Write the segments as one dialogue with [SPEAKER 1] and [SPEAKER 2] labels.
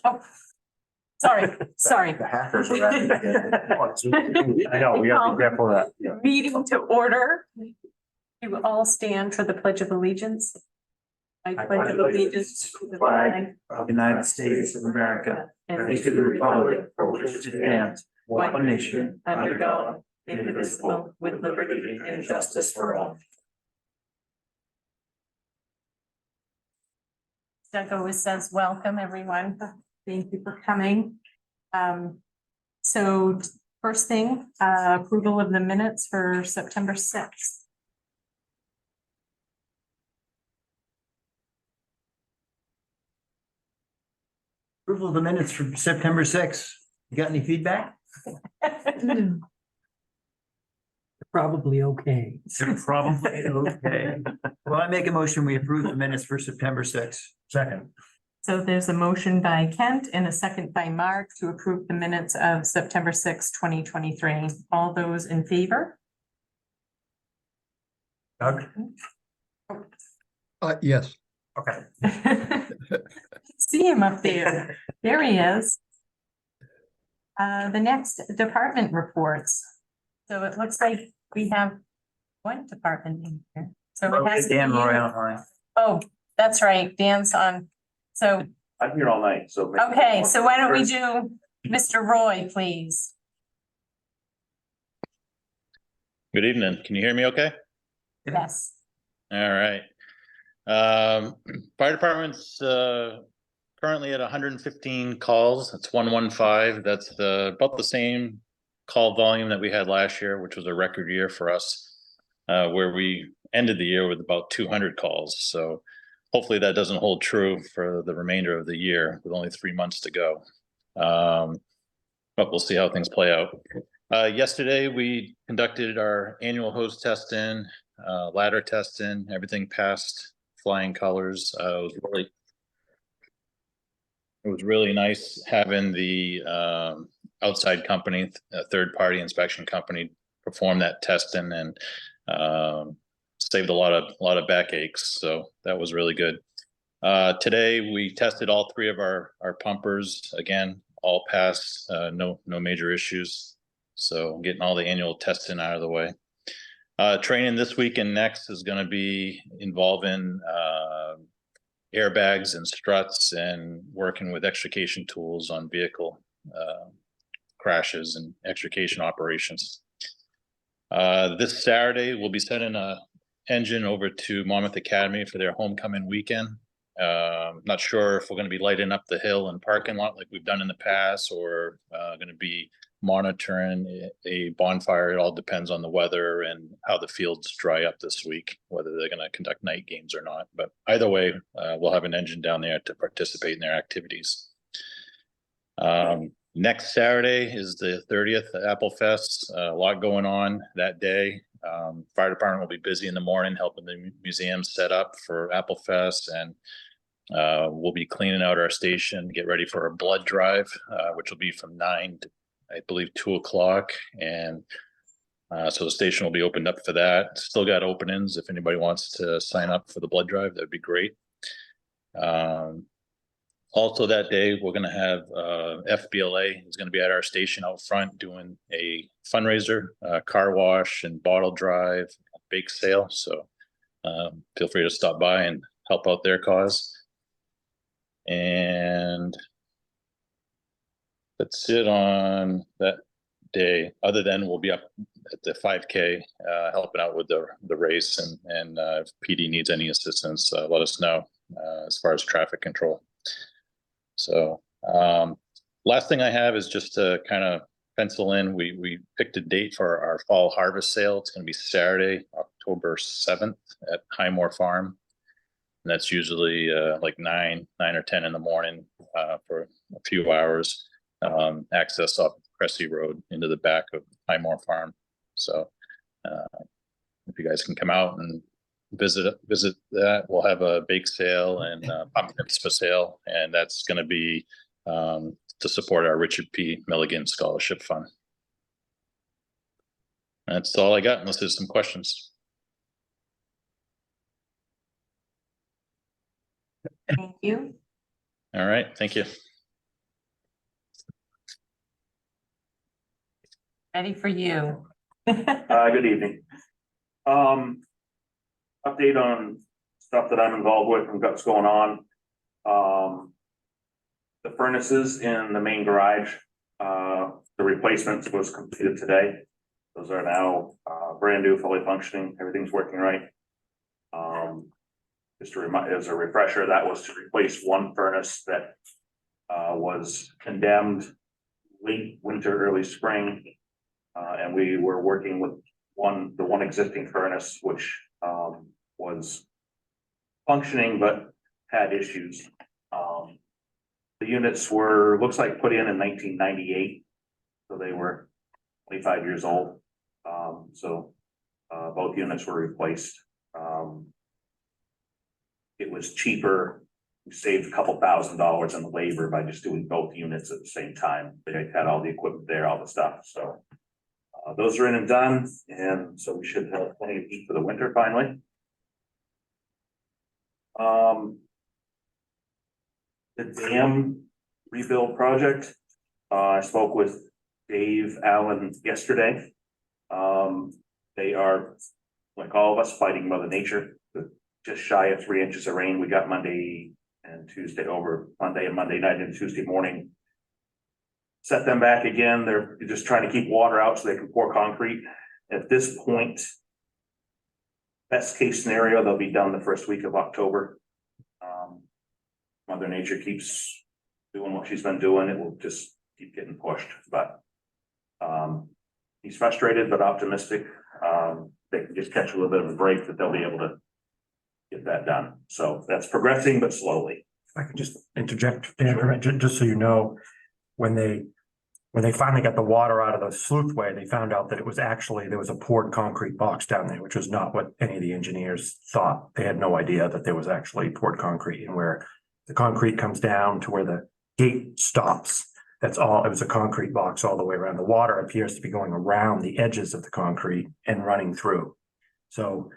[SPEAKER 1] Oh, sorry.
[SPEAKER 2] The hackers are at it.
[SPEAKER 3] I know, we gotta be careful of that. Yeah.
[SPEAKER 1] Meeting to order. You all stand for the Pledge of Allegiance. I pledge allegiance to the flag
[SPEAKER 3] Of the United States of America and to the republic for which it stands, one nation, under God, indivisible, with liberty and justice for all.
[SPEAKER 1] Doug always says, welcome, everyone. Thank you for coming. So first thing, approval of the minutes for September 6th.
[SPEAKER 4] Approval of the minutes from September 6th. You got any feedback?
[SPEAKER 5] Probably okay.
[SPEAKER 4] Probably okay. Well, I make a motion, we approve the minutes for September 6th.
[SPEAKER 3] Second.
[SPEAKER 1] So there's a motion by Kent and a second by Mark to approve the minutes of September 6th, 2023. All those in favor?
[SPEAKER 3] Doug?
[SPEAKER 5] Yes.
[SPEAKER 3] Okay.
[SPEAKER 1] See him up there. There he is. The next department reports. So it looks like we have one department in here. So it has to be
[SPEAKER 4] Dan Roy
[SPEAKER 1] you.
[SPEAKER 4] online.
[SPEAKER 1] Oh, that's right. Dan's on. So,
[SPEAKER 3] I'm here all night, so.
[SPEAKER 1] okay, so why don't we do Mr. Roy, please?
[SPEAKER 6] Good evening. Can you hear me okay?
[SPEAKER 1] Yes.
[SPEAKER 6] All right. Fire department's currently at 115 calls. That's 115. That's about the same call volume that we had last year, which was a record year for us, where we ended the year with about 200 calls. So hopefully that doesn't hold true for the remainder of the year with only 3 months to go. But we'll see how things play out. Yesterday, we conducted our annual hose testing, ladder testing, everything passed flying colors. It was really nice having the outside company, a third-party inspection company, perform that testing and saved a lot of backaches. So that was really good. Today we tested all three of our pumpers again, all passed, no major issues. So getting all the annual testing out of the way. Training this week and next is going to be involving airbags and struts and working with extrication tools on vehicle crashes and extrication operations. This Saturday, we'll be sending a engine over to Monmouth Academy for their homecoming weekend. Not sure if we're going to be lighting up the hill and parking lot like we've done in the past, or going to be monitoring a bonfire. It all depends on the weather and how the fields dry up this week, whether they're going to conduct night games or not. But either way, we'll have an engine down there to participate in their activities. Next Saturday is the 30th Apple Fest. A lot going on that day. Fire department will be busy in the morning helping the museum set up for Apple Fest, and we'll be cleaning out our station, get ready for a blood drive, which will be from 9 to, I believe, 2 o'clock. And so the station will be opened up for that. Still got openings. If anybody wants to sign up for the blood drive, that'd be great. Also that day, we're going to have FBLA is going to be at our station out front doing a fundraiser, car wash and bottle drive, bake sale. So feel free to stop by and help out their cause. And that's it on that day. Other than we'll be up at the 5K helping out with the race, and if PD needs any assistance, let us know as far as traffic control. So last thing I have is just to kind of pencil in, we picked a date for our fall harvest sale. It's going to be Saturday, October 7th at Highmore Farm. And that's usually like 9 or 10 in the morning for a few hours. Access off Cressy Road into the back of Highmore Farm. So if you guys can come out and visit that, we'll have a bake sale and pumpkins for sale, and that's going to be to support our Richard P. Milligan Scholarship Fund. That's all I got, unless there's some questions.
[SPEAKER 1] Thank you.
[SPEAKER 6] All right, thank you.
[SPEAKER 1] Ready for you.
[SPEAKER 2] Good evening. Update on stuff that I'm involved with and what's going on. The furnaces in the main garage, the replacements was completed today. Those are now, brand new, fully functioning, everything's working right. Just to remind, as a refresher, that was to replace one furnace that, was condemned late winter, early spring. And we were working with the one existing furnace, which was functioning but had issues. The units were, looks like put in 1998, so they were 25 years old. Both units were replaced. It was cheaper. We saved a couple $1,000s on the labor by just doing both units at the same time. They had all the equipment there, all the stuff, so. Those are in and done, and so we should have plenty of heat for the winter finally. The dam rebuild project, I spoke with Dave Allen yesterday. They are, like all of us, fighting Mother Nature. Just shy of 3 inches of rain we got Monday and Tuesday, over Monday and Monday night and Tuesday morning. Set them back again. They're just trying to keep water out so they can pour concrete. At this point, best case scenario, they'll be done the first week of October. Mother Nature keeps doing what she's been doing. It will just keep getting pushed, but he's frustrated but optimistic. They can just catch a little bit of a break that they'll be able to get that done. So that's progressing, but slowly.
[SPEAKER 7] I could just interject, Dan, just so you know, when they finally got the water out of the sleuthway, they found out that it was actually, there was a poured concrete box down there, which was not what any of the engineers thought. They had no idea that there was actually poured concrete, and where the concrete comes down to where the gate stops. That's all, it was a concrete box all the way around. The water appears to be going around the edges of the concrete and running through. So,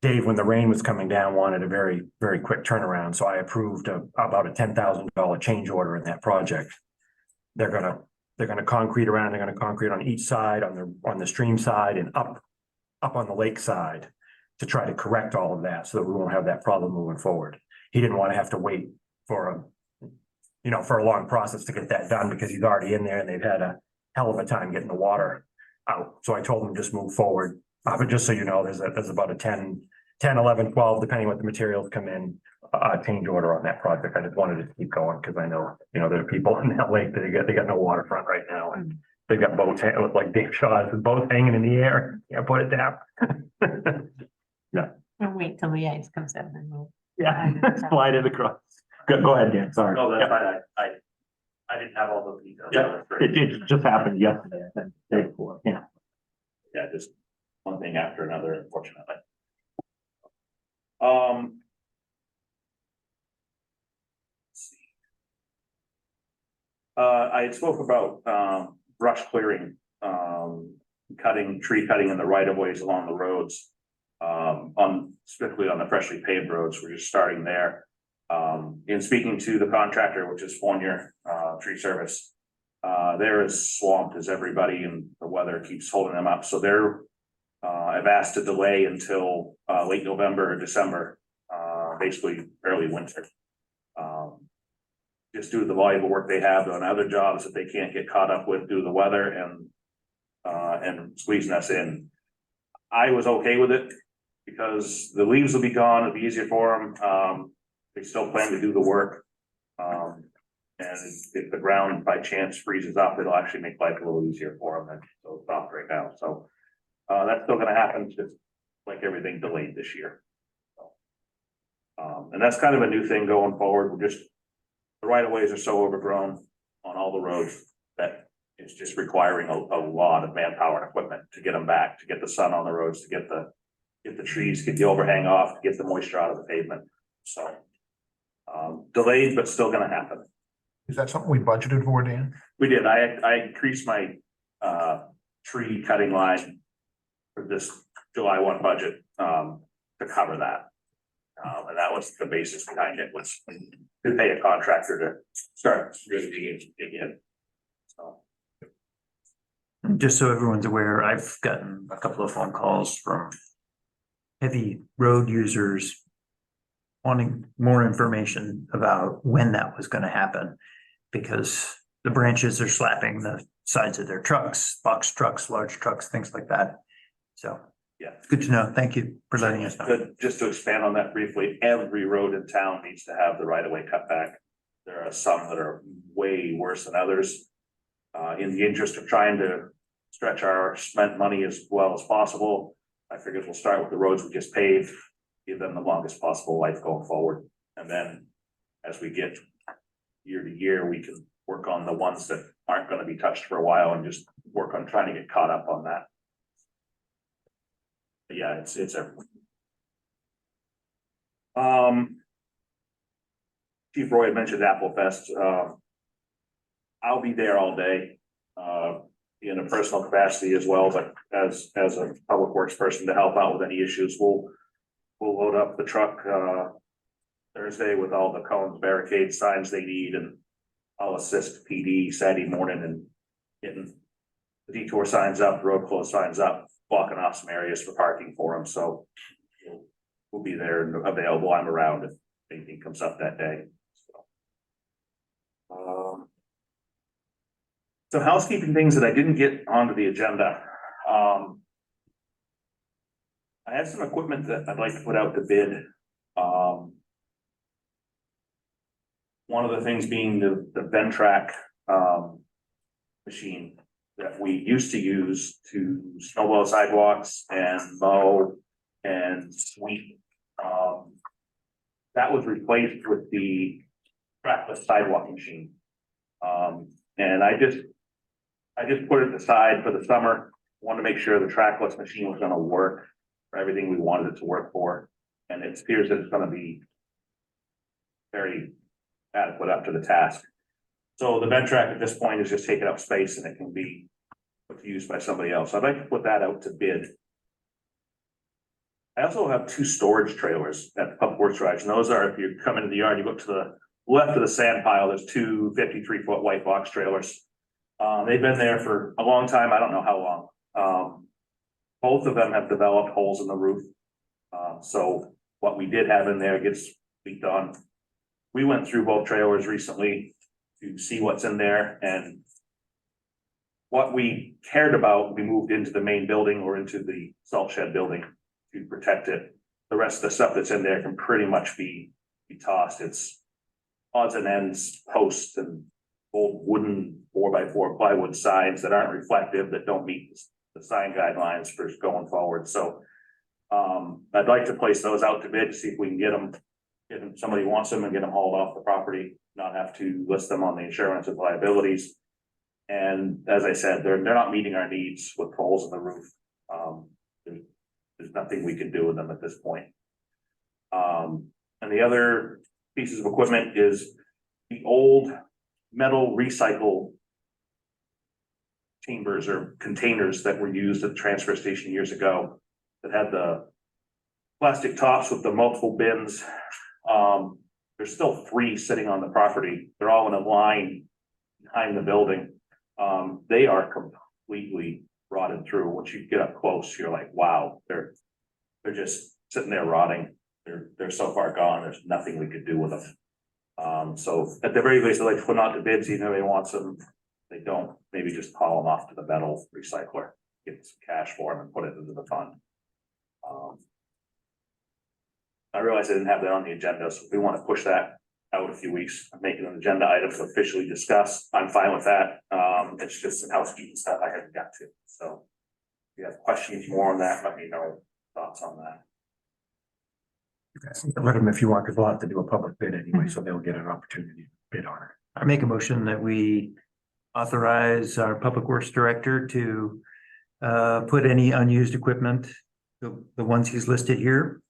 [SPEAKER 7] Dave, when the rain was coming down, wanted a very, very quick turnaround. So I approved about a $10,000 change order in that project. They're gonna concrete around, they're gonna concrete on each side, on the stream side and up on the lake side to try to correct all of that so that we won't have that problem moving forward. He didn't want to have to wait for a long process to get that done because he's already in there and they've had a hell of a time getting the water out. So I told him just move forward. But just so you know, there's about a 10, 11, 12, depending what the materials come in, change order on that project. I just wanted to keep going because I know, there are people in that lake that they got no waterfront right now. And they've got boats, it looked like Dave Shaw's boat hanging in the air. Yeah, put it down.
[SPEAKER 1] We'll wait till the ice comes in and we'll.
[SPEAKER 7] Yeah, slide it across. Go ahead, Dan, sorry.
[SPEAKER 2] No, that's fine. I didn't have all the details.
[SPEAKER 7] Yeah, it just happened yesterday, I think, day before, yeah.
[SPEAKER 2] Yeah, just one thing after another, unfortunately. I had spoke about brush clearing, tree cutting in the right of ways along the roads. Specifically on the freshly paved roads, we're just starting there. In speaking to the contractor, which is Fournier Tree Service, they're as swamped as everybody and the weather keeps holding them up. So I've asked to delay until late November or December, basically early winter. Just due to the volume of work they have on other jobs that they can't get caught up with due to the weather and squeezing us in. I was okay with it because the leaves will be gone. It'll be easier for them. They still plan to do the work. And if the ground by chance freezes up, it'll actually make life a little easier for them than so it's soft right now. So that's still gonna happen, just like everything delayed this year. And that's kind of a new thing going forward. The right of ways are so overgrown on all the roads that it's just requiring a lot of manpower and equipment to get them back, to get the sun on the roads, to get the trees, get the overhang off, to get the moisture out of the pavement. So delayed, but still gonna happen.
[SPEAKER 7] Is that something we budgeted for, Dan?
[SPEAKER 2] We did. I increased my tree cutting line for this July 1 budget to cover that. And that was the basis behind it, was to pay a contractor to start really digging in. So
[SPEAKER 4] Just so everyone's aware, I've gotten a couple of phone calls from heavy road users wanting more information about when that was gonna happen. Because the branches are slapping the sides of their trucks, box trucks, large trucks, things like that. So.
[SPEAKER 2] Yeah.
[SPEAKER 4] Good to know. Thank you for letting us know.
[SPEAKER 2] Good. Just to expand on that briefly, every road in town needs to have the right of way cut back. There are some that are way worse than others. In the interest of trying to stretch our spent money as well as possible, I figured we'll start with the roads we just paved, give them the longest possible life going forward. And then as we get year to year, we can work on the ones that aren't going to be touched for a while and just work on trying to get caught up on that. But yeah, it's everything. Chief Roy had mentioned Apple Fest. I'll be there all day, in a personal capacity as well, but as a public works person to help out with any issues, we'll load up the truck Thursday with all the cones, barricade signs they need, and I'll assist PD Saturday morning in getting the detour signs up, road closed signs up, blocking off some areas for parking for them. So we'll be there and available. I'm around if anything comes up that day. So housekeeping things that I didn't get onto the agenda. I had some equipment that I'd like to put out to bid. One of the things being the Ventrac machine that we used to use to snowball sidewalks and mow and sweep. That was replaced with the trackless sidewalk machine. And I just put it aside for the summer. Wanted to make sure the trackless machine was gonna work for everything we wanted it to work for. And it appears that it's gonna be very adequate up to the task. So the Ventrac at this point is just taking up space and it can be put to use by somebody else. I'd like to put that out to bid. I also have 2 storage trailers at the Public Works Garage, and those are, if you come into the yard, you look to the left of the sand pile, there's 2 53-foot white box trailers. They've been there for a long time, I don't know how long. Both of them have developed holes in the roof. So what we did have in there gets leaked on. We went through both trailers recently to see what's in there, and what we cared about, we moved into the main building or into the salt shed building to protect it. The rest of the stuff that's in there can pretty much be tossed. It's odds and ends, posts, and old wooden 4x4 plywood signs that aren't reflective, that don't meet the sign guidelines for going forward. So I'd like to place those out to bid, see if we can get them, if somebody wants them, and get them hauled off the property, not have to list them on the insurance and liabilities. And as I said, they're not meeting our needs with holes in the roof. There's nothing we can do with them at this point. And the other pieces of equipment is the old metal recycle chambers or containers that were used at the transfer station years ago that had the plastic tops with the multiple bins. There's still 3 sitting on the property. They're all in a line behind the building. They are completely rotted through. Once you get up close, you're like, wow, they're just sitting there rotting. They're so far gone, there's nothing we could do with them. So at the very least, I'd like to put out the bids, even if anybody wants them. If they don't, maybe just haul them off to the metal recycler, get some cash for them and put it into the fund. I realize I didn't have that on the agenda, so if we want to push that out a few weeks, make it an agenda item to officially discuss, I'm fine with that. It's just some housekeeping stuff I haven't got to. So if you have questions more on that, let me know thoughts on that.
[SPEAKER 7] Let them if you want, because we'll have to do a public bid anyway, so they'll get an opportunity to bid on it.
[SPEAKER 4] I make a motion that we authorize our Public Works Director to put any unused equipment, the ones he's listed here,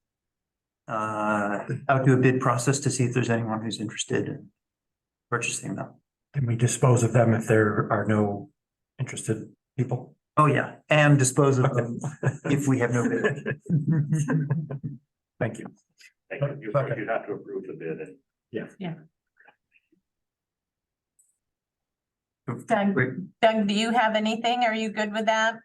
[SPEAKER 4] out to a bid process to see if there's anyone who's interested in purchasing them.
[SPEAKER 7] Can we dispose of them if there are no interested people?
[SPEAKER 4] Oh, yeah, and dispose of them if we have no bid.
[SPEAKER 7] Thank you.
[SPEAKER 2] Thank you. You'd have to approve the bid. And
[SPEAKER 7] Yeah.
[SPEAKER 1] Doug,
[SPEAKER 4] Wait,
[SPEAKER 1] Doug, do you have anything? Are you good with that?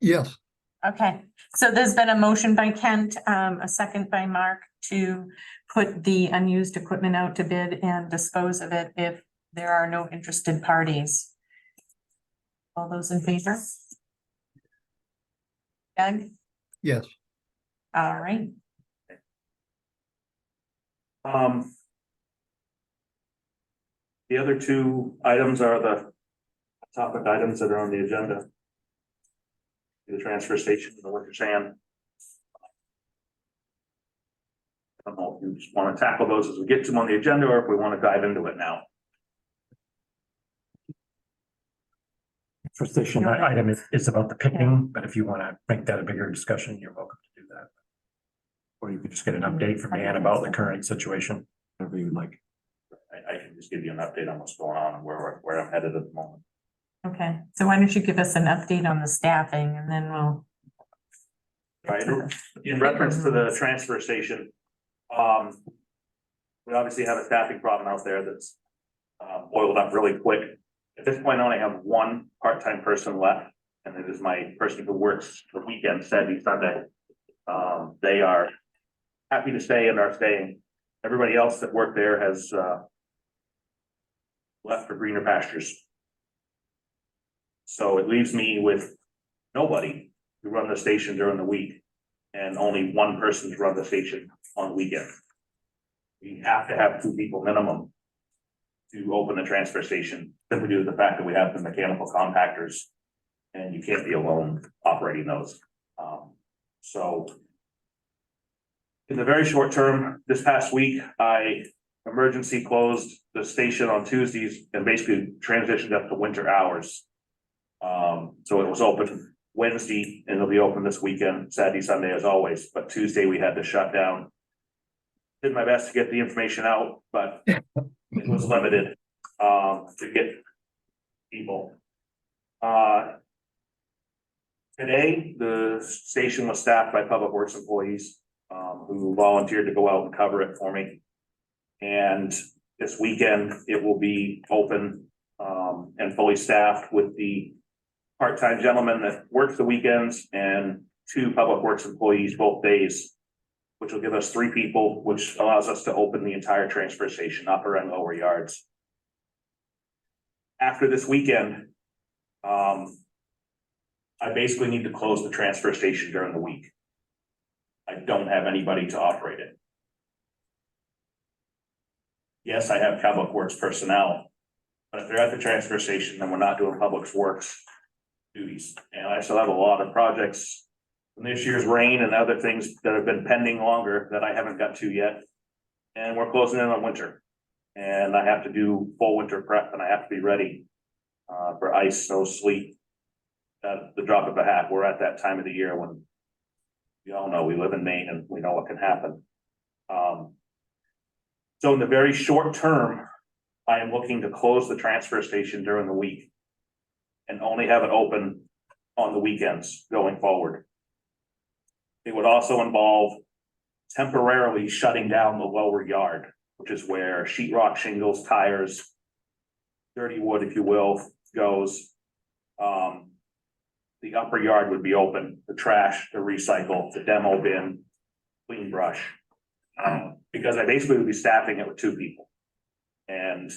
[SPEAKER 5] Yes.
[SPEAKER 1] Okay, so there's been a motion by Kent, a second by Mark to put the unused equipment out to bid and dispose of it if there are no interested parties. All those in favor? Doug?
[SPEAKER 5] Yes.
[SPEAKER 1] All right,
[SPEAKER 2] The other two items are the topic items that are on the agenda. The transfer station, the winter sand. I don't know if you just want to tackle those as we get to them on the agenda, or if we want to dive into it now.
[SPEAKER 7] For station item is about the picking, but if you want to make that a bigger discussion, you're welcome to do that. Or you could just get an update from Ann about the current situation, whatever you would like.
[SPEAKER 2] I can just give you an update on what's going on and where I'm headed at the moment.
[SPEAKER 1] okay, so why don't you give us an update on the staffing and then we'll.
[SPEAKER 2] Right, in reference to the transfer station, we obviously have a staffing problem out there that's boiled up really quick. At this point, I only have one part-time person left, and it is my person who works the weekend, Saturday, Sunday. They are happy to stay and are staying. Everybody else that worked there has left for greener pastures. So it leaves me with nobody to run the station during the week and only one person to run the station on the weekend. We have to have two people minimum to open the transfer station, simply due to the fact that we have the mechanical compactors and you can't be alone operating those. So in the very short term, this past week, I emergency closed the station on Tuesdays and basically transitioned up to winter hours. So it was open Wednesday and it'll be open this weekend, Saturday, Sunday as always, but Tuesday we had to shut down. Did my best to get the information out, but it was limited to get people. Today, the station was staffed by Public Works employees who volunteered to go out and cover it for me. And this weekend, it will be open and fully staffed with the part-time gentleman that works the weekends and two Public Works employees both days, which will give us 3 people, which allows us to open the entire transfer station, upper and lower yards. After this weekend, I basically need to close the transfer station during the week. I don't have anybody to operate it. Yes, I have Public Works personnel, but if they're at the transfer station, then we're not doing Public Works duties. And I still have a lot of projects from this year's rain and other things that have been pending longer that I haven't got to yet. And we're closing in on winter. And I have to do full winter prep and I have to be ready for ice, snow, sleet. At the drop of a hat, we're at that time of the year when we all know we live in Maine and we know what can happen. So in the very short term, I am looking to close the transfer station during the week and only have it open on the weekends going forward. It would also involve temporarily shutting down the lower yard, which is where sheetrock, shingles, tires, dirty wood, if you will, goes. The upper yard would be open, the trash, the recycle, the demo bin, clean brush. Because I basically would be staffing it with 2 people. And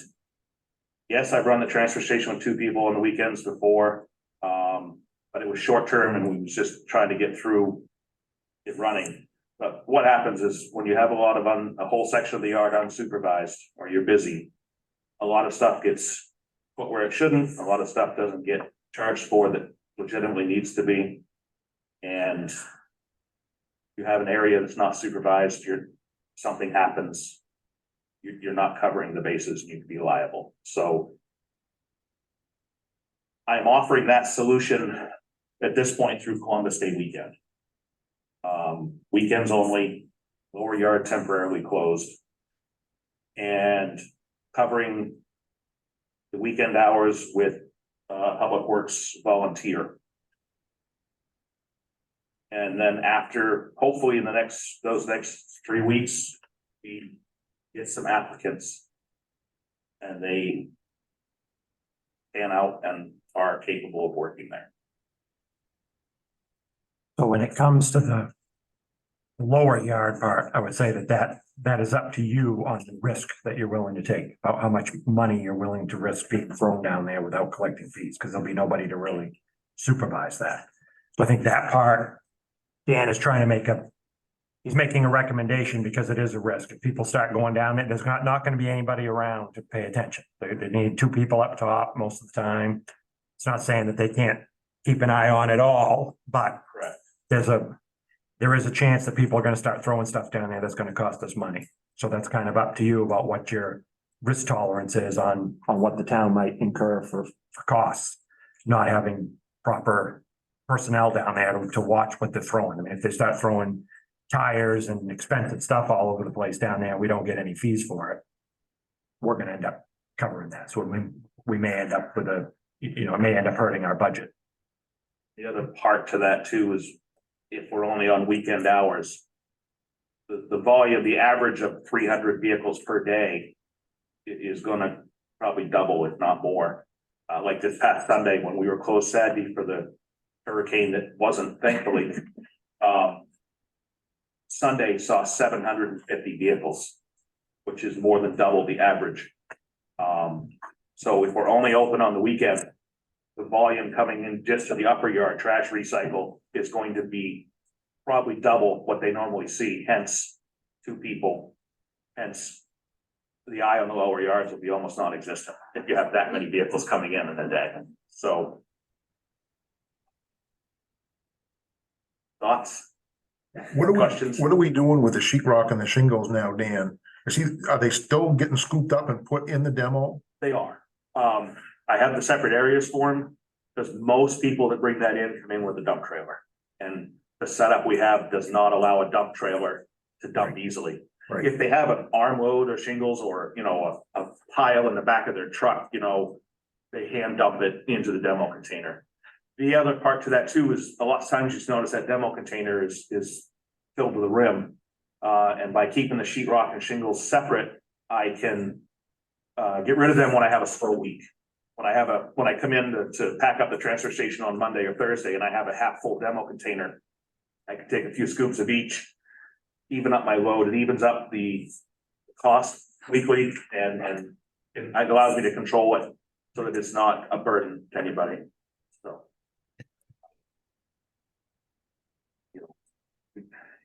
[SPEAKER 2] yes, I've run the transfer station with 2 people on the weekends before, but it was short term and we was just trying to get through it running. But what happens is when you have a lot of a whole section of the yard unsupervised or you're busy, a lot of stuff gets put where it shouldn't. A lot of stuff doesn't get charged for that legitimately needs to be. And you have an area that's not supervised, something happens, you're not covering the bases, you can be liable. So I'm offering that solution at this point through Columbus Day weekend. Weekends only, lower yard temporarily closed, and covering the weekend hours with Public Works volunteer. And then after, hopefully in those next 3 weeks, we get some applicants. And they pan out and are capable of working there.
[SPEAKER 7] So when it comes to the lower yard part, I would say that is up to you on the risk that you're willing to take, how much money you're willing to risk being thrown down there without collecting fees, because there'll be nobody to really supervise that. So I think that part, Dan is trying to he's making a recommendation because it is a risk. If people start going down it, there's not gonna be anybody around to pay attention. They need two people up top most of the time. It's not saying that they can't keep an eye on it all, but
[SPEAKER 2] Correct.
[SPEAKER 7] there is a chance that people are gonna start throwing stuff down there that's gonna cost us money. So that's kind of up to you about what your risk tolerance is on what the town might incur for costs. Not having proper personnel down there to watch what they're throwing. I mean, if they start throwing tires and expensive stuff all over the place down there, we don't get any fees for it. We're gonna end up covering that. So we may end up with it may end up hurting our budget.
[SPEAKER 2] The other part to that too is if we're only on weekend hours, the volume, the average of 300 vehicles per day is gonna probably double, if not more. Like this past Sunday when we were closed Saturday for the hurricane that wasn't, thankfully. Sunday saw 750 vehicles, which is more than double the average. So if we're only open on the weekend, the volume coming in just to the upper yard trash recycle is going to be probably double what they normally see, hence 2 people. Hence, the eye on the lower yards will be almost non-existent if you have that many vehicles coming in a day. So. Thoughts? Questions?
[SPEAKER 8] What are we doing with the sheetrock and the shingles now, Dan? Are they still getting scooped up and put in the demo?
[SPEAKER 2] They are. I have the separate areas for them, because most people that bring that in come in with a dump trailer. And the setup we have does not allow a dump trailer to dump easily.
[SPEAKER 8] Right.
[SPEAKER 2] If they have an armload of shingles or, a pile in the back of their truck, they hand dump it into the demo container. The other part to that too is a lot of times you just notice that demo container is filled to the rim. And by keeping the sheetrock and shingles separate, I can get rid of them when I have a slow week. When I come in to pack up the transfer station on Monday or Thursday and I have a half full demo container, I can take a few scoops of each, even up my load. It evens up the cost weekly and it allows me to control it so that it's not a burden to anybody. So.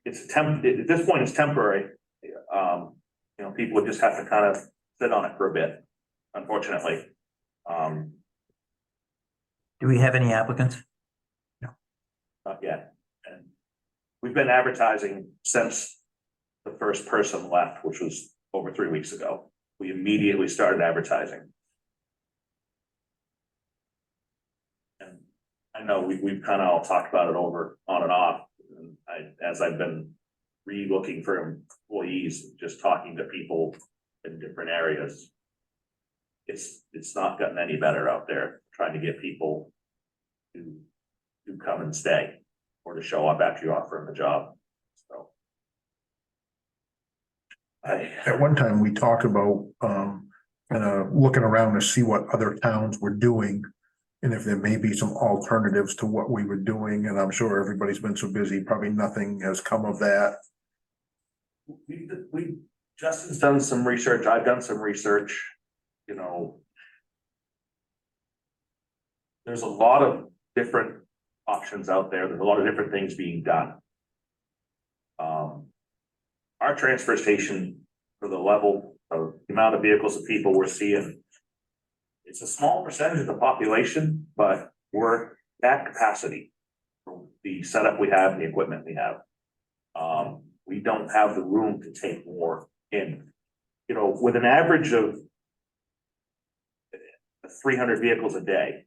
[SPEAKER 2] At this point, it's temporary. People just have to kind of sit on it for a bit, unfortunately.
[SPEAKER 4] Do we have any applicants?
[SPEAKER 2] Not yet. And we've been advertising since the first person left, which was over 3 weeks ago. We immediately started advertising. And I know we've kind of all talked about it on and off. And as I've been re-looking for employees, just talking to people in different areas, it's not gotten any better out there trying to get people to come and stay or to show up after you offer them a job. So
[SPEAKER 8] At one time, we talked about kind of looking around to see what other towns were doing. And if there may be some alternatives to what we were doing, and I'm sure everybody's been so busy, probably nothing has come of that.
[SPEAKER 2] Justin's done some research, I've done some research, there's a lot of different options out there. There's a lot of different things being done. Our transfer station, for the level of the amount of vehicles and people we're seeing, it's a small percentage of the population, but we're at capacity. The setup we have, the equipment we have. We don't have the room to take more in. With an average of 300 vehicles a day.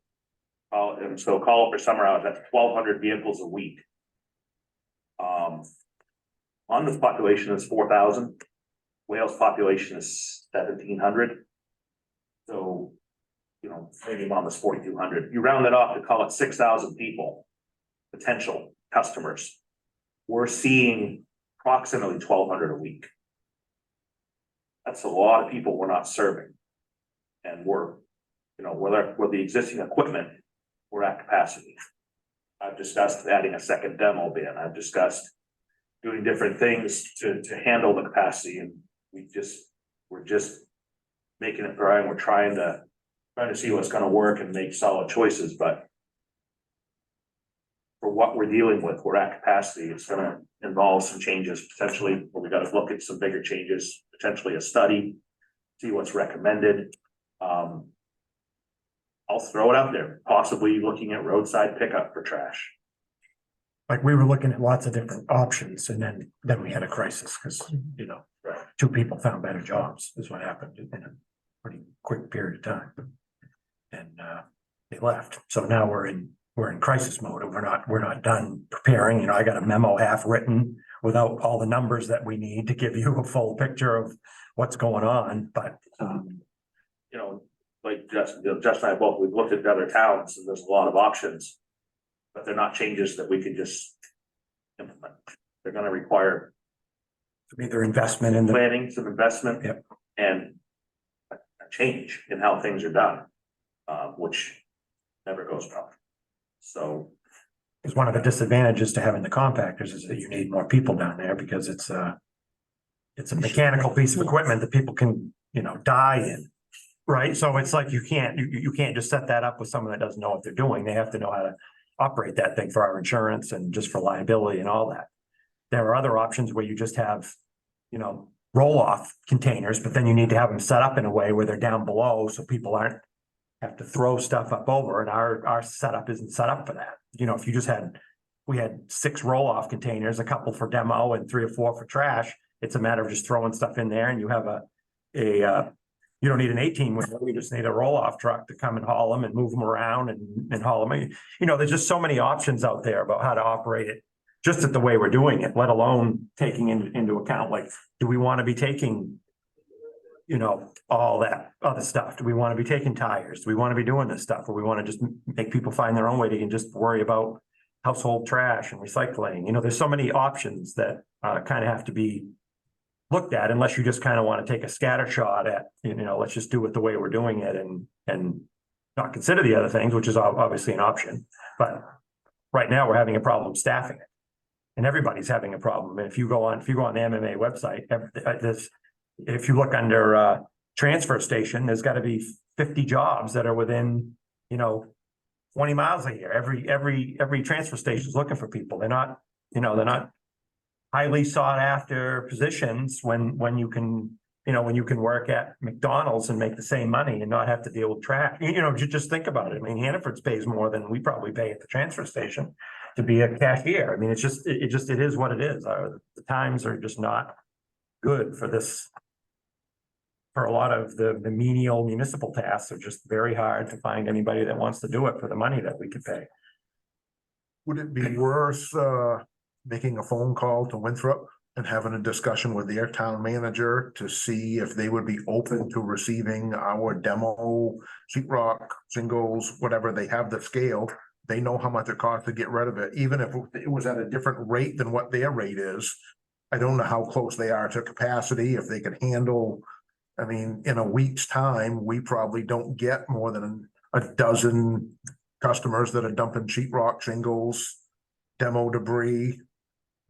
[SPEAKER 2] And so call it for summer hours, that's 1,200 vehicles a week. Monmouth's population is 4,000. Wales population is 1,700. So, maybe Monmouth's 4,200. You round that off to call it 6,000 people, potential customers. We're seeing approximately 1,200 a week. That's a lot of people we're not serving. And we're you know, with the existing equipment, we're at capacity. I've discussed adding a second demo bin. I've discussed doing different things to handle the capacity, and we're just making it right. We're trying to see what's gonna work and make solid choices, but for what we're dealing with, we're at capacity. It's gonna involve some changes potentially, but we gotta look at some bigger changes, potentially a study, see what's recommended. I'll throw it out there, possibly looking at roadside pickup for trash.
[SPEAKER 7] Like, we were looking at lots of different options, and then we had a crisis, because, you know, two people found better jobs, is what happened in a pretty quick period of time. And they left, so now we're in crisis mode, and we're not done preparing. You know, I got a memo half written without all the numbers that we need to give you a full picture of what's going on, but
[SPEAKER 2] You know, like Justin and I both, we've looked at other towns and there's a lot of options. But they're not changes that we could just implement. They're gonna require
[SPEAKER 7] either investment in the,
[SPEAKER 2] planning, some investment.
[SPEAKER 7] Yep.
[SPEAKER 2] And a change in how things are done, which never goes well. So,
[SPEAKER 7] is one of the disadvantages to having the compactors is that you need more people down there, because it's a mechanical piece of equipment that people can, you know, die in. Right? So it's like, you can't just set that up with someone that doesn't know what they're doing. They have to know how to operate that thing for our insurance and just for liability and all that. There are other options where you just have, you know, roll-off containers, but then you need to have them set up in a way where they're down below, so people have to throw stuff up over, and our setup isn't set up for that. You know, if you just we had 6 roll-off containers, a couple for demo and 3 or 4 for trash, it's a matter of just throwing stuff in there, and you have you don't need an 18-wheeler, you just need a roll-off truck to come and haul them and move them around and haul them. You know, there's just so many options out there about how to operate it, just at the way we're doing it, let alone taking into account, like, do we want to be taking, you know, all that other stuff? Do we want to be taking tires? Do we want to be doing this stuff? Or we want to just make people find their own way to just worry about household trash and recycling? You know, there's so many options that kind of have to be looked at, unless you just kind of want to take a scatter shot at, you know, let's just do it the way we're doing it and not consider the other things, which is obviously an option. But right now we're having a problem staffing it, and everybody's having a problem. And if you go on the MMA website, if you look under transfer station, there's got to be 50 jobs that are within, you know, 20 miles a year. Every transfer station is looking for people. They're not highly sought after positions when you can, you know, when you can work at McDonald's and make the same money and not have to deal with trash. You know, just think about it. I mean, Hannaford's pays more than we probably pay at the transfer station to be a cashier. I mean, it is what it is. The times are just not good for this. For a lot of the menial municipal tasks are just very hard to find anybody that wants to do it for the money that we could pay.
[SPEAKER 8] Would it be worth making a phone call to Winthrop and having a discussion with their town manager to see if they would be open to receiving our demo sheetrock, shingles, whatever? They have the scale. They know how much it costs to get rid of it, even if it was at a different rate than what their rate is. I don't know how close they are to capacity, if they could handle. I mean, in a week's time, we probably don't get more than a dozen customers that are dumping sheetrock, shingles, demo debris.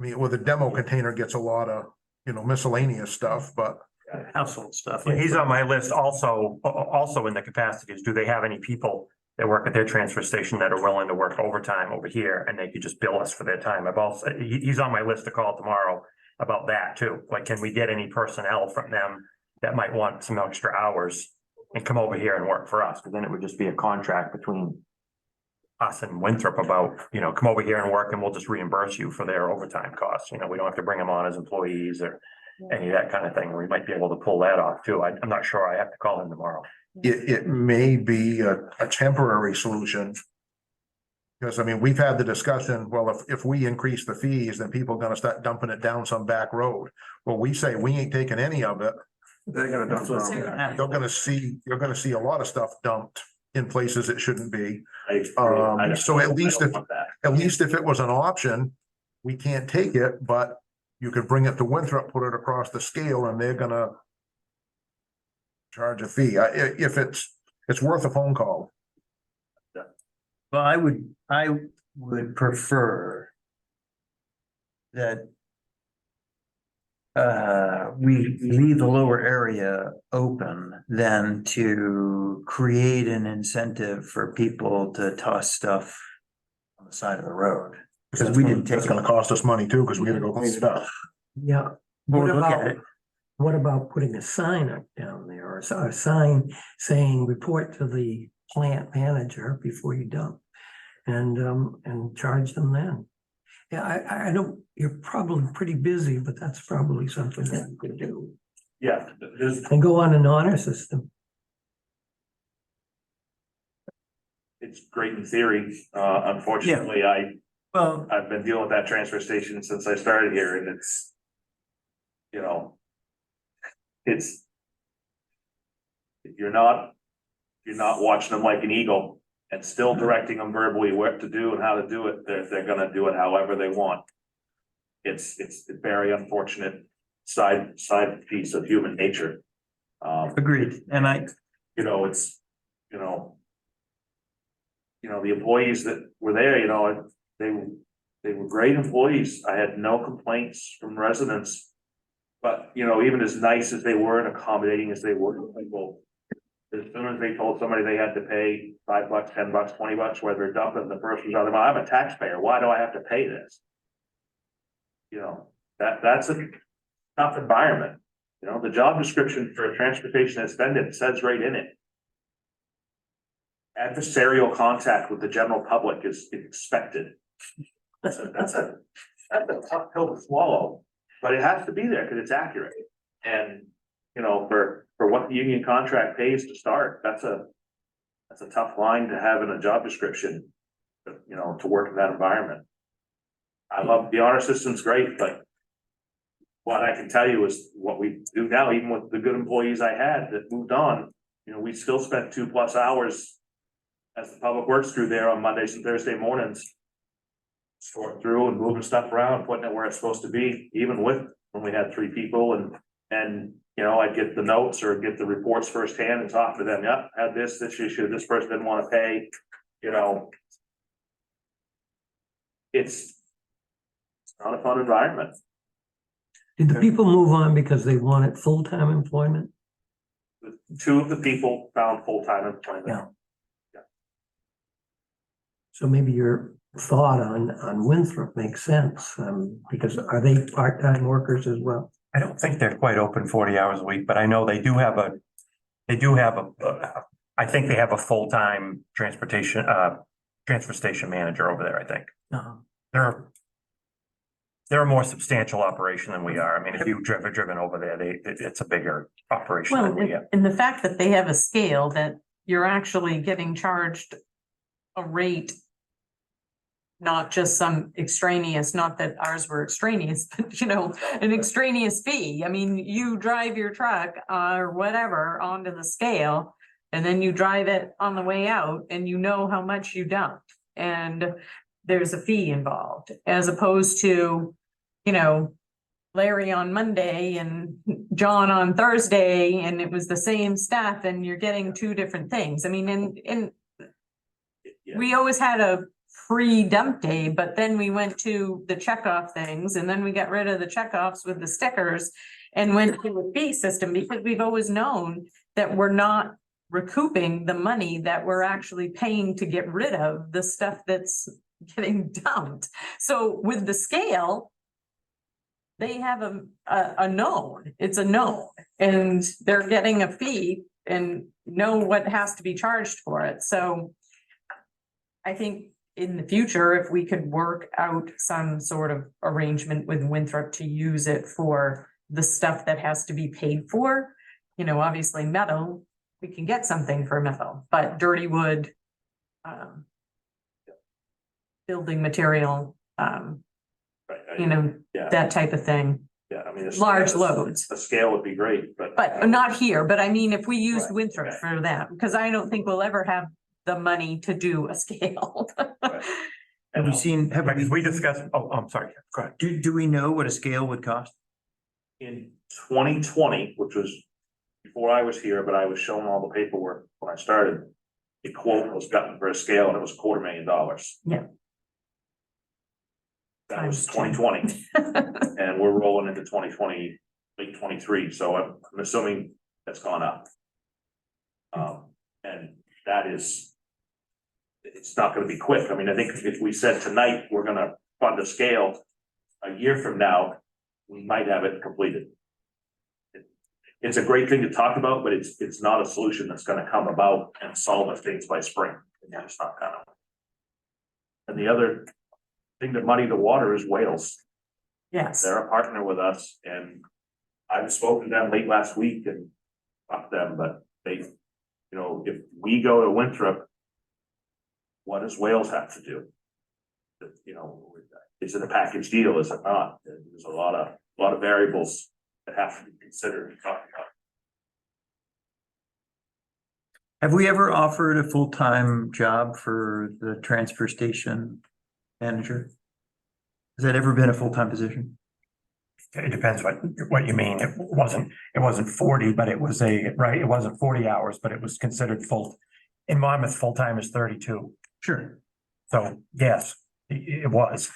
[SPEAKER 8] I mean, well, the demo container gets a lot of, you know, miscellaneous stuff, but
[SPEAKER 4] Household stuff.
[SPEAKER 7] He's on my list also in the capacities. Do they have any people that work at their transfer station that are willing to work overtime over here, and they could just bill us for their time? He's on my list to call tomorrow about that too. Like, can we get any personnel from them that might want some extra hours and come over here and work for us? Because then it would just be a contract between us and Winthrop about, you know, come over here and work and we'll just reimburse you for their overtime costs. You know, we don't have to bring them on as employees or any of that kind of thing. We might be able to pull that off too. I'm not sure. I have to call him tomorrow.
[SPEAKER 8] it may be a temporary solution. Because I mean, we've had the discussion, well, if we increase the fees, then people are gonna start dumping it down some back road. Well, we say we ain't taking any of it.
[SPEAKER 3] They're gonna dump it on.
[SPEAKER 8] You're gonna see a lot of stuff dumped in places it shouldn't be. So at least if it was an option, we can't take it, but you could bring it to Winthrop, put it across the scale, and they're gonna charge a fee. If it's It's worth a phone call.
[SPEAKER 4] Well, I would prefer that we leave the lower area open than to create an incentive for people to toss stuff on the side of the road. Because we didn't take
[SPEAKER 8] It's gonna cost us money too, because we gotta go clean it up.
[SPEAKER 5] Yeah.
[SPEAKER 4] We'll
[SPEAKER 5] What
[SPEAKER 4] look at
[SPEAKER 5] about,
[SPEAKER 4] it.
[SPEAKER 5] what about putting a sign up down there or a sign saying report to the plant manager before you dump? And charge them then. Yeah, I know you're probably pretty busy, but that's probably something that you could do.
[SPEAKER 2] Yeah, there's,
[SPEAKER 5] And go on an honor system.
[SPEAKER 2] it's great in theory. Unfortunately,
[SPEAKER 4] Well,
[SPEAKER 2] I've been dealing with that transfer station since I started here and it's, you know, it's, if you're not watching them like an eagle and still directing them verbally what to do and how to do it, they're gonna do it however they want. It's a very unfortunate side piece of human nature.
[SPEAKER 4] agreed, and I,
[SPEAKER 2] It's, the employees that were there, they were great employees. I had no complaints from residents. But, even as nice as they were and accommodating as they were, people, as soon as they told somebody they had to pay $5, $10, $20, whether they're dumping, the person was on, I'm a taxpayer, why do I have to pay this? That's a tough environment. The job description for transportation attendant says right in it. Adversarial contact with the general public is expected. That's a tough pill to swallow, but it has to be there because it's accurate. And, for what the union contract pays to start, that's a tough line to have in a job description, to work in that environment. I love the honor system's great, but what I can tell you is what we do now, even with the good employees I had that moved on, we still spent 2+ hours as the public works crew there on Mondays and Thursday mornings, sorting through and moving stuff around, putting it where it's supposed to be, even with when we had 3 people and I'd get the notes or get the reports firsthand and talk to them. Yep, had this issue, this person didn't want to pay, it's not a fun environment.
[SPEAKER 5] Did the people move on because they wanted full-time employment?
[SPEAKER 2] 2 of the people found full-time employment.
[SPEAKER 5] Yeah. So maybe your thought on Winthrop makes sense, because are they part-time workers as well?
[SPEAKER 7] I don't think they're quite open 40 hours a week, but I know they do have a, I think they have a full-time transfer station manager over there, I think. They're a more substantial operation than we are. I mean, if you've driven over there, it's a bigger operation
[SPEAKER 1] Well,
[SPEAKER 7] than we have.
[SPEAKER 1] and the fact that they have a scale that you're actually getting charged a rate, not just some extraneous, not that ours were extraneous, but an extraneous fee. I mean, you drive your truck or whatever onto the scale, and then you drive it on the way out and you know how much you dumped. And there's a fee involved, as opposed to, Larry on Monday and John on Thursday, and it was the same stuff, and you're getting 2 different things. I mean, and we always had a free dump day, but then we went to the checkoff things, and then we got rid of the checkoffs with the stickers and went to a fee system, because we've always known that we're not recouping the money that we're actually paying to get rid of the stuff that's getting dumped. So with the scale, they have a known, it's a known, and they're getting a fee and know what has to be charged for it. So I think in the future, if we could work out some sort of arrangement with Winthrop to use it for the stuff that has to be paid for, obviously metal, we can get something for metal, but dirty wood, building material,
[SPEAKER 2] Right, yeah,
[SPEAKER 1] that type of thing,
[SPEAKER 2] yeah, I mean.
[SPEAKER 1] large loads.
[SPEAKER 2] A scale would be great, but.
[SPEAKER 1] But not here, but I mean, if we used
[SPEAKER 2] Right,
[SPEAKER 1] Winthrop
[SPEAKER 2] right.
[SPEAKER 1] for that, because I don't think we'll ever have the money to do a scale.
[SPEAKER 4] have we seen,
[SPEAKER 7] Because we discussed, I'm sorry, go ahead.
[SPEAKER 4] do we know what a scale would cost?
[SPEAKER 2] In 2020, which was before I was here, but I was shown all the paperwork when I started. The quote was gotten for a scale and it was $250,000.
[SPEAKER 1] Yeah.
[SPEAKER 2] That was
[SPEAKER 1] Times
[SPEAKER 2] 2020, and we're rolling into 2020, late 23, so I'm assuming that's gone up. And that is, it's not gonna be quick. I mean, I think if we said tonight, we're gonna fund a scale, a year from now, we might have it completed. It's a great thing to talk about, but it's not a solution that's gonna come about and solve the things by spring. It's not gonna. And the other thing that muddy the water is Wales.
[SPEAKER 1] Yes,
[SPEAKER 2] They're a partner with us, and I've spoken to them late last week and talked to them, but they, you know, if we go to Winthrop, what does Wales have to do? You know, is it a package deal? Is it not? There's a lot of variables that have to be considered and talked about.
[SPEAKER 4] Have we ever offered a full-time job for the transfer station manager? Has that ever been a full-time position?
[SPEAKER 7] It depends what you mean. It wasn't 40, but it was right, it wasn't 40 hours, but it was considered full. In Monmouth, full-time is 32.
[SPEAKER 4] Sure.
[SPEAKER 7] So yes, it was.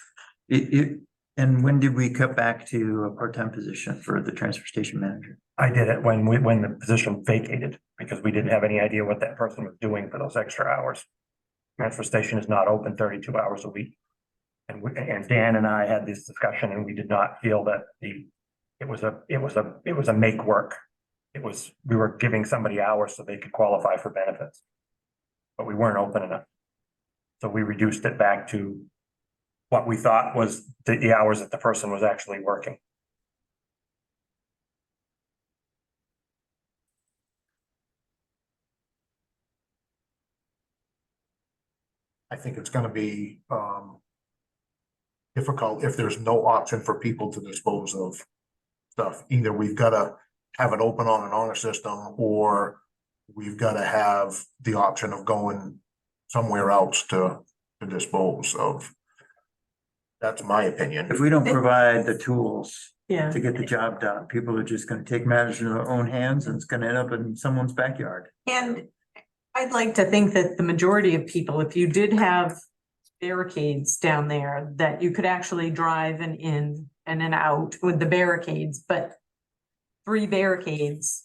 [SPEAKER 4] And when did we cut back to a part-time position for the transfer station manager?
[SPEAKER 7] I did it when the position vacated because we didn't have any idea what that person was doing for those extra hours. Transfer station is not open 32 hours a week. And Dan and I had this discussion and we did not feel that it was a make work. We were giving somebody hours so they could qualify for benefits. But we weren't open enough. So we reduced it back to what we thought was the hours that the person was actually working.
[SPEAKER 8] I think it's gonna be, difficult if there's no option for people to dispose of stuff. Either we've gotta have it open on an honor system, or we've gotta have the option of going somewhere else to dispose of. That's my opinion.
[SPEAKER 4] If we don't provide the tools
[SPEAKER 1] yeah.
[SPEAKER 4] to get the job done, people are just gonna take matters in their own hands and it's gonna end up in someone's backyard.
[SPEAKER 1] And I'd like to think that the majority of people, if you did have barricades down there, that you could actually drive in and an out with the barricades, but 3 barricades,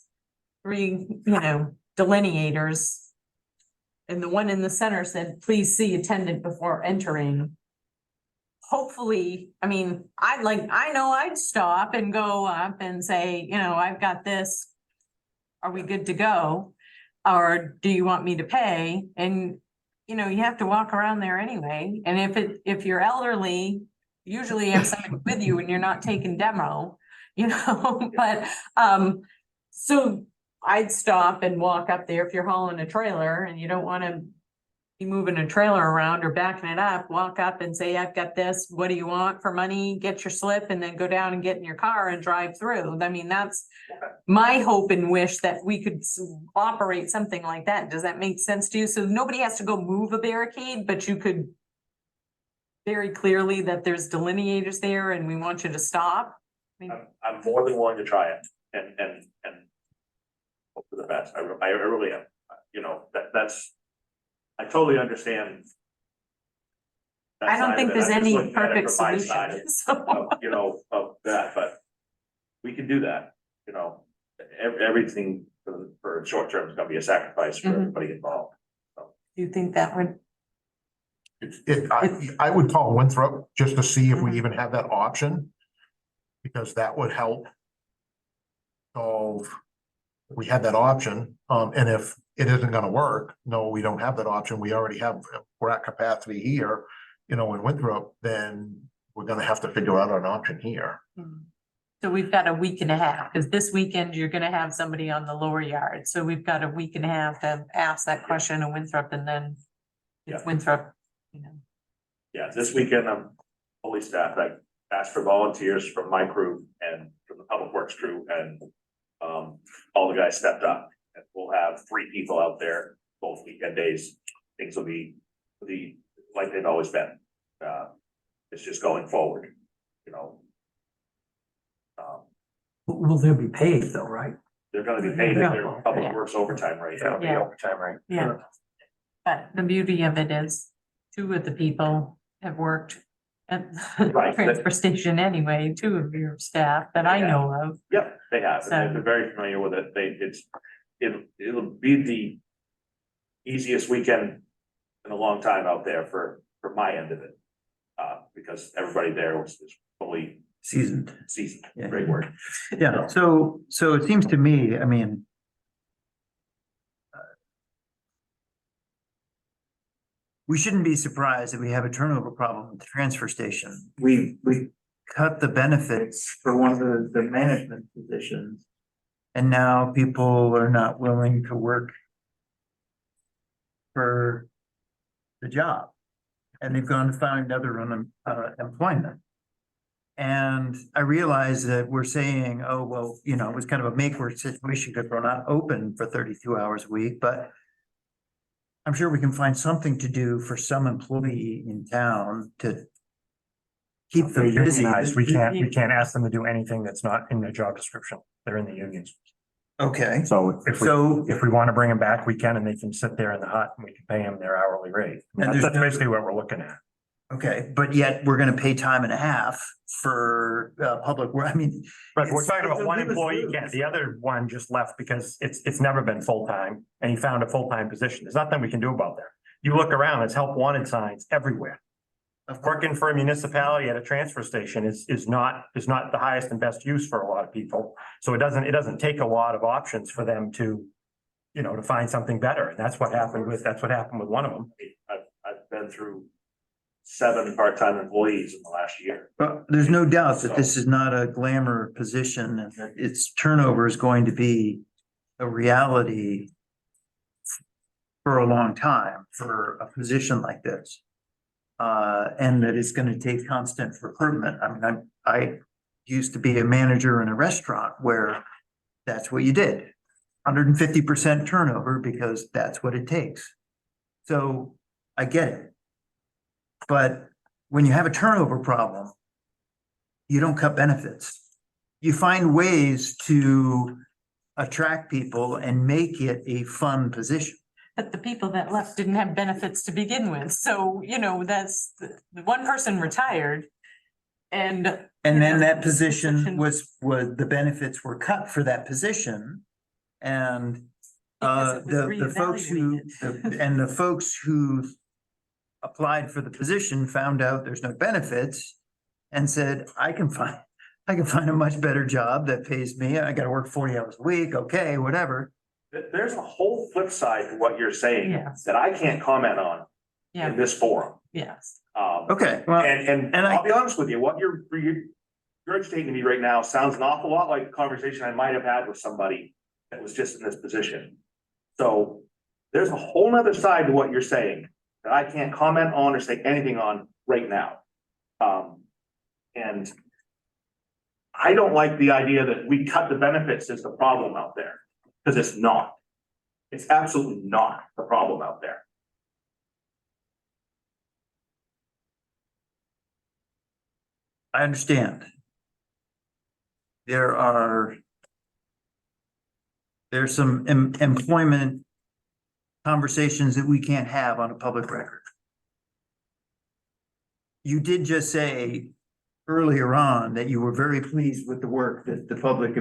[SPEAKER 1] 3, delineators. And the one in the center said, please see attendant before entering. Hopefully, I mean, I know I'd stop and go up and say, I've got this. Are we good to go? Or do you want me to pay? And, you have to walk around there anyway. And if you're elderly, usually you have somebody with you and you're not taking demo, but, so I'd stop and walk up there if you're hauling a trailer and you don't want to be moving a trailer around or backing it up, walk up and say, I've got this, what do you want for money? Get your slip and then go down and get in your car and drive through. I mean, that's my hope and wish, that we could operate something like that. Does that make sense to you? So nobody has to go move a barricade, but you could very clearly that there's delineators there and we want you to stop.
[SPEAKER 2] I'm more than willing to try it and hope for the best. I really am. That's. I totally understand. that
[SPEAKER 1] I don't
[SPEAKER 2] side
[SPEAKER 1] think
[SPEAKER 2] of it.
[SPEAKER 1] there's
[SPEAKER 2] I'm just
[SPEAKER 1] any
[SPEAKER 2] looking at it
[SPEAKER 1] perfect
[SPEAKER 2] from my
[SPEAKER 1] solution.
[SPEAKER 2] side
[SPEAKER 1] So,
[SPEAKER 2] of that, but we can do that, everything for short term is gonna be a sacrifice for everybody involved.
[SPEAKER 1] do you think that would?
[SPEAKER 8] I would call Winthrop just to see if we even have that option. Because that would help. So we had that option, and if it isn't gonna work, no, we don't have that option. We're at capacity here, in Winthrop, then we're gonna have to figure out an option here.
[SPEAKER 1] So we've got a week and a half, because this weekend you're gonna have somebody on the lower yard, so we've got a week and a half to ask that question in Winthrop, and then.
[SPEAKER 2] Yeah.
[SPEAKER 1] Winthrop,
[SPEAKER 2] Yeah, this weekend I'm fully staffed. I asked for volunteers from my crew and from the public works crew, and all the guys stepped up. And we'll have 3 people out there both weekend days. Things will be like they've always been. It's just going forward,
[SPEAKER 5] Will there be paid though, right?
[SPEAKER 2] they're gonna be paid if their
[SPEAKER 5] Yeah.
[SPEAKER 2] public works overtime rate.
[SPEAKER 7] That'll be
[SPEAKER 1] Yeah.
[SPEAKER 7] overtime, right?
[SPEAKER 1] Yeah. But the beauty of it is, two of the people have worked at the
[SPEAKER 2] Right.
[SPEAKER 1] transfer station anyway, two of your staff that I
[SPEAKER 2] Yeah.
[SPEAKER 1] know of.
[SPEAKER 2] Yep, they have, and
[SPEAKER 1] So-
[SPEAKER 2] they're very familiar with it. It'll be the easiest weekend in a long time out there for my end of it. Because everybody there was fully
[SPEAKER 4] Seasoned.
[SPEAKER 2] seasoned,
[SPEAKER 4] Yeah.
[SPEAKER 2] great word.
[SPEAKER 4] Yeah, so it seems to me, I mean. We shouldn't be surprised that we have a turnover problem at the transfer station. We cut the benefits for one of the management positions. And now people are not willing to work for the job. And they've gone to find other employment. And I realize that we're saying, oh, well, you know, it was kind of a make-work situation because we're not open for 32 hours a week, but I'm sure we can find something to do for some employee in town to keep
[SPEAKER 7] They're
[SPEAKER 4] them busy.
[SPEAKER 7] unionized. We can't ask them to do anything that's not in their job description. They're in the unions.
[SPEAKER 4] Okay,
[SPEAKER 7] So
[SPEAKER 4] so,
[SPEAKER 7] if we want to bring them back, we can, and they can sit there in the hut and we can pay them their hourly rate.
[SPEAKER 4] And
[SPEAKER 7] That's
[SPEAKER 4] there's
[SPEAKER 7] that's
[SPEAKER 4] no-
[SPEAKER 7] basically what we're looking at.
[SPEAKER 4] okay, but yet we're gonna pay time and a half for public work. I mean,
[SPEAKER 7] But we're
[SPEAKER 4] It's-
[SPEAKER 7] talking
[SPEAKER 4] it's
[SPEAKER 7] about
[SPEAKER 4] a
[SPEAKER 7] one
[SPEAKER 4] lose-lose.
[SPEAKER 7] employee, yeah, the other one just left because it's never been full-time and he found a full-time position. There's nothing we can do about that. You look around, there's help wanted signs everywhere. Working for a municipality at a transfer station is not the highest and best use for a lot of people. So it doesn't take a lot of options for them to, you know, to find something better. And that's what happened with one of them.
[SPEAKER 2] I've been through 7 part-time employees in the last year.
[SPEAKER 4] but there's no doubt that this is not a glamour position and that its turnover is going to be a reality for a long time for a position like this. And that it's gonna take constant recruitment. I mean, I used to be a manager in a restaurant where that's what you did. 150% turnover because that's what it takes. So I get it. But when you have a turnover problem, you don't cut benefits. You find ways to attract people and make it a fun position.
[SPEAKER 1] But the people that left didn't have benefits to begin with, so, you know, that's, the one person retired. And
[SPEAKER 4] And then that
[SPEAKER 1] Position.
[SPEAKER 4] position was the benefits were cut for that position. And
[SPEAKER 1] Because it was
[SPEAKER 4] the folks who, and the folks who applied for the position found out there's no benefits and said, I can find a much better job that pays me. I gotta work 40 hours a week. Okay, whatever.
[SPEAKER 2] There's a whole flip side to what you're saying
[SPEAKER 1] Yes.
[SPEAKER 2] that I can't comment on
[SPEAKER 1] yeah,
[SPEAKER 2] in this forum.
[SPEAKER 1] yes,
[SPEAKER 4] Okay, well,
[SPEAKER 2] And
[SPEAKER 4] and I-
[SPEAKER 2] I'll be honest with you, what you're regurgitating to me right now sounds an awful lot like a conversation I might have had with somebody that was just in this position. So there's a whole nother side to what you're saying that I can't comment on or say anything on right now. And I don't like the idea that we cut the benefits as the problem out there, because it's not. It's absolutely not the problem out there.
[SPEAKER 4] I understand. There's some employment conversations that we can't have on a public record. You did just say earlier on that you were very pleased with the work that the public,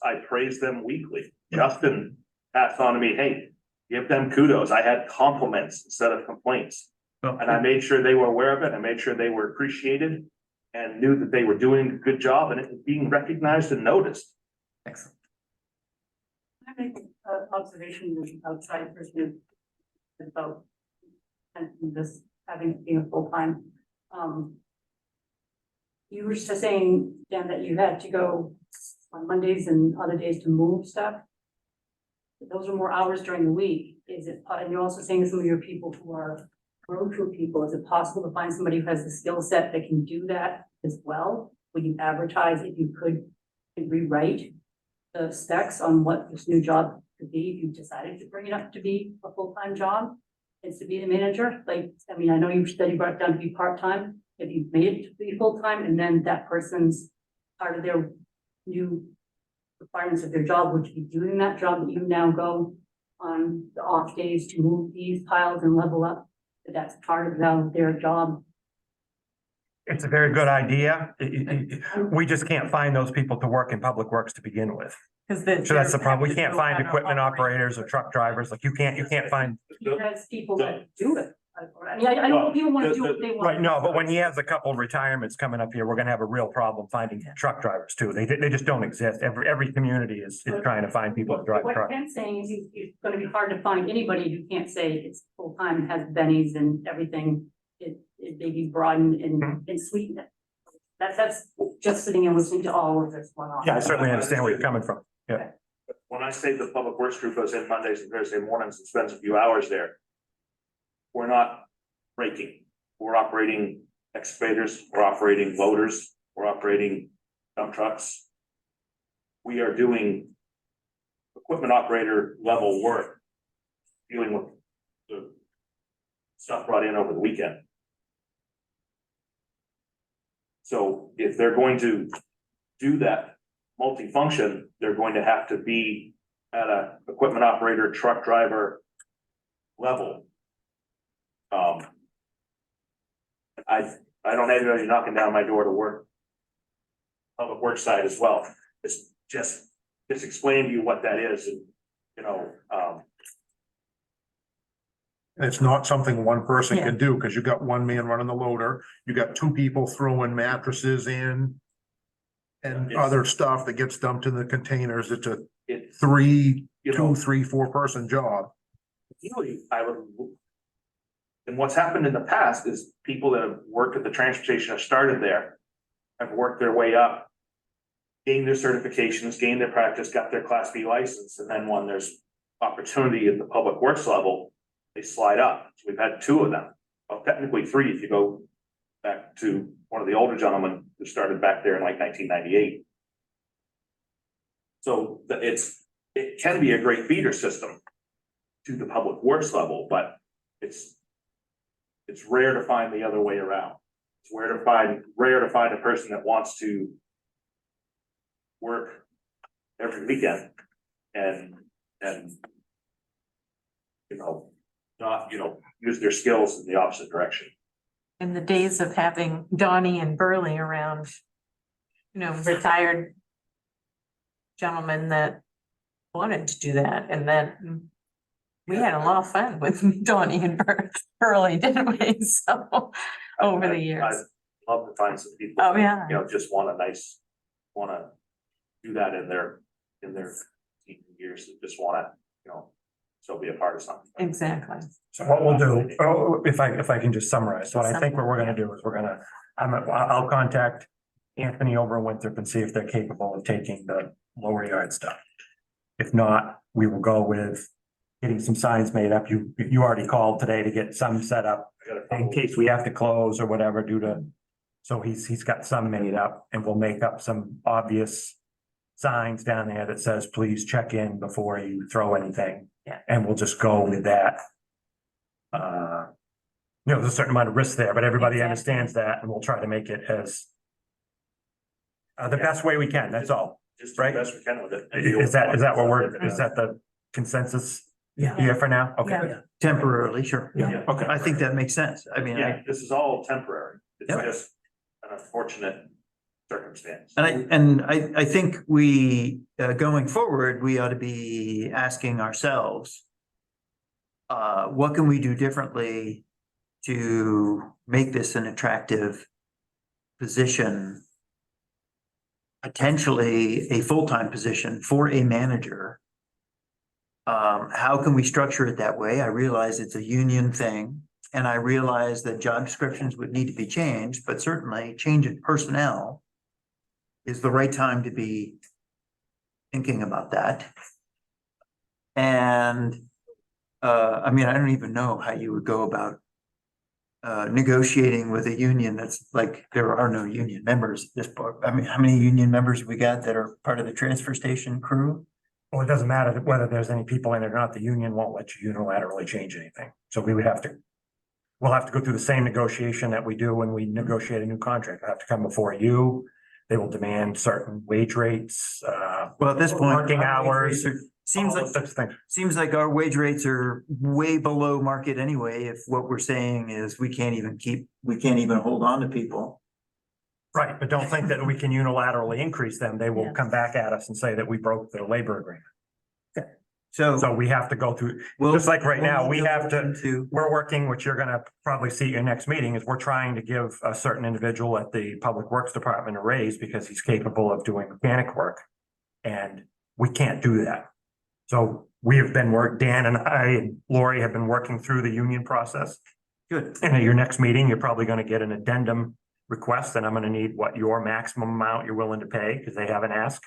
[SPEAKER 2] I praised them weekly. Justin passed on to me, hey, give them kudos. I had compliments instead of complaints. And I made sure they were aware of it. I made sure they were appreciated and knew that they were doing a good job and it was being recognized and noticed.
[SPEAKER 4] Excellent.
[SPEAKER 9] I make an observation as an outside person about and this having been a full-time. You were just saying, Dan, that you had to go on Mondays and other days to move stuff. Those are more hours during the week. Is it, and you're also saying some of your people who are road crew people, is it possible to find somebody who has the skill set that can do that as well? Would you advertise if you could rewrite the specs on what this new job could be if you decided to bring it up to be a full-time job? Is to be the manager? Like, I mean, I know you said you brought it down to be part-time. If you made it to be full-time and then that person's part of their new requirements of their job, would you be doing that job that you now go on the off days to move these piles and level up? That that's part of their job.
[SPEAKER 7] It's a very good idea. We just can't find those people to work in public works to begin with.
[SPEAKER 1] Because
[SPEAKER 7] So that's the problem. We can't find equipment operators or truck drivers. Like you can't find.
[SPEAKER 9] Because people that do it. I mean, I know people want to do what they want.
[SPEAKER 7] Right, no, but when he has a couple of retirements coming up here, we're gonna have a real problem finding truck drivers too. They just don't exist. Every community is trying to find people to drive
[SPEAKER 9] What
[SPEAKER 7] trucks.
[SPEAKER 9] Ken's saying is it's gonna be hard to find anybody who can't say it's full-time, has bennies and everything. It maybe broaden and sweeten it. That's just sitting and listening to all of this one off.
[SPEAKER 7] Yeah, I certainly understand where you're coming from.
[SPEAKER 2] When I say the public works group goes in Mondays and Thursday mornings and spends a few hours there, we're not raking. We're operating excavators, we're operating loaders, we're operating dump trucks. We are doing equipment operator level work, dealing with the stuff brought in over the weekend. So if they're going to do that multifunction, they're going to have to be at a equipment operator, truck driver level. I don't have anybody knocking down my door to work public works side as well. It's just explain to you what that is and, you know,
[SPEAKER 8] It's not something one person can do, because you got one man running the loader, you got two people throwing mattresses in. And
[SPEAKER 2] It's-
[SPEAKER 8] other stuff that gets dumped in the containers. It's a
[SPEAKER 2] it's,
[SPEAKER 8] 4 person job.
[SPEAKER 2] ideally, and what's happened in the past is people that have worked at the transfer station have started there, have worked their way up, gained their certifications, gained their practice, got their Class B license, and then when there's opportunity at the public works level, they slide up. So we've had 2 of them. Well, technically 3 if you go back to one of the older gentlemen who started back there in like 1998. So it can be a great feeder system to the public works level, but it's rare to find the other way around. It's rare to find a person that wants to work every weekend and not, use their skills in the opposite direction.
[SPEAKER 1] In the days of having Donnie and Burley around, retired gentlemen that wanted to do that, and then we had a lot of fun with Donnie and Burley, didn't we? So, over the years.
[SPEAKER 2] I'd love to find some people.
[SPEAKER 1] Oh, yeah.
[SPEAKER 2] Just wanna do that in their years, that just wanna, still be a part of something.
[SPEAKER 1] Exactly.
[SPEAKER 7] So what we'll do, if I can just summarize, so what I think what we're gonna do is I'll contact Anthony over in Winthrop and see if they're capable of taking the lower yard stuff. If not, we will go with getting some signs made up. You already called today to get some set up in case we have to close or whatever due to. So he's got some made up, and we'll make up some obvious signs down there that says, please check in before you throw anything.
[SPEAKER 1] Yeah.
[SPEAKER 7] And we'll just go with that. There's a certain amount of risk there, but everybody
[SPEAKER 1] Exactly.
[SPEAKER 7] understands that, and we'll try to make it as the best way we can, that's all.
[SPEAKER 2] Just do the best we can with it.
[SPEAKER 7] Is that the consensus
[SPEAKER 5] Yeah.
[SPEAKER 7] here for now? Okay.
[SPEAKER 1] Yeah.
[SPEAKER 4] Temporarily, sure.
[SPEAKER 7] Yeah.
[SPEAKER 4] Okay, I think that makes sense. I mean,
[SPEAKER 2] Yeah, this is all temporary. It's
[SPEAKER 4] Yep.
[SPEAKER 2] just an unfortunate circumstance.
[SPEAKER 4] I think we, going forward, we ought to be asking ourselves, what can we do differently to make this an attractive position? Potentially a full-time position for a manager. How can we structure it that way? I realize it's a union thing, and I realize that job descriptions would need to be changed, but certainly change in personnel is the right time to be thinking about that. And, I don't even know how you would go about negotiating with a union that's like, there are no union members at this point. I mean, how many union members we got that are part of the transfer station crew?
[SPEAKER 7] Well, it doesn't matter whether there's any people in it or not, the union won't let you unilaterally change anything. So we'll have to go through the same negotiation that we do when we negotiate a new contract. I have to come before you. They will demand certain wage rates,
[SPEAKER 4] Well, at this point.
[SPEAKER 7] Working hours.
[SPEAKER 4] Seems
[SPEAKER 7] all
[SPEAKER 4] like,
[SPEAKER 7] those things.
[SPEAKER 4] seems like our wage rates are way below market anyway, if what we're saying is we can't even hold on to people.
[SPEAKER 7] Right, but don't think that we can unilaterally increase them. They will
[SPEAKER 1] Yeah.
[SPEAKER 7] come back at us and say that we broke the labor agreement.
[SPEAKER 4] So.
[SPEAKER 7] So we have to go through,
[SPEAKER 4] we'll-
[SPEAKER 7] just like right now, we
[SPEAKER 4] we'll
[SPEAKER 7] have
[SPEAKER 4] look
[SPEAKER 7] to,
[SPEAKER 4] into-
[SPEAKER 7] we're working, which you're gonna probably see at your next meeting, is we're trying to give a certain individual at the Public Works Department a raise because he's capable of doing mechanic work. And we can't do that. So we have been Dan and I and Lori have been working through the union process.
[SPEAKER 4] Good.
[SPEAKER 7] And at your next meeting, you're probably gonna get an addendum request, and I'm gonna need what your maximum amount you're willing to pay, because they haven't asked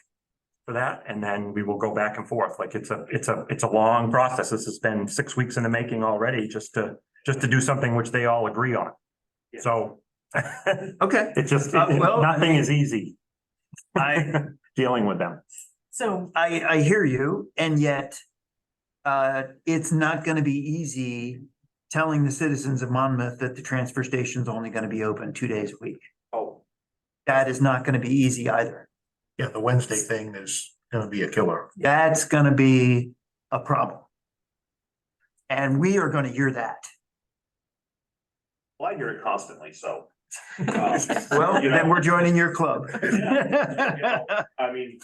[SPEAKER 7] for that, and then we will go back and forth. Like it's a long process. This has been 6 weeks in the making already, just to do something which they all agree on.
[SPEAKER 2] Yeah.
[SPEAKER 7] So
[SPEAKER 4] Okay,
[SPEAKER 7] it's just,
[SPEAKER 4] well,
[SPEAKER 7] nothing is easy
[SPEAKER 4] I,
[SPEAKER 7] dealing with them.
[SPEAKER 1] So,
[SPEAKER 4] I hear you, and yet it's not gonna be easy telling the citizens of Monmouth that the transfer station's only gonna be open 2 days a week.
[SPEAKER 2] Oh,
[SPEAKER 4] That is not gonna be easy either.
[SPEAKER 8] Yeah, the Wednesday thing is gonna be a killer.
[SPEAKER 4] That's gonna be a problem. And we are gonna hear that.
[SPEAKER 2] well, I hear it constantly, so.
[SPEAKER 4] Well,
[SPEAKER 2] You know.
[SPEAKER 4] then we're joining your club.
[SPEAKER 2] You know, I mean.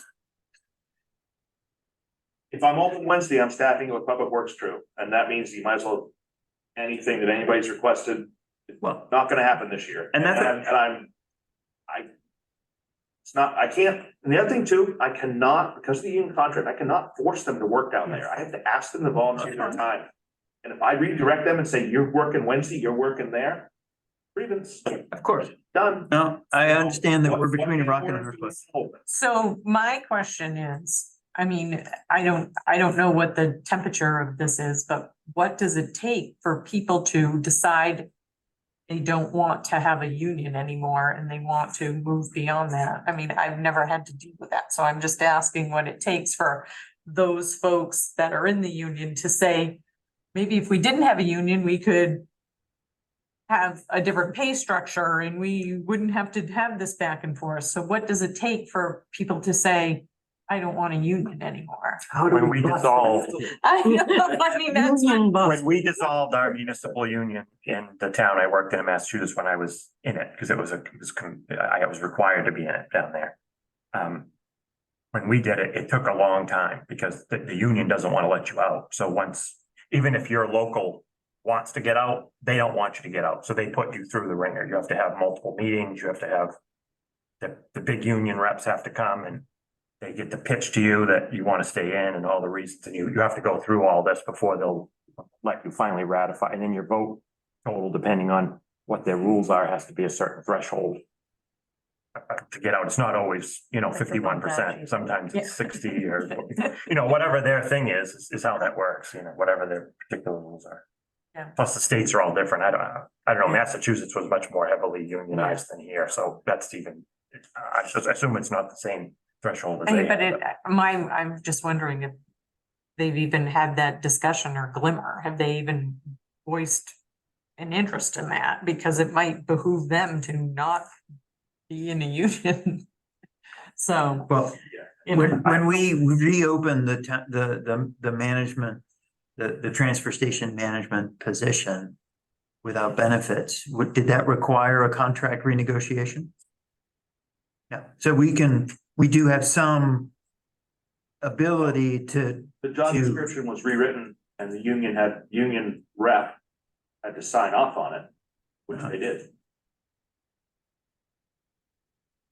[SPEAKER 2] If I'm open Wednesday, I'm staffing with Public Works crew, and that means you might as well, anything that anybody's requested,
[SPEAKER 4] Well,
[SPEAKER 2] not gonna happen this year.
[SPEAKER 4] And that's-
[SPEAKER 2] it's not, I can't, and the other thing too, I cannot, because of the union contract, I cannot force them to work down there. I have to ask them to volunteer their time. And if I redirect them and say, you're working Wednesday, you're working there, grievance,
[SPEAKER 4] of course.
[SPEAKER 2] done.
[SPEAKER 4] No, I understand that we're between a rock and a hard place.
[SPEAKER 1] so my question is, I mean, I don't know what the temperature of this is, but what does it take for people to decide they don't want to have a union anymore and they want to move beyond that? I mean, I've never had to deal with that, so I'm just asking what it takes for those folks that are in the union to say, maybe if we didn't have a union, we could have a different pay structure and we wouldn't have to have this back and forth. So what does it take for people to say, I don't want a union anymore?
[SPEAKER 5] How do
[SPEAKER 7] When we
[SPEAKER 5] bust
[SPEAKER 7] dissolve-
[SPEAKER 5] that?
[SPEAKER 1] I know, I mean, that's what.
[SPEAKER 5] Union bust.
[SPEAKER 7] When we dissolved our municipal union in the town I worked in Massachusetts when I was in it, because I was required to be in it down there. When we did it, it took a long time because the union doesn't want to let you out. So even if your local wants to get out, they don't want you to get out. So they put you through the ringer. You have to have multiple meetings. You have to have the big union reps have to come and they get to pitch to you that you want to stay in and all the reasons. And you have to go through all this before they'll let you finally ratify. And then your vote total, depending on what their rules are, has to be a certain threshold to get out. It's not always, 51%. Sometimes it's 60 or, whatever their thing is how that works, whatever their particular rules are.
[SPEAKER 1] Yeah.
[SPEAKER 7] Plus the states are all different. I don't know. Massachusetts was much more heavily unionized than here. So that's I assume it's not the same threshold as they
[SPEAKER 1] But
[SPEAKER 7] have.
[SPEAKER 1] I'm just wondering if they've even had that discussion or glimmer. Have they even voiced an interest in that? Because it might behoove them to not be in a union. So.
[SPEAKER 4] Well,
[SPEAKER 1] you know,
[SPEAKER 4] when we reopened the management, the transfer station management position without benefits, did that require a contract renegotiation? Yeah, so we do have some ability to,
[SPEAKER 2] The job
[SPEAKER 4] to-
[SPEAKER 2] description was rewritten and the union rep had to sign off on it, which they did.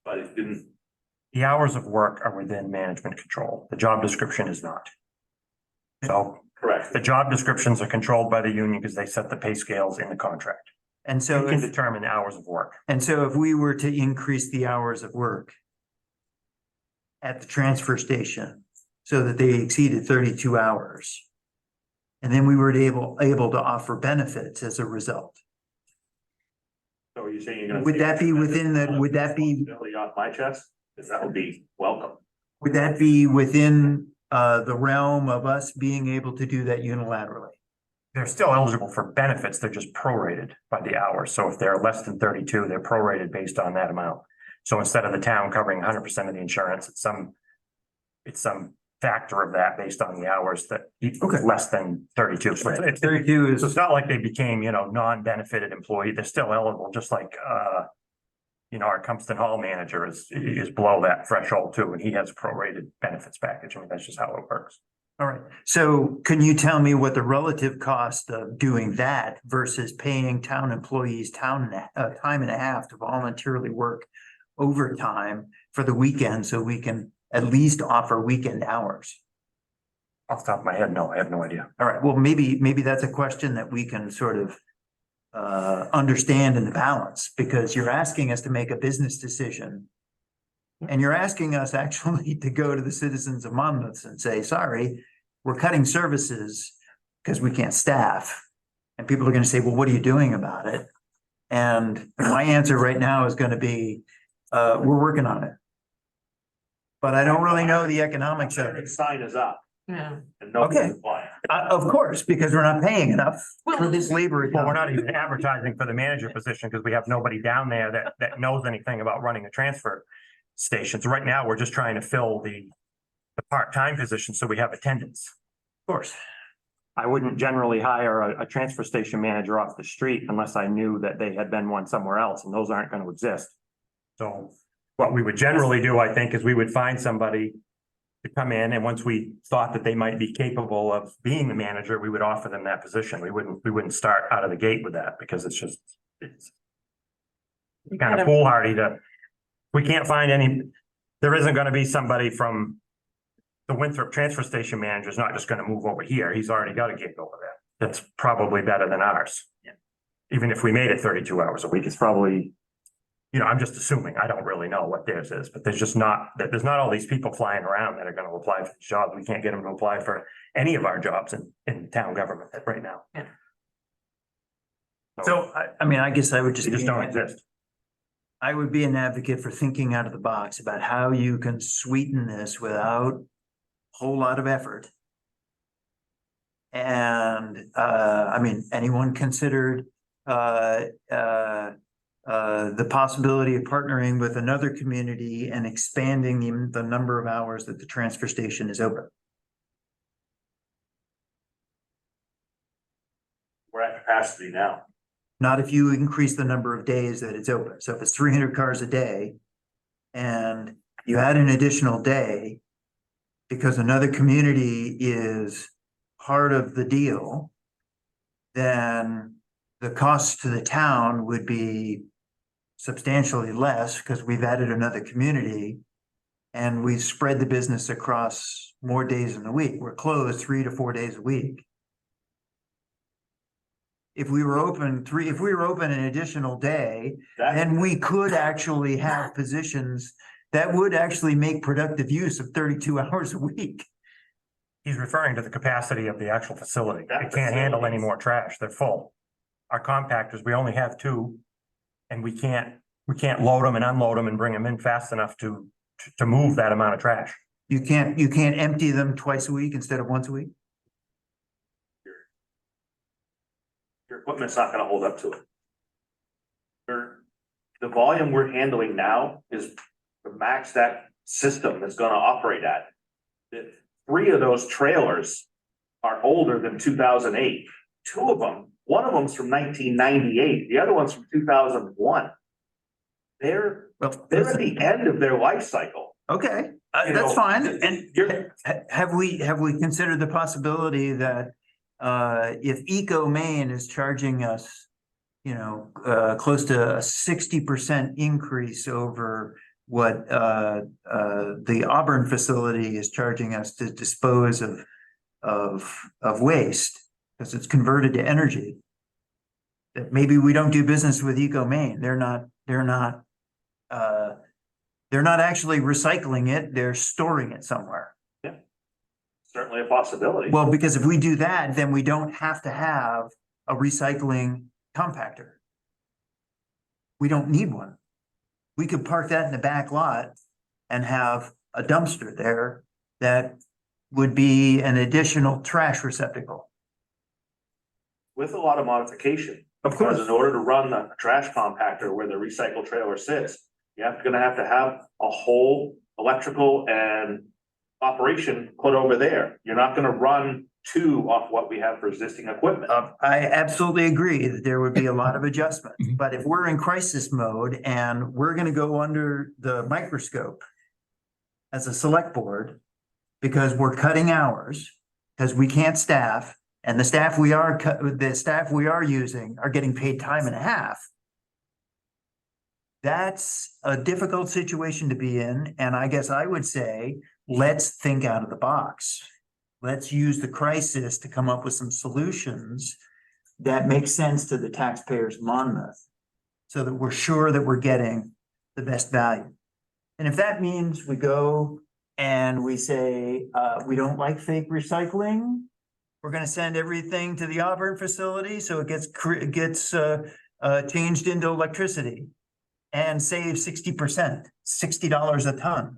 [SPEAKER 2] But it didn't,
[SPEAKER 7] The hours of work are within management control. The job description is not. So
[SPEAKER 2] correct.
[SPEAKER 7] the job descriptions are controlled by the union because they set the pay scales in the contract.
[SPEAKER 4] and
[SPEAKER 7] You
[SPEAKER 4] so,
[SPEAKER 7] can determine the hours of work.
[SPEAKER 4] if we were to increase the hours of work at the transfer station so that they exceeded 32 hours, and then we were able to offer benefits as a result.
[SPEAKER 2] So are you saying you're gonna?
[SPEAKER 4] Would
[SPEAKER 2] take
[SPEAKER 4] that be
[SPEAKER 2] the
[SPEAKER 4] within the- would that be-
[SPEAKER 2] responsibility off my chest? Because that would be welcome.
[SPEAKER 4] Would that be within the realm of us being able to do that unilaterally?
[SPEAKER 7] They're still eligible for benefits. They're just prorated by the hours. So if they're less than 32, they're prorated based on that amount. So instead of the town covering 100% of the insurance, it's some it's some factor of that based on the hours that
[SPEAKER 4] Okay.
[SPEAKER 7] less than 32. So it's
[SPEAKER 4] 32
[SPEAKER 7] so
[SPEAKER 4] is,
[SPEAKER 7] it's not like they became, non-benefited employee. They're still eligible, just like, our Compton Hall manager is below that threshold too, and he has a prorated benefits package. I mean, that's just how it works.
[SPEAKER 4] all right. So can you tell me what the relative cost of doing that versus paying town employees time and a half to voluntarily work overtime for the weekend so we can at least offer weekend hours?
[SPEAKER 7] Off the top of my head, no, I have no idea.
[SPEAKER 4] All right, well, maybe that's a question that we can sort of understand in the balance, because you're asking us to make a business decision. And you're asking us actually to go to the citizens of Monmouth and say, sorry, we're cutting services because we can't staff. And people are gonna say, well, what are you doing about it? And my answer right now is gonna be, we're working on it. But I don't really know the economics of it.
[SPEAKER 2] Sign is up
[SPEAKER 1] Yeah.
[SPEAKER 2] and nobody's
[SPEAKER 4] Okay.
[SPEAKER 2] applying.
[SPEAKER 4] Of course, because we're not paying enough for this labor.
[SPEAKER 7] Well, we're not even advertising for the manager position because we have nobody down there that knows anything about running a transfer station. So right now, we're just trying to fill the part-time position so we have attendance.
[SPEAKER 4] Of course.
[SPEAKER 7] I wouldn't generally hire a transfer station manager off the street unless I knew that they had been one somewhere else, and those aren't going to exist. So what we would generally do, I think, is we would find somebody to come in, and once we thought that they might be capable of being the manager, we would offer them that position. We wouldn't start out of the gate with that because it's kind of foolhardy we can't find there isn't going to be somebody from the Winthrop transfer station manager is not just going to move over here. He's already got a gig over there. That's probably better than ours.
[SPEAKER 4] Yeah.
[SPEAKER 7] Even if we made it 32 hours a week, it's probably, I'm just assuming. I don't really know what theirs is, but there's not all these people flying around that are going to apply for these jobs. We can't get them to apply for any of our jobs in town government right now.
[SPEAKER 1] Yeah.
[SPEAKER 4] So, I mean, I guess I would
[SPEAKER 7] They just don't exist.
[SPEAKER 4] I would be an advocate for thinking out of the box about how you can sweeten this without a whole lot of effort. And, I mean, anyone considered, the possibility of partnering with another community and expanding the number of hours that the transfer station is open?
[SPEAKER 2] We're at capacity now.
[SPEAKER 4] Not if you increase the number of days that it's open. So if it's 300 cars a day and you add an additional day because another community is part of the deal, then the cost to the town would be substantially less because we've added another community and we've spread the business across more days in the week. We're closed 3 to 4 days a week. If we were open an additional day, then we could actually have positions that would actually make productive use of 32 hours a week.
[SPEAKER 7] He's referring to the capacity of the actual facility.
[SPEAKER 2] That
[SPEAKER 7] It can't handle any
[SPEAKER 2] facility.
[SPEAKER 7] more trash. They're full. Our compactors, we only have 2. And we can't load them and unload them and bring them in fast enough to move that amount of trash.
[SPEAKER 4] You can't empty them twice a week instead of once a week?
[SPEAKER 2] Your equipment's not gonna hold up to it. The volume we're handling now is the max that system is gonna operate at. 3 of those trailers are older than 2008. 2 of them, one of them's from 1998, the other one's from 2001. They're at the end of their life cycle.
[SPEAKER 4] Okay,
[SPEAKER 2] You
[SPEAKER 4] that's
[SPEAKER 2] know,
[SPEAKER 4] fine.
[SPEAKER 2] th-
[SPEAKER 4] And
[SPEAKER 2] you're-
[SPEAKER 4] have we considered the possibility that if Eco Maine is charging us, close to a 60% increase over what the Auburn facility is charging us to dispose of waste, because it's converted to energy, that maybe we don't do business with Eco Maine. They're not actually recycling it, they're storing it somewhere.
[SPEAKER 2] Certainly a possibility.
[SPEAKER 4] Well, because if we do that, then we don't have to have a recycling compactor. We don't need one. We could park that in the back lot and have a dumpster there that would be an additional trash receptacle.
[SPEAKER 2] With a lot of modification.
[SPEAKER 4] Of
[SPEAKER 2] Because in order to run the trash compactor where the recycle trailer sits, gonna have to have a whole electrical and operation put over there. You're not gonna run two off what we have for existing equipment.
[SPEAKER 4] I absolutely agree that there would be a lot of adjustment, but if we're in crisis mode and we're gonna go under the microscope as a select board, because we're cutting hours, because we can't staff, and the staff we are using are getting paid time and a half. That's a difficult situation to be in, and I guess I would say, let's think out of the box. Let's use the crisis to come up with some solutions that make sense to the taxpayers of Monmouth, so that we're sure that we're getting the best value. And if that means we go and we say, we don't like fake recycling, we're gonna send everything to the Auburn facility, so it gets changed into electricity and save 60%, $60 a ton.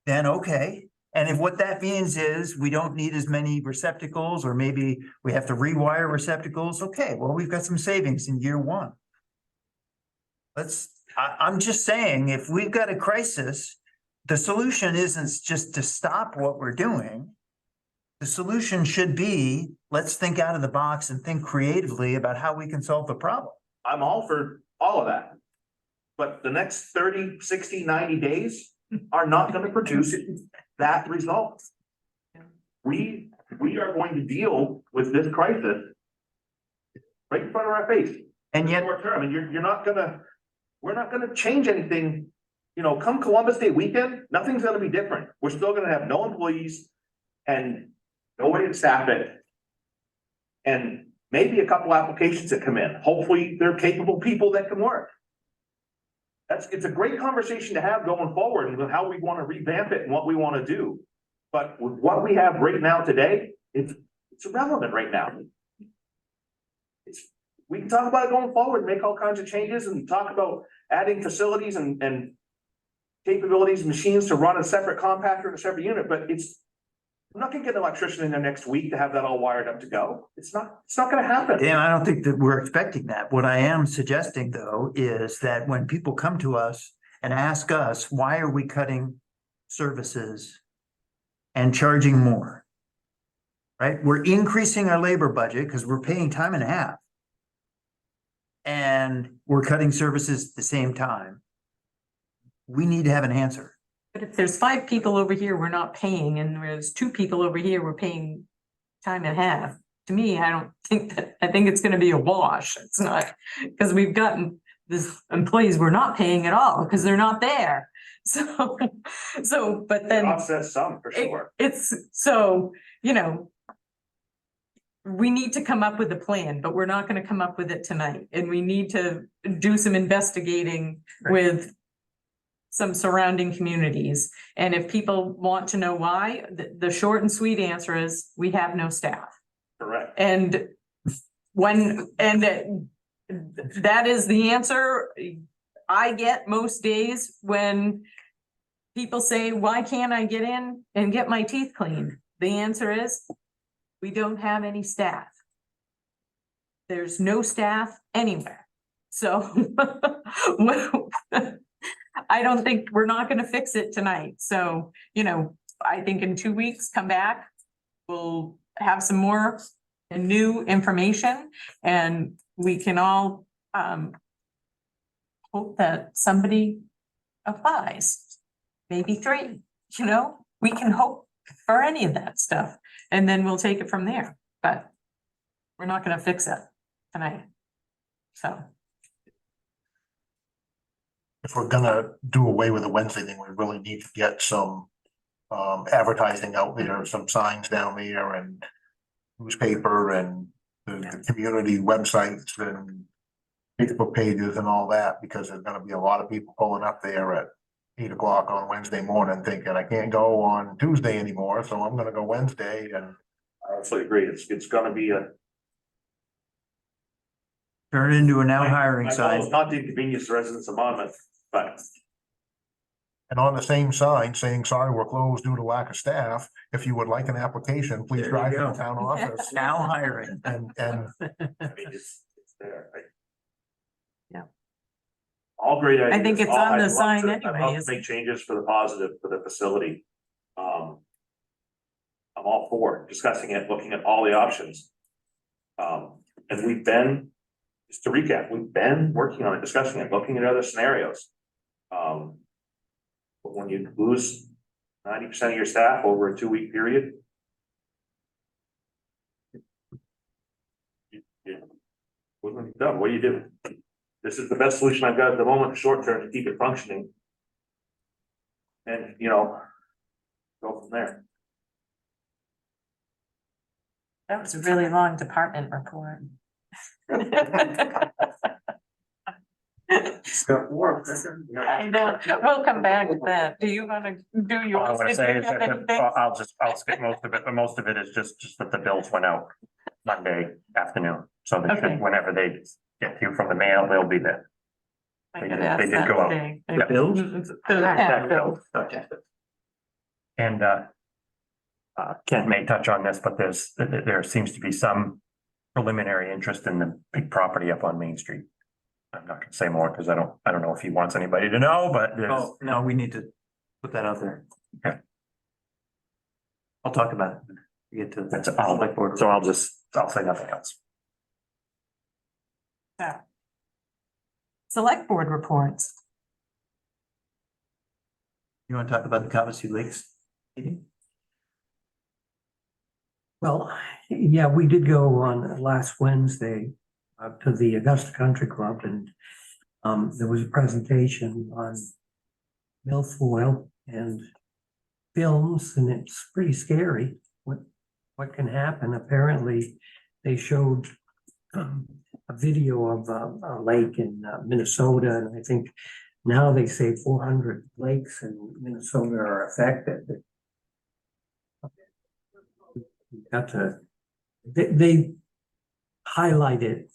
[SPEAKER 4] Then okay. And if what that means is we don't need as many receptacles, or maybe we have to rewire receptacles, okay, well, we've got some savings in year one. I'm just saying, if we've got a crisis, the solution isn't just to stop what we're doing. The solution should be, let's think out of the box and think creatively about how we can solve the problem.
[SPEAKER 2] I'm all for all of that. But the next 30, 60, 90 days are not gonna produce that result. We are going to deal with this crisis right in front of our face.
[SPEAKER 4] And yet,
[SPEAKER 2] Short term, and we're not gonna change anything. You know, come Columbus Day weekend, nothing's gonna be different. We're still gonna have no employees and no way to staff it. And maybe a couple applications that come in. Hopefully, they're capable people that can work. It's a great conversation to have going forward and with how we want to revamp it and what we want to do. But with what we have right now today, it's irrelevant right now. We can talk about it going forward, make all kinds of changes and talk about adding facilities and capabilities, machines to run a separate compactor and a separate unit, but I'm not gonna get an electrician in there next week to have that all wired up to go. It's not gonna happen.
[SPEAKER 4] Dan, I don't think that we're expecting that. What I am suggesting, though, is that when people come to us and ask us, why are we cutting services and charging more? Right? We're increasing our labor budget because we're paying time and a half. And we're cutting services at the same time. We need to have an answer.
[SPEAKER 1] But if there's 5 people over here we're not paying, and there's 2 people over here we're paying time and a half, to me, I think it's gonna be a wash. It's not, because we've gotten this employees we're not paying at all, because they're not there. So, but then.
[SPEAKER 2] Offset some for sure.
[SPEAKER 1] It's so, we need to come up with a plan, but we're not gonna come up with it tonight, and we need to do some investigating with some surrounding communities. And if people want to know why, the short and sweet answer is we have no staff.
[SPEAKER 2] Correct.
[SPEAKER 1] And that is the answer I get most days when people say, why can't I get in and get my teeth cleaned? The answer is, we don't have any staff. There's no staff anywhere. So I don't think we're not gonna fix it tonight. So, I think in 2 weeks, come back, we'll have some more and new information, and we can all hope that somebody applies, maybe 3, we can hope for any of that stuff, and then we'll take it from there. But we're not gonna fix it tonight. So.
[SPEAKER 8] If we're gonna do away with the Wednesday thing, we really need to get some advertising out there, some signs down there and newspaper and the community websites and Facebook pages and all that, because there's gonna be a lot of people pulling up there at 8 o'clock on Wednesday morning thinking, I can't go on Tuesday anymore, so I'm gonna go Wednesday. And
[SPEAKER 2] I absolutely agree. It's gonna be
[SPEAKER 4] Turn it into a now
[SPEAKER 2] my
[SPEAKER 4] hiring
[SPEAKER 2] goal
[SPEAKER 4] sign.
[SPEAKER 2] is not to inconvenience the residents of Monmouth, but
[SPEAKER 8] on the same sign saying, sorry, we're closed due to lack of staff. If you would like an application, please
[SPEAKER 4] There you
[SPEAKER 8] drive to
[SPEAKER 4] go.
[SPEAKER 8] the town office.
[SPEAKER 4] Now hiring.
[SPEAKER 8] And
[SPEAKER 2] it's there.
[SPEAKER 1] Yeah.
[SPEAKER 2] All great ideas.
[SPEAKER 1] I think it's
[SPEAKER 2] All-
[SPEAKER 1] on the
[SPEAKER 2] I'd love
[SPEAKER 1] sign
[SPEAKER 2] to- I'd love
[SPEAKER 1] anyways.
[SPEAKER 2] to make changes for the positive for the facility. I'm all for discussing it, looking at all the options. And we've been, just to recap, we've been working on it, discussing it, looking at other scenarios. But when you lose 90% of your staff over a 2-week period. What do you do? This is the best solution I've got at the moment, short term, to keep it functioning. And, go from there.
[SPEAKER 1] That was a really long department report. I know, we'll come back to that. Do you want to do yours?
[SPEAKER 7] All I want to
[SPEAKER 1] Did
[SPEAKER 7] say
[SPEAKER 1] you
[SPEAKER 7] is
[SPEAKER 1] have
[SPEAKER 7] that,
[SPEAKER 1] anything?
[SPEAKER 7] I'll skip most of it, but most of it is just that the bills went out Monday afternoon. So they
[SPEAKER 1] Okay.
[SPEAKER 7] should, whenever they get to you from the mail, they'll be there.
[SPEAKER 1] I
[SPEAKER 7] They
[SPEAKER 1] could
[SPEAKER 7] did-
[SPEAKER 1] ask
[SPEAKER 7] they did
[SPEAKER 1] that
[SPEAKER 7] go out.
[SPEAKER 1] today.
[SPEAKER 4] The bills?
[SPEAKER 1] The tax bills.
[SPEAKER 4] Okay.
[SPEAKER 7] And, Kent may touch on this, but there seems to be some preliminary interest in the big property up on Main Street. I'm not gonna say more because I don't know if he wants anybody to know, but there's,
[SPEAKER 4] Oh, no, we need to put that out there.
[SPEAKER 7] Okay.
[SPEAKER 4] I'll talk about it. When we get to
[SPEAKER 7] that's
[SPEAKER 4] the
[SPEAKER 7] all,
[SPEAKER 4] select board.
[SPEAKER 7] so I'll say nothing else.
[SPEAKER 1] So. Select board reports.
[SPEAKER 4] You want to talk about the Cobbossee Lakes meeting?
[SPEAKER 5] Well, yeah, we did go on last Wednesday to the Augusta Country Club, and there was a presentation on milfoil and films, and it's pretty scary what can happen. Apparently, they showed a video of a lake in Minnesota, and I think now they say 400 lakes in Minnesota are affected. They highlighted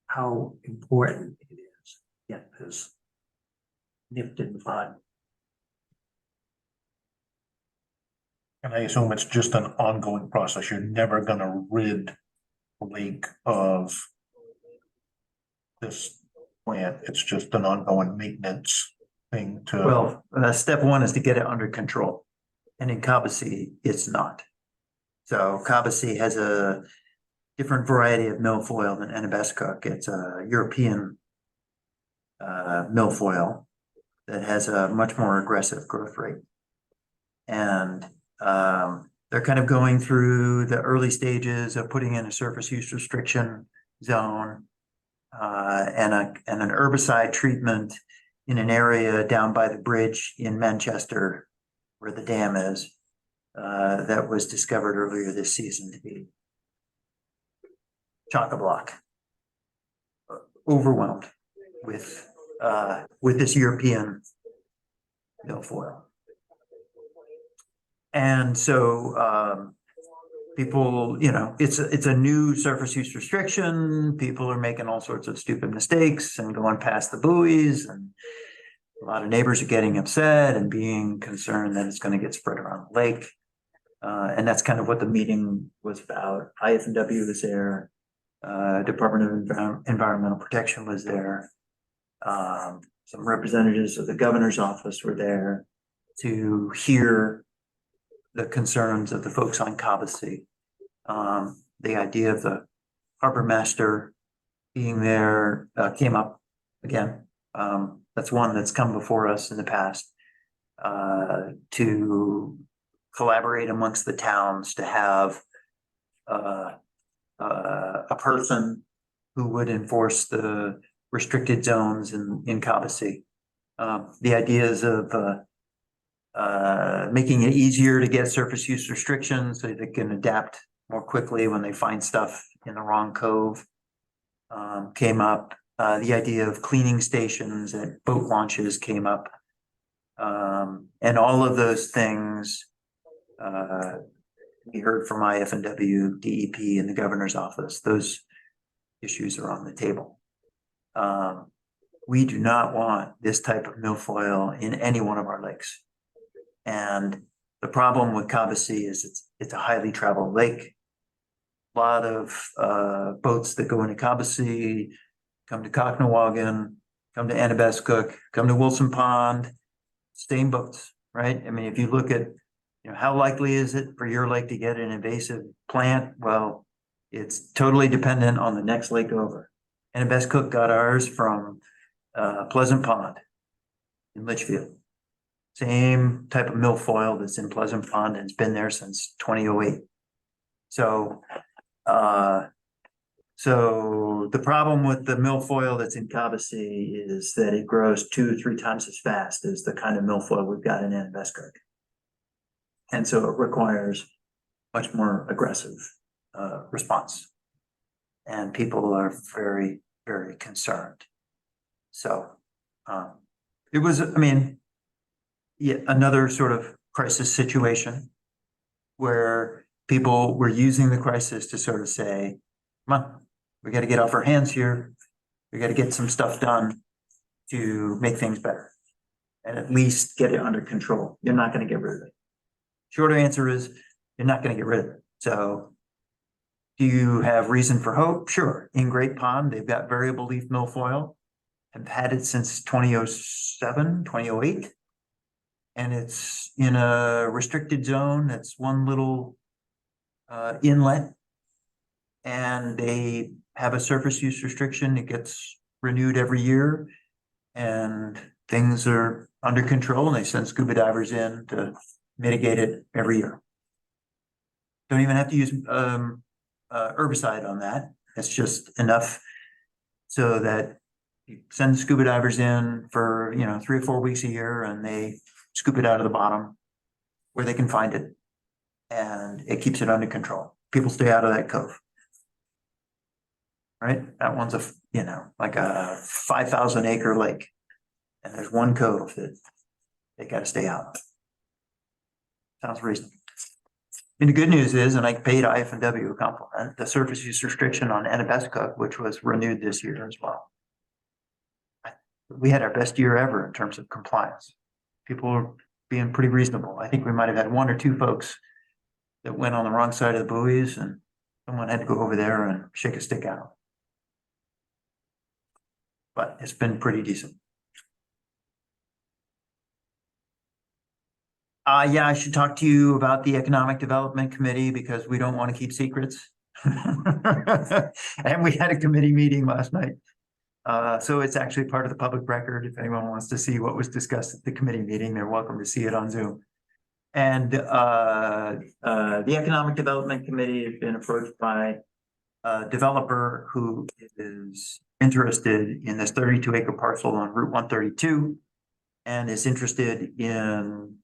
[SPEAKER 5] how important it is to get this nipped in the bud.
[SPEAKER 8] And I assume it's just an ongoing process. You're never gonna rid the lake of this plant. It's just an ongoing maintenance thing to.
[SPEAKER 4] Well, step one is to get it under control. And in Cobbossee, it's not. So Cobbossee has a different variety of milfoil than Annabescook. It's a European milfoil that has a much more aggressive growth rate. And they're kind of going through the early stages of putting in a surface use restriction zone and an herbicide treatment in an area down by the bridge in Manchester where the dam is. That was discovered earlier this season to be chock-a-block, overwhelmed with this European milfoil. And so people, it's a new surface use restriction. People are making all sorts of stupid mistakes and going past the buoys, and a lot of neighbors are getting upset and being concerned that it's going to get spread around the lake. And that's kind of what the meeting was about. IF&W was there. Department of Environmental Protection was there. Some representatives of the governor's office were there to hear the concerns of the folks on Cobbossee. The idea of the harbor master being there came up again. That's one that's come before us in the past to collaborate amongst the towns to have a person who would enforce the restricted zones in Cobbossee. The ideas of making it easier to get surface use restrictions so they can adapt more quickly when they find stuff in the wrong cove came up. The idea of cleaning stations at boat launches came up. And all of those things we heard from IF&W, DEP, and the governor's office. Those issues are on the table. We do not want this type of milfoil in any one of our lakes. And the problem with Cobbossee is it's a highly traveled lake. A lot of boats that go into Cobbossee come to Cocknawagon, come to Annabescook, come to Wilson Pond, same boats, right? I mean, if you look at You know, how likely is it for your lake to get an invasive plant? Well, it's totally dependent on the next lake over. And Best Cook got ours from Pleasant Pond in Litchfield. Same type of milfoil that's in Pleasant Pond and it's been there since 2008. So the problem with the milfoil that's in Cobbossee is that it grows 2 or 3 times as fast as the kind of milfoil we've got in Annabescook. And so it requires much more aggressive response. And people are very, very concerned. So it was, I mean, yet another sort of crisis situation where people were using the crisis to sort of say, come on, we got to get off our hands here. We got to get some stuff done to make things better and at least get it under control. You're not going to get rid of it. Shorter answer is you're not going to get rid of it. So do you have reason for hope? Sure. In Great Pond, they've got variable leaf milfoil. I've had it since 2007, 2008. And it's in a restricted zone. That's one little inlet. And they have a surface use restriction. It gets renewed every year. And things are under control. And they send scuba divers in to mitigate it every year. Don't even have to use herbicide on that. It's just enough so that you send scuba divers in for, 3 or 4 weeks a year and they scoop it out of the bottom where they can find it. And it keeps it under control. People stay out of that cove. Right? That one's like a 5,000 acre lake. And there's one cove that they got to stay out of. Sounds reasonable. And the good news is, and I paid IF&W a compliment, the surface use restriction on Annabescook, which was renewed this year as well. We had our best year ever in terms of compliance. People were being pretty reasonable. I think we might have had 1 or 2 folks that went on the wrong side of the buoys and someone had to go over there and shake a stick at them. But it's been pretty decent. Yeah, I should talk to you about the Economic Development Committee because we don't want to keep secrets. And we had a committee meeting last night. So it's actually part of the public record. If anyone wants to see what was discussed at the committee meeting, they're welcome to see it on Zoom. And the Economic Development Committee has been approached by a developer who is interested in this 32-acre parcel on Route 132 and is interested in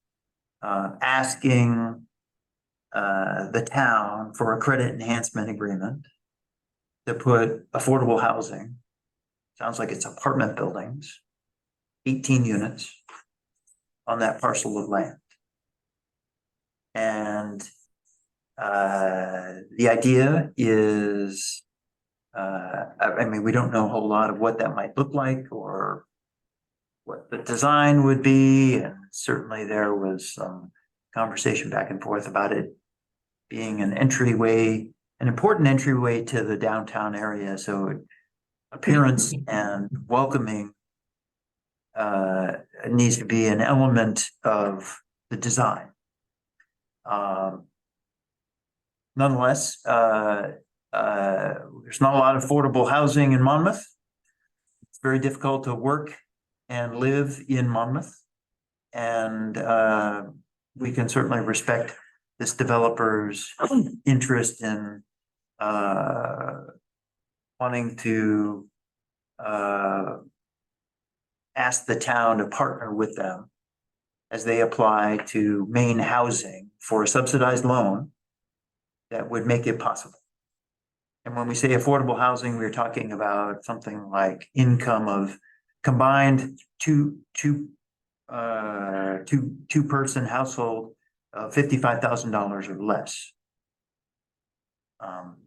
[SPEAKER 4] asking the town for a credit enhancement agreement to put affordable housing, sounds like it's apartment buildings, 18 units on that parcel of land. And the idea is, we don't know a whole lot of what that might look like or what the design would be. And certainly there was some conversation back and forth about it being an entryway, an important entryway to the downtown area. So appearance and welcoming needs to be an element of the design. Nonetheless, there's not a lot of affordable housing in Monmouth. It's very difficult to work and live in Monmouth. And we can certainly respect this developer's interest in wanting to ask the town to partner with them as they apply to Maine Housing for a subsidized loan that would make it possible. And when we say affordable housing, we're talking about something like income of combined two-person household of $55,000 or less,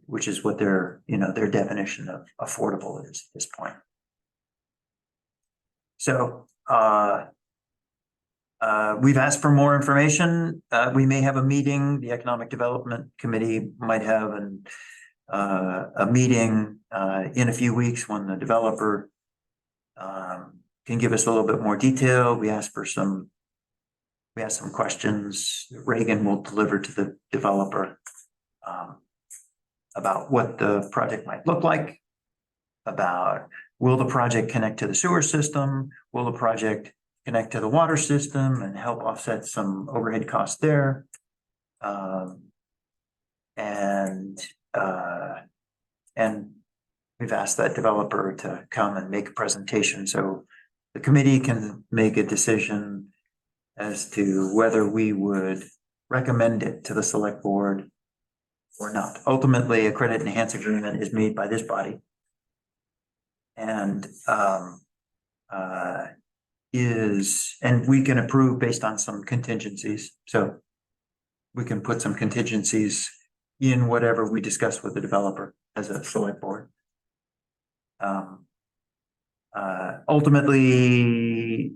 [SPEAKER 4] which is what their definition of affordable is at this point. So we've asked for more information. We may have a meeting. The Economic Development Committee might have a meeting in a few weeks when the developer can give us a little bit more detail. We asked for some we have some questions Reagan will deliver to the developer about what the project might look like, about will the project connect to the sewer system? Will the project connect to the water system and help offset some overhead costs there? And we've asked that developer to come and make a presentation, so the committee can make a decision as to whether we would recommend it to the select board or not. Ultimately, a credit enhance agreement is made by this body. And and we can approve based on some contingencies, so we can put some contingencies in whatever we discuss with the developer as a select board. Ultimately,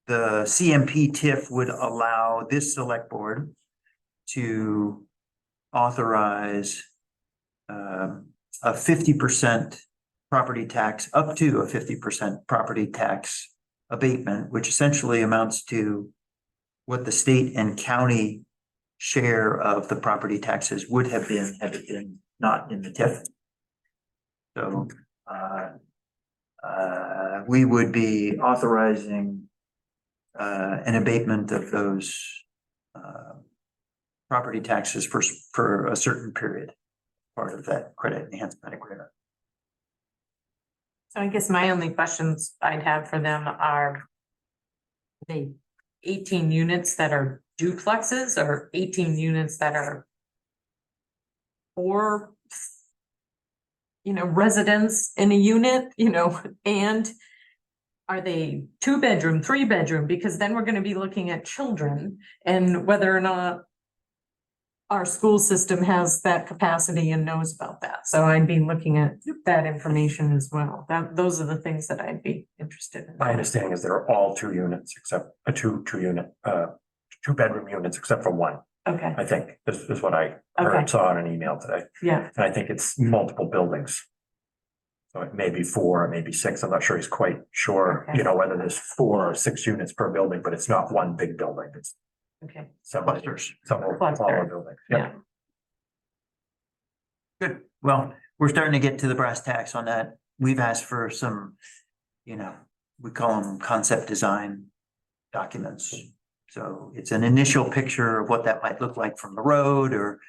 [SPEAKER 4] the CMP TIF would allow this select board to authorize a 50% property tax, up to a 50% property tax abatement, which essentially amounts to what the state and county share of the property taxes would have been had it been not in the TIF. So we would be authorizing an abatement of those property taxes for a certain period, part of that credit enhancement agreement.
[SPEAKER 1] So I guess my only questions I'd have for them are they 18 units that are duplexes or 18 units that are four, residents in a unit, and are they 2-bedroom, 3-bedroom? Because then we're going to be looking at children and whether or not our school system has that capacity and knows about that. So I'd be looking at that information as well. Those are the things that I'd be interested in.
[SPEAKER 7] My understanding is they're all 2 units except a two-bedroom units except for one.
[SPEAKER 1] Okay,
[SPEAKER 7] I think is what I
[SPEAKER 1] Okay.
[SPEAKER 7] saw in an email today.
[SPEAKER 1] yeah,
[SPEAKER 7] And I think it's multiple buildings. So it may be 4, it may be 6. I'm not sure he's quite sure,
[SPEAKER 1] Okay.
[SPEAKER 7] whether there's 4 or 6 units per building, but it's not one big building. It's
[SPEAKER 1] okay,
[SPEAKER 7] several smaller buildings.
[SPEAKER 1] yeah.
[SPEAKER 4] Good. Well, we're starting to get to the brass tacks on that. We've asked for some, we call them concept design documents. So it's an initial picture of what that might look like from the road or,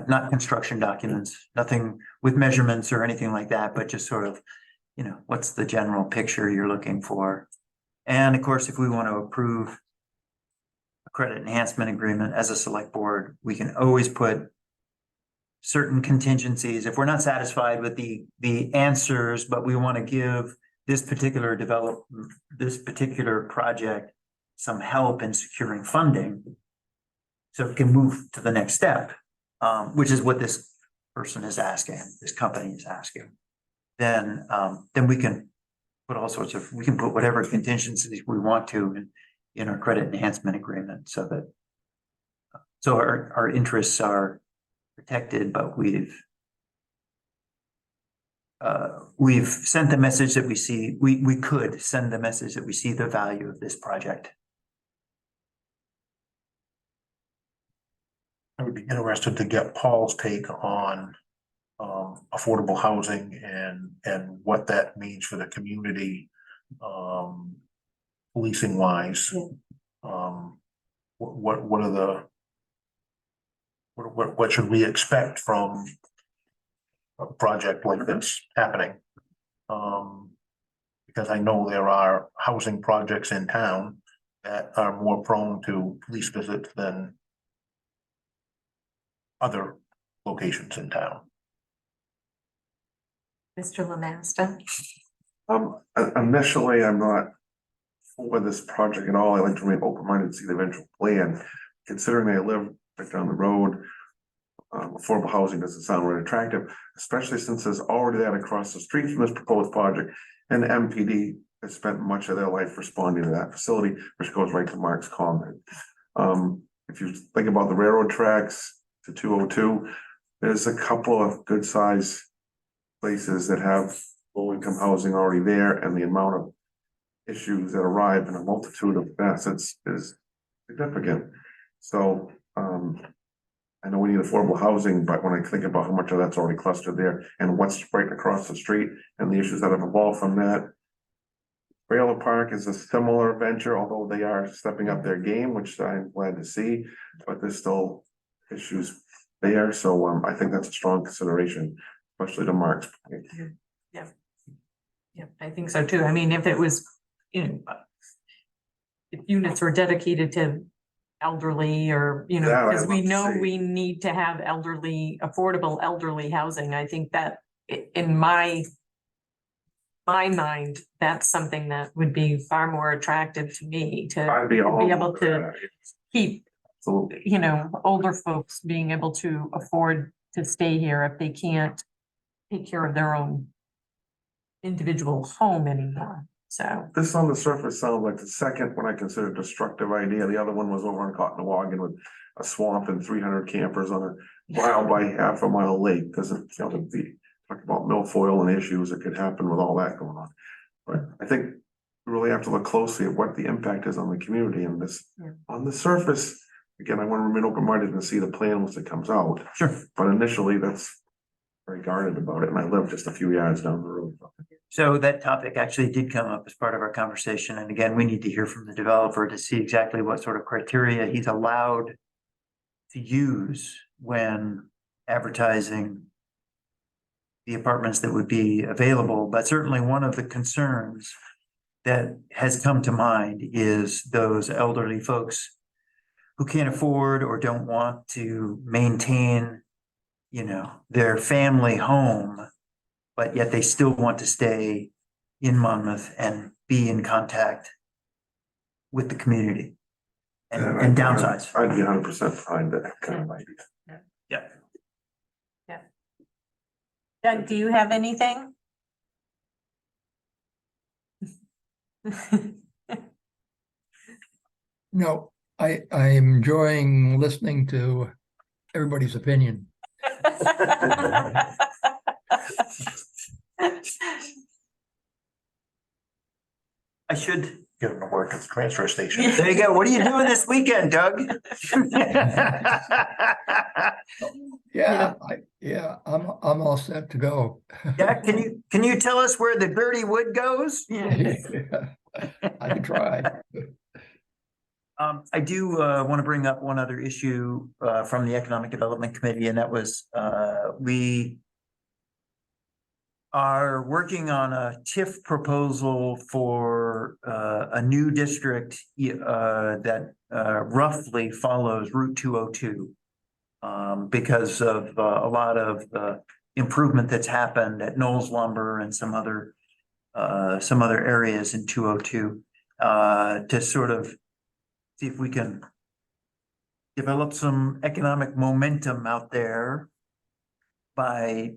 [SPEAKER 4] not construction documents, nothing with measurements or anything like that, but just sort of, what's the general picture you're looking for? And of course, if we want to approve a credit enhancement agreement as a select board, we can always put certain contingencies. If we're not satisfied with the answers, but we want to give this particular project some help in securing funding, so it can move to the next step, which is what this person is asking, this company is asking. Then we can put we can put whatever contingencies we want to in our credit enhancement agreement, so that our interests are protected, but we've sent the message that we see, we could send the message that we see the value of this project.
[SPEAKER 8] I would be interested to get Paul's take on affordable housing and what that means for the community, policing wise. What are the what should we expect from a project like this happening? Because I know there are housing projects in town that are more prone to police visits than other locations in town.
[SPEAKER 1] Mr. Lamasta?
[SPEAKER 10] Initially, I'm not for this project at all. I like to remain open-minded to see the eventual plan. Considering I live right down the road, affordable housing doesn't sound really attractive, especially since there's already that across the street from this proposed project. And the MPD has spent much of their life responding to that facility, which goes right to Mark's comment. If you think about the railroad tracks to 202, there's a couple of good size places that have low income housing already there, and the amount of issues that arrive in a multitude of facets is significant. So, I know we need affordable housing, but when I think about how much of that's already clustered there and what's right across the street and the issues that have evolved from that. Trailer Park is a similar venture, although they are stepping up their game, which I'm glad to see, but there's still issues there. So, I think that's a strong consideration, especially to Mark's point.
[SPEAKER 1] Yeah, I think so too. I mean, if it was, you know, if units were dedicated to elderly or, you know,
[SPEAKER 10] That I'd
[SPEAKER 1] because we
[SPEAKER 10] love to
[SPEAKER 1] know
[SPEAKER 10] see.
[SPEAKER 1] we need to have affordable elderly housing. I think that in my mind, that's something that would be far more attractive to me
[SPEAKER 10] I'd
[SPEAKER 1] to
[SPEAKER 10] be all
[SPEAKER 1] be able
[SPEAKER 10] over
[SPEAKER 1] to
[SPEAKER 10] that.
[SPEAKER 1] keep,
[SPEAKER 10] Absolutely.
[SPEAKER 1] you know, older folks being able to afford to stay here if they can't take care of their own individual home anymore. So,
[SPEAKER 10] This on the surface sounds like the second one I consider destructive idea. The other one was over on Cottonwagon with a swamp and 300 campers on a mile by half a mile lake. Doesn't, you know, talk about milfoil and issues that could happen with all that going on. But I think we really have to look closely at what the impact is on the community and this,
[SPEAKER 1] Yeah.
[SPEAKER 10] on the surface. Again, I want to remain open-minded and see the plan once it comes out.
[SPEAKER 4] Sure.
[SPEAKER 10] But initially, that's very guarded about it, and I live just a few yards down the road.
[SPEAKER 4] So that topic actually did come up as part of our conversation. And again, we need to hear from the developer to see exactly what sort of criteria he's allowed to use when advertising the apartments that would be available. But certainly one of the concerns that has come to mind is those elderly folks who can't afford or don't want to maintain, you know, their family home, but yet they still want to stay in Monmouth and be in contact with the community and downsize.
[SPEAKER 10] I'd be 100% behind that kind of idea.
[SPEAKER 4] Yeah.
[SPEAKER 1] Doug, do you have anything?
[SPEAKER 11] No, I'm enjoying listening to everybody's opinion.
[SPEAKER 4] I should.
[SPEAKER 8] Get them to work at the transfer station.
[SPEAKER 4] There you go. What are you doing this weekend, Doug?
[SPEAKER 11] Yeah, I'm all set to go.
[SPEAKER 4] Yeah, can you tell us where the dirty wood goes?
[SPEAKER 11] I can try.
[SPEAKER 4] I do want to bring up one other issue from the Economic Development Committee, and that was we are working on a TIF proposal for a new district that roughly follows Route 202 because of a lot of improvement that's happened at Knowles Lumber and some other areas in 202 to sort of see if we can develop some economic momentum out there by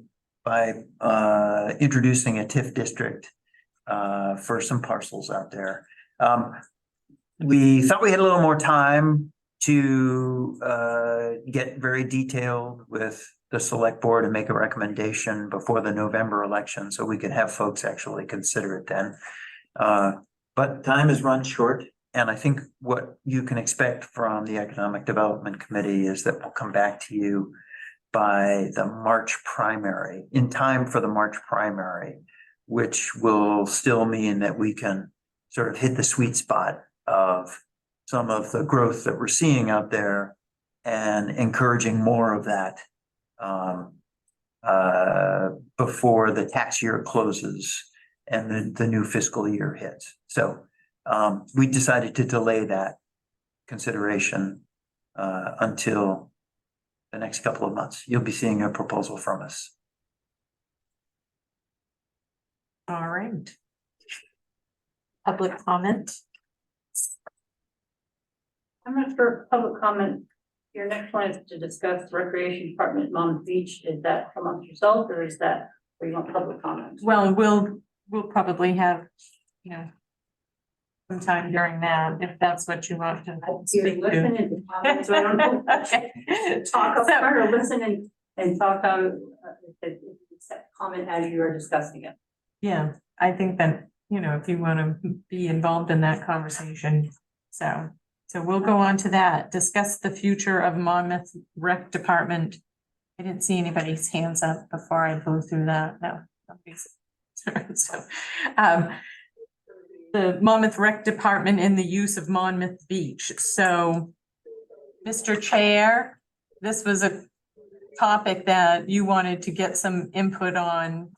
[SPEAKER 4] introducing a TIF district for some parcels out there. We thought we had a little more time to get very detailed with the select board and make a recommendation before the November election, so we could have folks actually consider it then. But time has run short, and I think what you can expect from the Economic Development Committee is that we'll come back to you by the March primary, in time for the March primary, which will still mean that we can sort of hit the sweet spot of some of the growth that we're seeing out there and encouraging more of that before the tax year closes and the new fiscal year hits. So we decided to delay that consideration until the next couple of months. You'll be seeing a proposal from us.
[SPEAKER 1] All right. Public comment?
[SPEAKER 9] I'm not sure, public comment, your next one is to discuss the recreation department at Monmouth Beach. Is that amongst yourself or is that where you want public comment?
[SPEAKER 1] Well, we'll probably have, you know, some time during that, if that's what you want to
[SPEAKER 9] Either
[SPEAKER 1] speak
[SPEAKER 9] listen
[SPEAKER 1] to.
[SPEAKER 9] and comment, so I don't know.
[SPEAKER 1] Okay.
[SPEAKER 9] Talk up
[SPEAKER 1] So-
[SPEAKER 9] front or listen and talk out, comment as you are discussing it.
[SPEAKER 1] Yeah, I think that you know, if you want to be involved in that conversation. So we'll go on to that, discuss the future of Monmouth Rec Department. I didn't see anybody's hands up before I go through that, no. nobody's- So, the Monmouth Rec Department and the use of Monmouth Beach, so. Mr. Chair, this was a topic that you wanted to get some input on,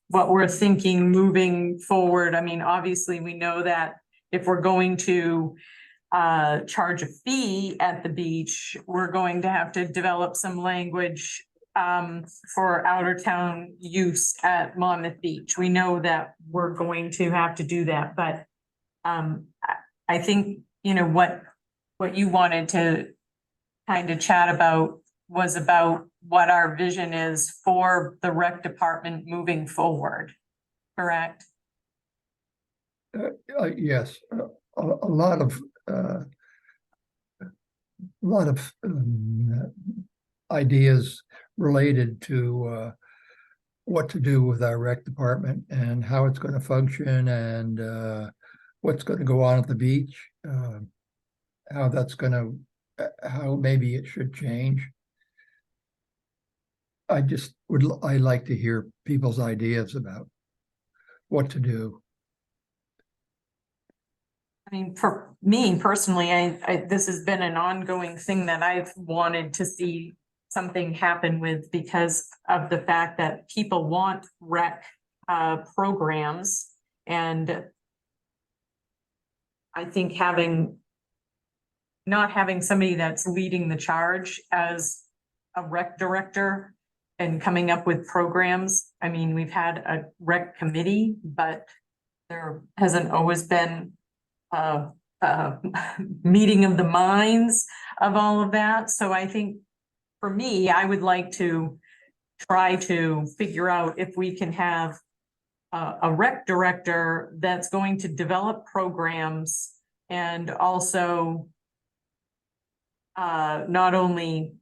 [SPEAKER 1] what we're thinking moving forward. I mean, obviously, we know that if we're going to charge a fee at the beach, we're going to have to develop some language for outer town use at Monmouth Beach. We know that we're going to have to do that, but I think, you know, what you wanted to kind of chat about was about what our vision is for the rec department moving forward, correct?
[SPEAKER 11] Yes, a lot of ideas related to what to do with our rec department and how it's going to function and what's going to go on at the beach, how that's going to, how maybe it should change. I like to hear people's ideas about what to do.
[SPEAKER 1] I mean, for me personally, this has been an ongoing thing that I've wanted to see something happen with because of the fact that people want rec programs. And I think not having somebody that's leading the charge as a rec director and coming up with programs. I mean, we've had a rec committee, but there hasn't always been a meeting of the minds of all of that. So I think for me, I would like to try to figure out if we can have a rec director that's going to develop programs and also not only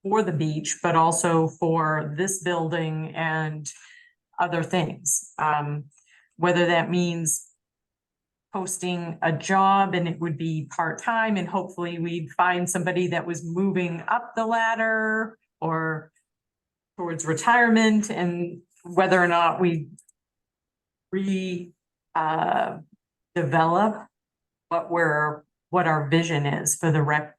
[SPEAKER 1] for the beach, but also for this building and other things. Whether that means posting a job and it would be part-time and hopefully we'd find somebody that was moving up the ladder or towards retirement, and whether or not we develop what our vision is for the rec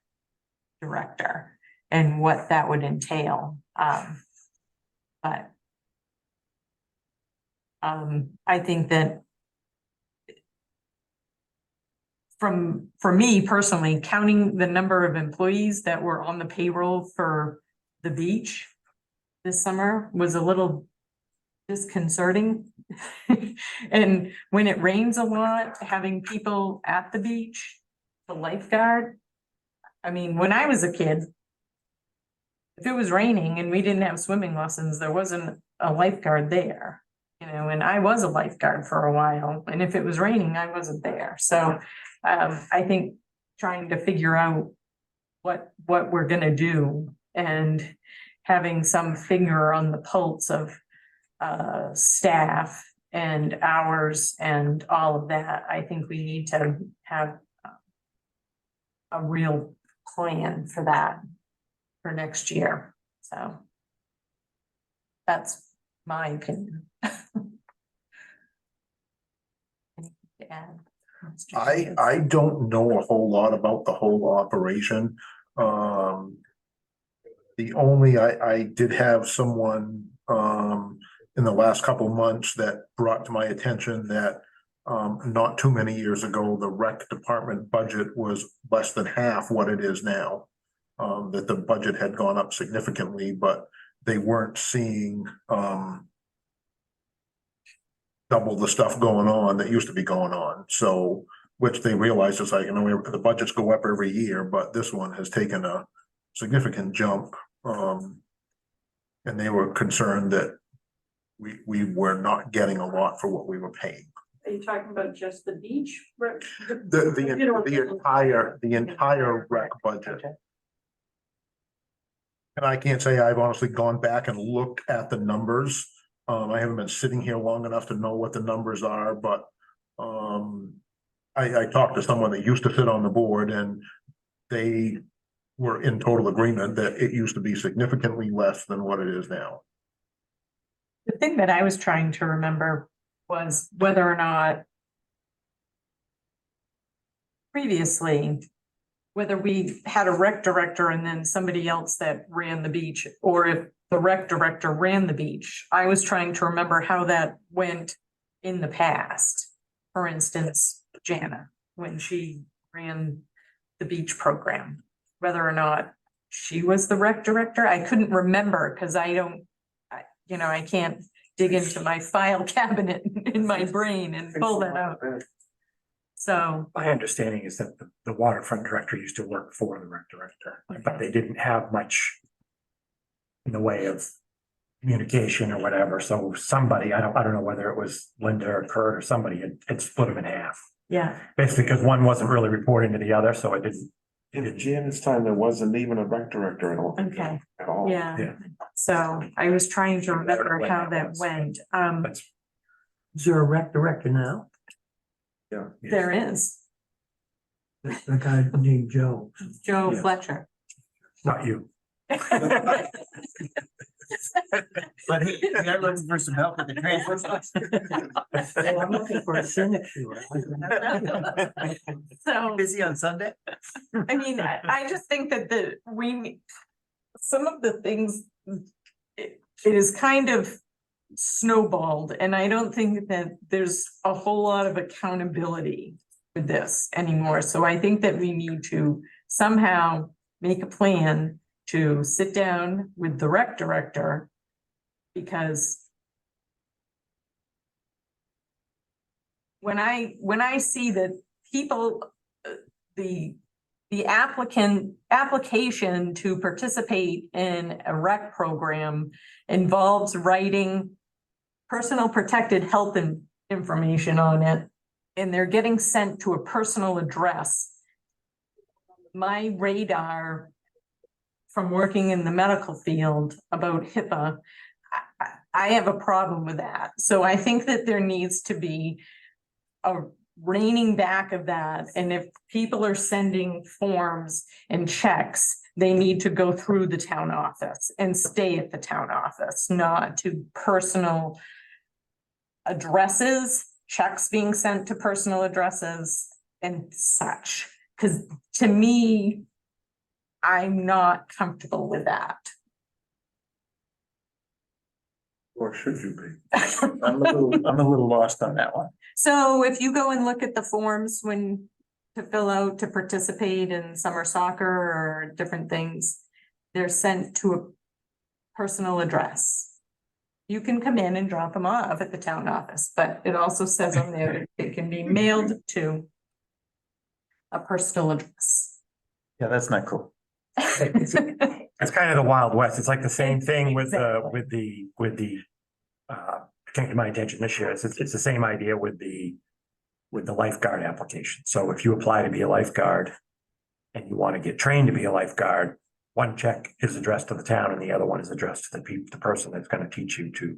[SPEAKER 1] director and what that would entail. But I think that for me personally, counting the number of employees that were on the payroll for the beach this summer was a little disconcerting. And when it rains a lot, having people at the beach, the lifeguard. I mean, when I was a kid, if it was raining and we didn't have swimming lessons, there wasn't a lifeguard there. You know, and I was a lifeguard for a while, and if it was raining, I wasn't there. So I think trying to figure out what we're gonna do and having some finger on the pulse of staff and hours and all of that, I think we need to have a real plan for that for next year. So that's my opinion. To add, Mr. Davis?
[SPEAKER 8] I don't know a whole lot about the whole operation. The only, I did have someone, in the last couple months that brought to my attention that, not too many years ago, the rec department budget was less than half what it is now. That the budget had gone up significantly, but they weren't seeing, double the stuff going on that used to be going on. So, which they realized is like, you know, the budgets go up every year, but this one has taken a significant jump. And they were concerned that we were not getting a lot for what we were paying.
[SPEAKER 9] Are you talking about just the beach?
[SPEAKER 8] The entire rec budget. And I can't say I've honestly gone back and looked at the numbers, I haven't been sitting here long enough to know what the numbers are, but, I talked to someone that used to sit on the board and they were in total agreement that it used to be significantly less than what it is now.
[SPEAKER 1] The thing that I was trying to remember was whether or not previously, whether we had a rec director and then somebody else that ran the beach, or if the rec director ran the beach. I was trying to remember how that went in the past. For instance, Jana, when she ran the beach program, whether or not she was the rec director, I couldn't remember because I can't dig into my file cabinet in my brain and pull that out. So,
[SPEAKER 7] My understanding is that the waterfront director used to work for the rec director, but they didn't have much in the way of communication or whatever. So somebody, I don't know whether it was Linda or Kurt or somebody had split them in half.
[SPEAKER 1] yeah,
[SPEAKER 7] Basically, because one wasn't really reporting to the other, so it didn't.
[SPEAKER 10] In Janet's time, there wasn't even a rec director, I don't think,
[SPEAKER 1] okay,
[SPEAKER 10] at all.
[SPEAKER 1] yeah. So I was trying to remember
[SPEAKER 7] When
[SPEAKER 1] how
[SPEAKER 7] that
[SPEAKER 1] that
[SPEAKER 7] was.
[SPEAKER 1] went.
[SPEAKER 7] That's,
[SPEAKER 5] Is there a rec director now?
[SPEAKER 10] Yeah.
[SPEAKER 1] There is
[SPEAKER 5] The guy named Joe.
[SPEAKER 1] Joe
[SPEAKER 7] Yeah.
[SPEAKER 1] Fletcher.
[SPEAKER 7] not you.
[SPEAKER 4] But they're looking for some help with the transfer.
[SPEAKER 5] Well, I'm looking for a signature.
[SPEAKER 1] So,
[SPEAKER 4] Busy on Sunday?
[SPEAKER 1] I mean, I just think that some of the things, it is kind of snowballed, and I don't think that there's a whole lot of accountability with this anymore. So I think that we need to somehow make a plan to sit down with the rec director, because when I see that people, the application to participate in a rec program involves writing personal protected health information on it, and they're getting sent to a personal address. My radar from working in the medical field about HIPAA, I have a problem with that. So I think that there needs to be a reining back of that. And if people are sending forms and checks, they need to go through the town office and stay at the town office, not to personal addresses, checks being sent to personal addresses and such. Because to me, I'm not comfortable with that.
[SPEAKER 10] Or should you be?
[SPEAKER 4] I'm a little lost on that one.
[SPEAKER 1] So if you go and look at the forms to fill out to participate in summer soccer or different things, they're sent to a personal address. You can come in and drop them off at the town office, but it also says on there, it can be mailed to a personal address.
[SPEAKER 4] Yeah, that's not cool.
[SPEAKER 7] It's kind of the Wild West. It's like the same thing with
[SPEAKER 1] Exactly.
[SPEAKER 7] came to my attention this year. It's the same idea with the lifeguard application. So if you apply to be a lifeguard and you want to get trained to be a lifeguard, one check is addressed to the town and the other one is addressed to the person that's going to teach you to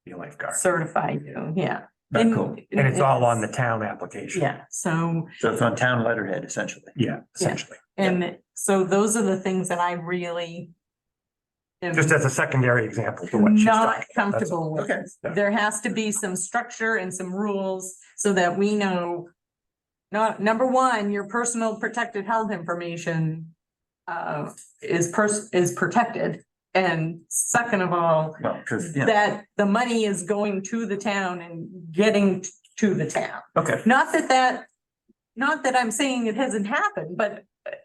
[SPEAKER 7] be a lifeguard.
[SPEAKER 1] Certify you, yeah.
[SPEAKER 4] Not cool.
[SPEAKER 7] And it's all on the town application.
[SPEAKER 1] Yeah, so,
[SPEAKER 4] So it's on town letterhead, essentially.
[SPEAKER 7] Yeah, essentially.
[SPEAKER 1] and so those are the things that I really am
[SPEAKER 7] Just as a secondary example to what she's
[SPEAKER 1] not
[SPEAKER 7] talking about. That's
[SPEAKER 1] comfortable
[SPEAKER 7] all.
[SPEAKER 1] with.
[SPEAKER 4] Okay.
[SPEAKER 1] There has to be some structure and some rules so that we know, number one, your personal protected health information is protected. And second of all,
[SPEAKER 4] Well, because, yeah,
[SPEAKER 1] that the money is going to the town and getting to the town.
[SPEAKER 4] okay.
[SPEAKER 1] Not that I'm saying it hasn't happened, but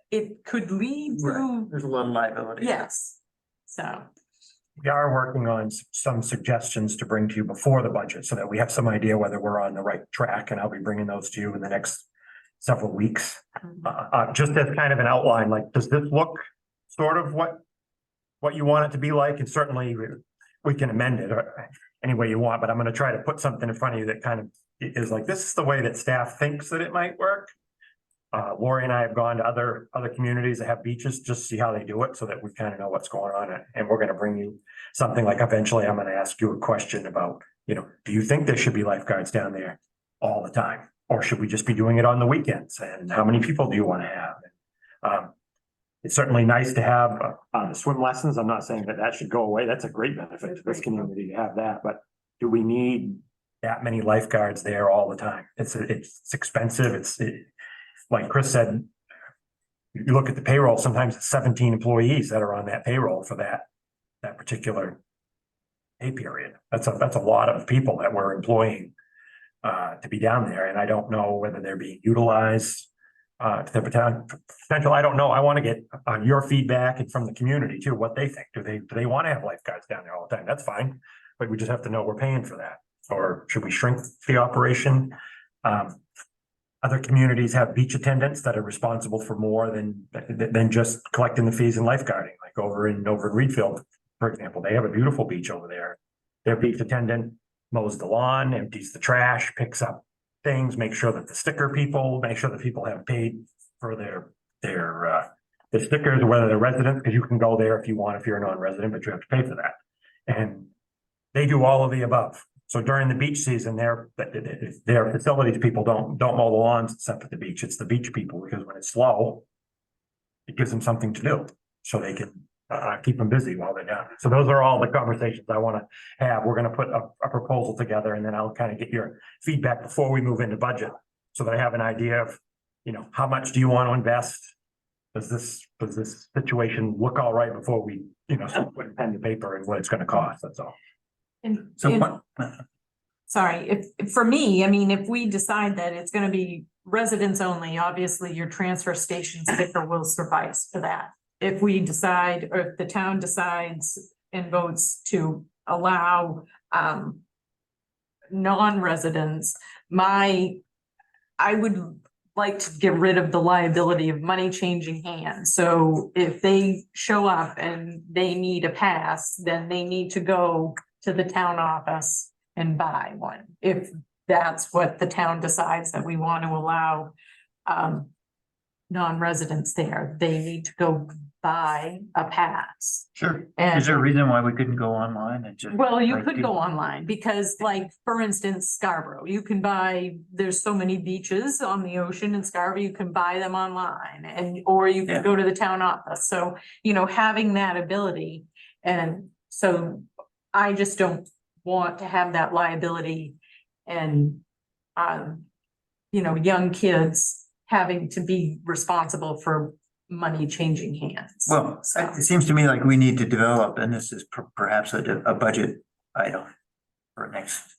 [SPEAKER 1] it could lead
[SPEAKER 4] Right.
[SPEAKER 1] to,
[SPEAKER 4] There's a lot of liability.
[SPEAKER 1] yes. So,
[SPEAKER 7] We are working on some suggestions to bring to you before the budget so that we have some idea whether we're on the right track, and I'll be bringing those to you in the next several weeks. Just as kind of an outline, like, does this look sort of what you want it to be like? And certainly we can amend it any way you want, but I'm going to try to put something in front of you that kind of is like, this is the way that staff thinks that it might work. Lori and I have gone to other communities that have beaches, just to see how they do it, so that we kind of know what's going on. And we're gonna bring you something like, eventually, I'm gonna ask you a question about, do you think there should be lifeguards down there all the time? Or should we just be doing it on the weekends? And how many people do you want to have? It's certainly nice to have the swim lessons. I'm not saying that should go away. That's a great benefit to this community to have that, but do we need that many lifeguards there all the time? It's expensive. Like Chris said, you look at the payroll, sometimes it's 17 employees that are on that payroll for that particular pay period. That's a lot of people that we're employing to be down there, and I don't know whether they're being utilized to their potential. I don't know. I want to get your feedback and from the community too, what they think. Do they want to have lifeguards down there all the time? That's fine, but we just have to know we're paying for that. Or should we shrink the operation? Other communities have beach attendants that are responsible for more than just collecting the fees and lifeguarding, like over in Reedfield, for example. They have a beautiful beach over there. Their beach attendant mows the lawn, empties the trash, picks up things, make sure that people have paid for their stickers, whether they're residents, because you can go there if you want, if you're a non-resident, but you have to pay for that. And they do all of the above. So during the beach season, their facilities people don't mow the lawns except at the beach. It's the beach people, because when it's slow, it gives them something to do, so they can keep them busy while they're down. So those are all the conversations I want to have. We're going to put a proposal together, and then I'll kind of get your feedback before we move into budget, so that I have an idea of, how much do you want to invest? Does this situation look all right before we, start putting pen to paper and what it's going to cost? That's all.
[SPEAKER 1] Sorry, for me, I mean, if we decide that it's gonna be residents only, obviously your transfer station sticker will suffice for that. If we decide, or if the town decides and votes to allow non-residents, I would like to get rid of the liability of money changing hands. So if they show up and they need a pass, then they need to go to the town office and buy one. If that's what the town decides that we want to allow non-residents there, they need to go buy a pass.
[SPEAKER 4] Sure.
[SPEAKER 1] And
[SPEAKER 4] Is there a reason why we couldn't go online and just?
[SPEAKER 1] well, you
[SPEAKER 4] like,
[SPEAKER 1] could
[SPEAKER 4] do-
[SPEAKER 1] go online because, like, for instance, Scarborough, you can buy, there's so many beaches on the ocean in Scarborough, you can buy them online or you
[SPEAKER 4] Yeah.
[SPEAKER 1] can go to the town office. So, having that ability. And so I just don't want to have that liability and, young kids having to be responsible for money changing hands.
[SPEAKER 4] Well,
[SPEAKER 1] So-
[SPEAKER 4] it seems to me like we need to develop, and this is perhaps a budget item for next,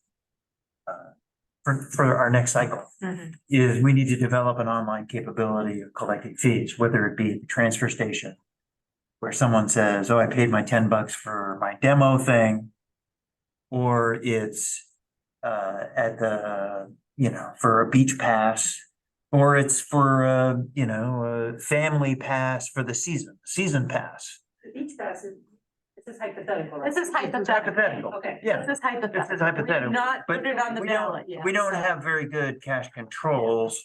[SPEAKER 4] for our next cycle,
[SPEAKER 1] Mhm.
[SPEAKER 4] is we need to develop an online capability of collecting fees, whether it be the transfer station, where someone says, oh, I paid my $10 for my demo thing, or it's at the, for a beach pass, or it's for a family pass for the season pass.
[SPEAKER 9] The beach pass this is hypothetical, right?
[SPEAKER 1] This is hypothetical.
[SPEAKER 9] Okay.
[SPEAKER 4] Yeah,
[SPEAKER 1] This is hypothetical.
[SPEAKER 4] this is hypothetical.
[SPEAKER 1] We've not
[SPEAKER 4] but
[SPEAKER 1] put it on the
[SPEAKER 4] we don't-
[SPEAKER 1] ballot yet.
[SPEAKER 4] We don't
[SPEAKER 1] so-
[SPEAKER 4] have very good cash controls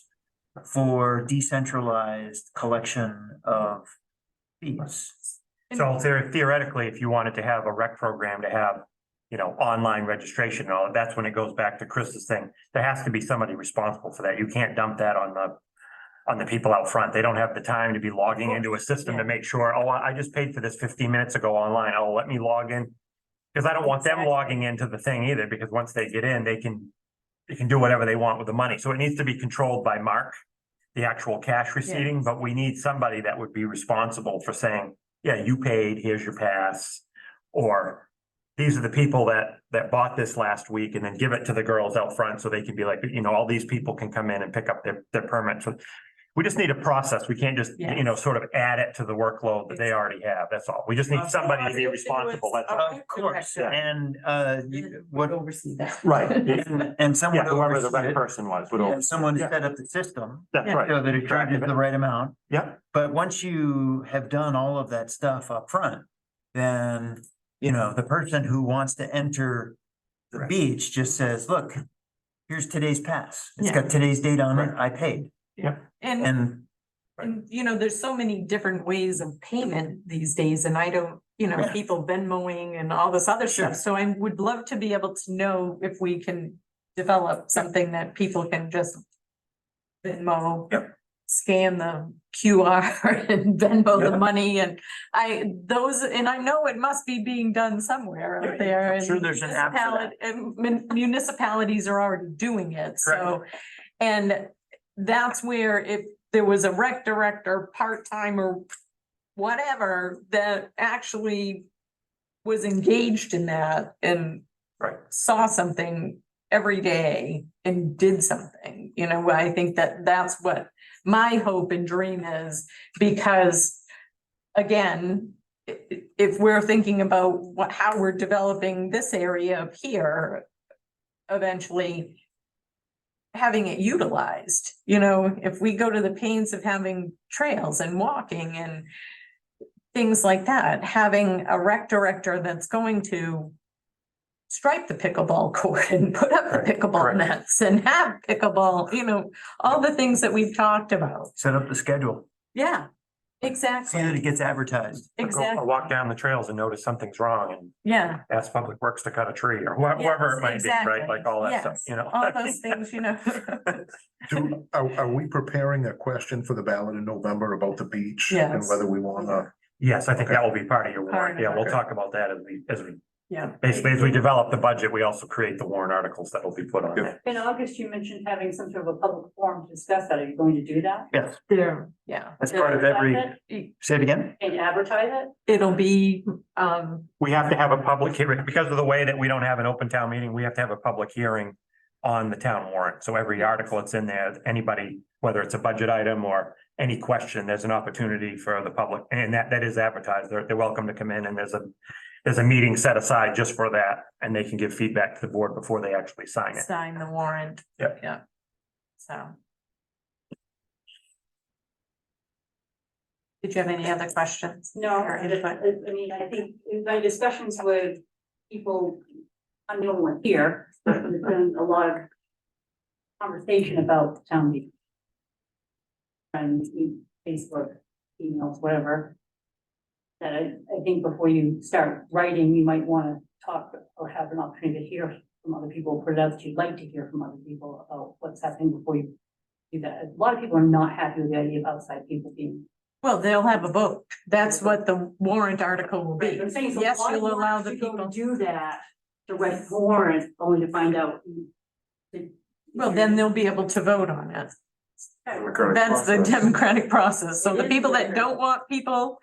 [SPEAKER 4] for decentralized collection of fees.
[SPEAKER 7] So theoretically, if you wanted to have a rec program to have, online registration and all, that's when it goes back to Chris's thing. There has to be somebody responsible for that. You can't dump that on the people out front. They don't have the time to be logging into a system to make sure, oh, I just paid for this 15 minutes ago online. Oh, let me log in. Because I don't want them
[SPEAKER 1] Exactly.
[SPEAKER 7] logging into the thing either, because once they get in, they can do whatever they want with the money. So it needs to be controlled by Mark, the actual cash receipting, but we need somebody that would be responsible for saying, yeah, you paid, here's your pass. Or these are the people that bought this last week, and then give it to the girls out front so they can be like, all these people can come in and pick up their permit. So we just need a process. We can't just,
[SPEAKER 1] Yes.
[SPEAKER 7] sort of add it to the workload that they already have. That's all. We just need somebody to be responsible. That's all.
[SPEAKER 1] Okay.
[SPEAKER 4] Of course,
[SPEAKER 7] Yeah.
[SPEAKER 4] and
[SPEAKER 1] Would
[SPEAKER 4] what,
[SPEAKER 1] oversee that.
[SPEAKER 7] Right.
[SPEAKER 4] and someone.
[SPEAKER 7] Yeah, whoever the
[SPEAKER 4] oversees
[SPEAKER 7] right
[SPEAKER 4] it,
[SPEAKER 7] person was. would
[SPEAKER 4] and
[SPEAKER 7] oversee.
[SPEAKER 4] someone
[SPEAKER 7] Yeah.
[SPEAKER 4] set up the system
[SPEAKER 7] That's
[SPEAKER 1] Yeah.
[SPEAKER 7] right.
[SPEAKER 4] so that it
[SPEAKER 7] Track
[SPEAKER 4] charges
[SPEAKER 7] of it.
[SPEAKER 4] the right amount.
[SPEAKER 7] Yep.
[SPEAKER 4] But once you have done all of that stuff up front, then, the person who wants to enter the
[SPEAKER 7] Right.
[SPEAKER 4] beach just says, look, here's today's pass. It's
[SPEAKER 1] Yeah.
[SPEAKER 4] got today's date on it.
[SPEAKER 7] Right.
[SPEAKER 4] I paid.
[SPEAKER 7] Yeah.
[SPEAKER 1] And, you know, there's so many different ways of payment these days, and I don't, you know,
[SPEAKER 4] Yeah.
[SPEAKER 1] people Venmoing and all this other stuff, so I would love to be able to know if we can develop something that people can just Venmo.
[SPEAKER 4] Yep.
[SPEAKER 1] Scan the QR and Venmo the
[SPEAKER 4] Yep.
[SPEAKER 1] money, and I know it must be being done somewhere out there.
[SPEAKER 4] I'm sure
[SPEAKER 1] and
[SPEAKER 4] there's an app for that.
[SPEAKER 1] And municipalities are already doing it, so. And that's where if there was a rec director, part-time or whatever, that actually was engaged in that and
[SPEAKER 7] Right.
[SPEAKER 1] saw something every day and did something, you know, I think that that's what my hope and dream is, because again, if we're thinking about how we're developing this area up here, eventually having it utilized, you know, if we go to the pains of having trails and walking and things like that, having a rec director that's going to stripe the pickleball court and put up the
[SPEAKER 7] Right,
[SPEAKER 1] pickleball
[SPEAKER 7] correct.
[SPEAKER 1] nets and have pickleball, you know, all the things that we've talked about.
[SPEAKER 4] Set up the schedule,
[SPEAKER 1] Yeah,
[SPEAKER 4] see that
[SPEAKER 1] exactly,
[SPEAKER 4] it gets advertised.
[SPEAKER 7] I'll
[SPEAKER 1] exactly,
[SPEAKER 7] walk down the trails and notice something's wrong and
[SPEAKER 1] yeah.
[SPEAKER 7] ask Public Works to cut a tree or whoever it might be, right?
[SPEAKER 1] Exactly.
[SPEAKER 7] Like all that stuff,
[SPEAKER 1] Yes,
[SPEAKER 7] you know?
[SPEAKER 1] all those things, you know.
[SPEAKER 8] Are we preparing a question for the ballot in November about the beach? And
[SPEAKER 1] Yes.
[SPEAKER 8] whether we wanna,
[SPEAKER 7] Yes, I think that will be part of your
[SPEAKER 1] Part
[SPEAKER 7] warrant.
[SPEAKER 1] of
[SPEAKER 7] Yeah, we'll
[SPEAKER 1] it.
[SPEAKER 7] talk about that as we,
[SPEAKER 1] Yeah.
[SPEAKER 7] basically, as we develop the budget, we also create the warrant articles that will be put on there.
[SPEAKER 9] In August, you mentioned having some sort of a public forum to discuss that. Are you going to do that?
[SPEAKER 4] Yes,
[SPEAKER 1] There, yeah.
[SPEAKER 4] that's part of every, say it again?
[SPEAKER 9] And advertise it?
[SPEAKER 1] It'll be,
[SPEAKER 7] We have to have a public hearing, because of the way that we don't have an open town meeting, we have to have a public hearing on the town warrant. So every article that's in there, anybody, whether it's a budget item or any question, there's an opportunity for the public, and that is advertised. They're welcome to come in, and there's a meeting set aside just for that, and they can give feedback to the board before they actually sign it.
[SPEAKER 1] sign the warrant.
[SPEAKER 7] Yep.
[SPEAKER 1] Yeah. So. Did you have any other questions?
[SPEAKER 9] No,
[SPEAKER 1] Or
[SPEAKER 9] I
[SPEAKER 1] input?
[SPEAKER 9] mean, I think in my discussions with people, I know one here, but there's been a lot of conversation about the town meeting. And Facebook, emails, whatever. That I think before you start writing, you might want to talk or have an opportunity to hear from other people, put it out that you'd like to hear from other people about what's happening before you do that. A lot of people are not happy with the idea of outside people being.
[SPEAKER 1] Well, they'll have a vote. That's what the warrant article will be.
[SPEAKER 9] I'm saying, so
[SPEAKER 1] Yes,
[SPEAKER 9] why
[SPEAKER 1] you'll allow the
[SPEAKER 9] not you go
[SPEAKER 1] people.
[SPEAKER 9] Do that, to write the warrant, only to find out.
[SPEAKER 1] Well, then they'll be able to vote on it.
[SPEAKER 10] Democratic
[SPEAKER 1] That's the
[SPEAKER 10] process.
[SPEAKER 1] democratic process. So
[SPEAKER 9] It
[SPEAKER 1] the
[SPEAKER 9] is
[SPEAKER 1] people that
[SPEAKER 9] democratic.
[SPEAKER 1] don't want people,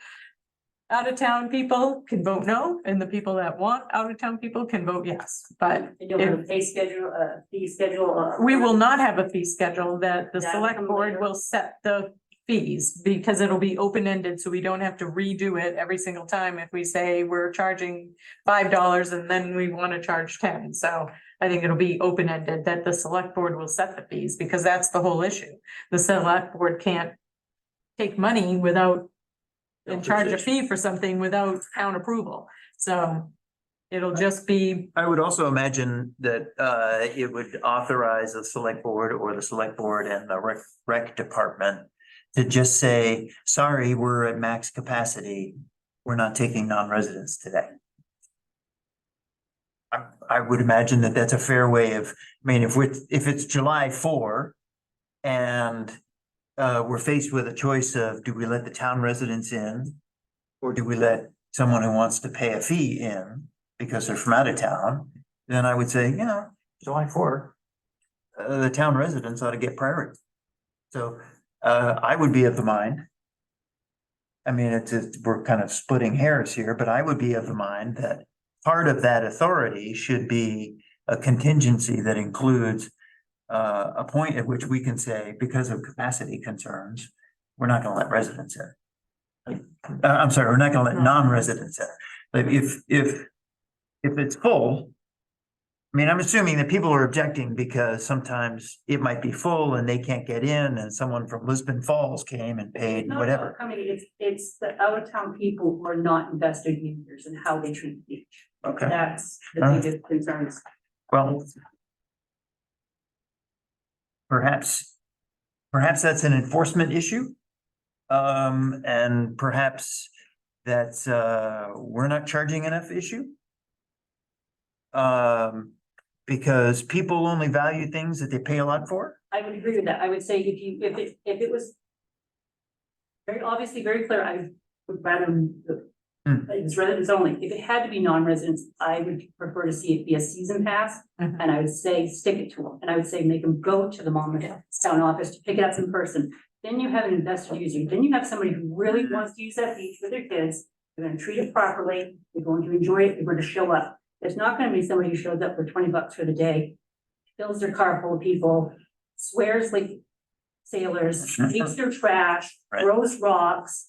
[SPEAKER 1] out of town people can vote no, and the people that want out of town people can vote yes. But
[SPEAKER 9] You don't have a pay schedule, a fee schedule.
[SPEAKER 1] we will not have a fee schedule that the
[SPEAKER 9] That'll
[SPEAKER 1] select
[SPEAKER 9] come
[SPEAKER 1] board
[SPEAKER 9] later.
[SPEAKER 1] will set the fees, because it'll be open-ended, so we don't have to redo it every single time if we say we're charging $5 and then we want to charge 10. So I think it'll be open-ended that the select board will set the fees, because that's the whole issue. The select board can't take money without and charge a fee for something without town approval. So it'll just be,
[SPEAKER 4] I would also imagine that it would authorize the select board or the select board and the rec department to just say, sorry, we're at max capacity. We're not taking non-residents today. I would imagine that that's a fair way of, I mean, if it's July 4 and we're faced with a choice of, do we let the town residents in? Or do we let someone who wants to pay a fee in because they're from out of town? Then I would say, you know, July 4, the town residents ought to get priority. So I would be of the mind. I mean, we're kind of splitting hairs here, but I would be of the mind that part of that authority should be a contingency that includes a point at which we can say, because of capacity concerns, we're not gonna let residents in. I'm sorry, we're not gonna let non-residents in. But if it's full, I mean, I'm assuming that people are objecting because sometimes it might be full and they can't get in, and someone from Lisbon Falls came and paid,
[SPEAKER 9] Not
[SPEAKER 4] whatever.
[SPEAKER 9] I mean, it's the out of town people who are not invested users and how they treat the beach.
[SPEAKER 4] Okay,
[SPEAKER 9] That's the
[SPEAKER 4] Huh?
[SPEAKER 9] biggest concerns.
[SPEAKER 4] Uh, well, perhaps perhaps that's an enforcement issue. And perhaps that's, we're not charging enough issue. Because people only value things that they pay a lot for.
[SPEAKER 9] I would agree with that. I would say if it was very obviously very clear, I would rather it's residents only. If it had to be non-residents, I would prefer to see it be a season pass.
[SPEAKER 1] Mhm.
[SPEAKER 9] And I would say stick it to them. And I would say make them go to the Monmouth town office to pick it up in person. Then you have an investor using, then you have somebody who really wants to use that beach with their kids. They're gonna treat it properly. They're going to enjoy it. They're going to show up. There's not gonna be somebody who shows up for $20 for the day, fills their car full of people, swears like sailors, takes their trash,
[SPEAKER 4] Right.
[SPEAKER 9] throws rocks,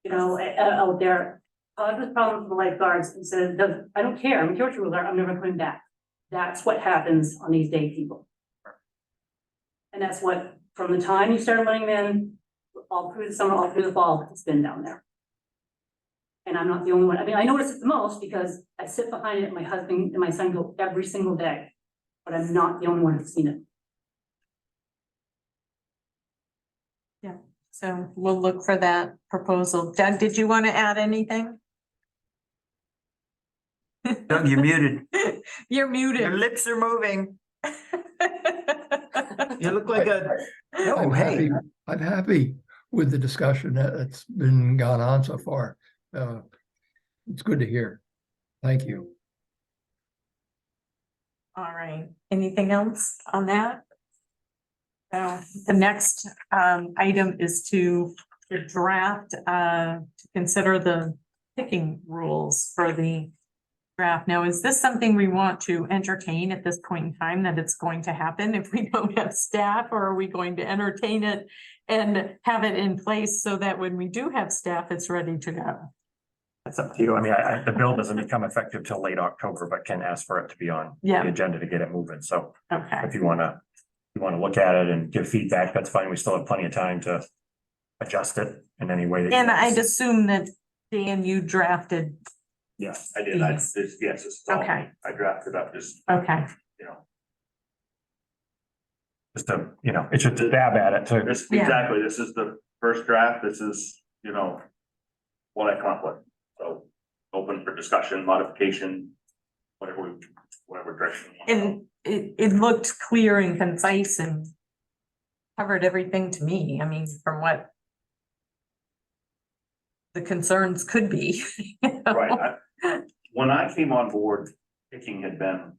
[SPEAKER 9] out there, causes problems for the lifeguards and says, I don't care, I'm what your rules are, I'm never coming back. That's what happens on these day people. And that's what, from the time you start letting them in, all through the summer, all through the fall, it's been down there. And I'm not the only one. I mean, I notice it the most because I sit behind it and my husband and my son go every single day. But I'm not the only one who's seen it.
[SPEAKER 1] So we'll look for that proposal. Doug, did you want to add anything?
[SPEAKER 4] Doug, you're muted.
[SPEAKER 1] You're
[SPEAKER 4] Your
[SPEAKER 1] muted.
[SPEAKER 4] lips are moving. You look like a, no,
[SPEAKER 11] I'm
[SPEAKER 4] hey.
[SPEAKER 11] happy, I'm happy with the discussion that's been gone on so far. It's good to hear. Thank you.
[SPEAKER 1] All right, anything else on that? The next item is to draft, to consider the picking rules for the draft. Now, is this something we want to entertain at this point in time, that it's going to happen if we don't have staff, or are we going to entertain it and have it in place so that when we do have staff, it's ready to go?
[SPEAKER 7] It's up to you. I mean, the bill doesn't become effective till late October, but can ask for it to be on
[SPEAKER 1] Yeah.
[SPEAKER 7] the agenda to get it moving. So
[SPEAKER 1] Okay,
[SPEAKER 7] if you wanna look at it and give feedback, that's fine. We still have plenty of time to adjust it in any way. that you
[SPEAKER 1] and
[SPEAKER 7] want.
[SPEAKER 1] I'd assume that Dan, you drafted,
[SPEAKER 2] Yes, I did. Yes, this is all,
[SPEAKER 1] Okay.
[SPEAKER 2] I drafted up just,
[SPEAKER 1] okay,
[SPEAKER 7] Just to, it's just a stab at it to,
[SPEAKER 2] this,
[SPEAKER 1] Yeah.
[SPEAKER 2] exactly, this is the first draft. This is, what I come up with. So open for discussion, modification, whatever direction. we wanna go.
[SPEAKER 1] and it looked clear and concise and covered everything to me, I mean, from what the concerns could be.
[SPEAKER 2] Right, when I came on board, picking had been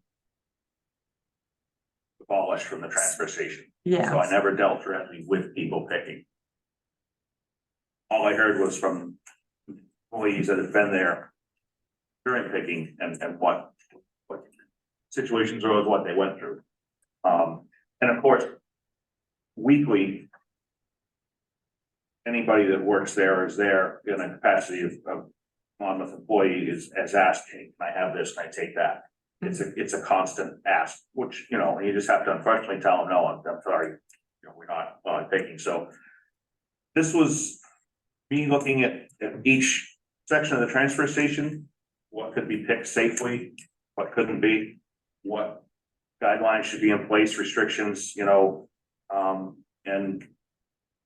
[SPEAKER 2] abolished from the transfer station, so
[SPEAKER 1] Yeah,
[SPEAKER 2] I never dealt directly with people picking. All I heard was from employees that have been there during picking and what situations arose, what they went through. And of course, weekly, anybody that works there is there in a capacity of Monmouth employee is asked, hey, can I have this, can I take that? It's a constant ask, which, you just have to unfortunately tell them, no, I'm sorry, we're not picking. So this was me looking at each section of the transfer station, what could be picked safely, what couldn't be, what guidelines should be in place, restrictions, and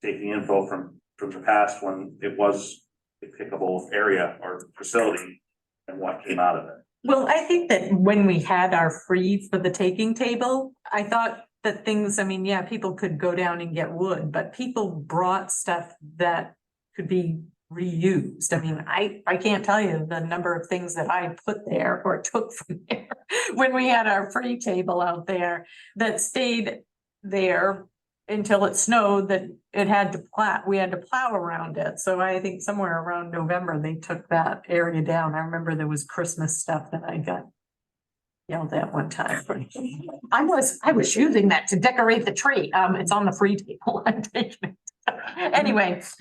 [SPEAKER 2] taking info from the past when it was a pickable area or facility and what came out of it.
[SPEAKER 1] well, I think that when we had our free for the taking table, I thought that things, I mean, yeah, people could go down and get wood, but people brought stuff that could be reused. I mean, I can't tell you the number of things that I put there or took from there when we had our free table out there that stayed there until it snowed, that it had to we had to plow around it. So I think somewhere around November, they took that area down. I remember there was Christmas stuff that I got yelled at one time. I was using that to decorate the tree. It's on the free table. I'm taking it. Anyway,
[SPEAKER 5] Is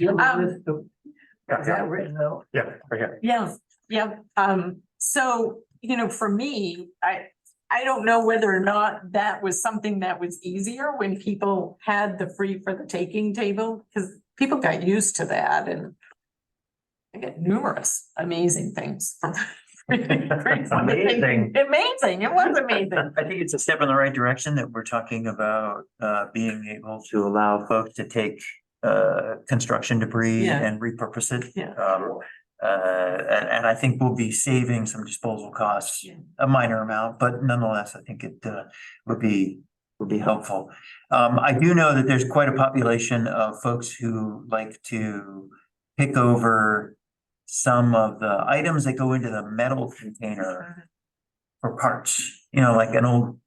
[SPEAKER 5] that written out?
[SPEAKER 7] yeah, right here.
[SPEAKER 1] yeah. So, for me, I don't know whether or not that was something that was easier when people had the free for the taking table, because people got used to that and I get numerous amazing things from
[SPEAKER 4] Amazing.
[SPEAKER 1] Amazing, it was amazing.
[SPEAKER 4] I think it's a step in the right direction that we're talking about, being able to allow folks to take, construction debris
[SPEAKER 1] Yeah.
[SPEAKER 4] and repurpose it.
[SPEAKER 1] Yeah.
[SPEAKER 4] And I think we'll be saving some disposal costs,
[SPEAKER 1] Yeah.
[SPEAKER 4] a minor amount, but nonetheless, I think it, would be helpful. I do know that there's quite a population of folks who like to pick over some of the items that go into the metal container for parts, like an old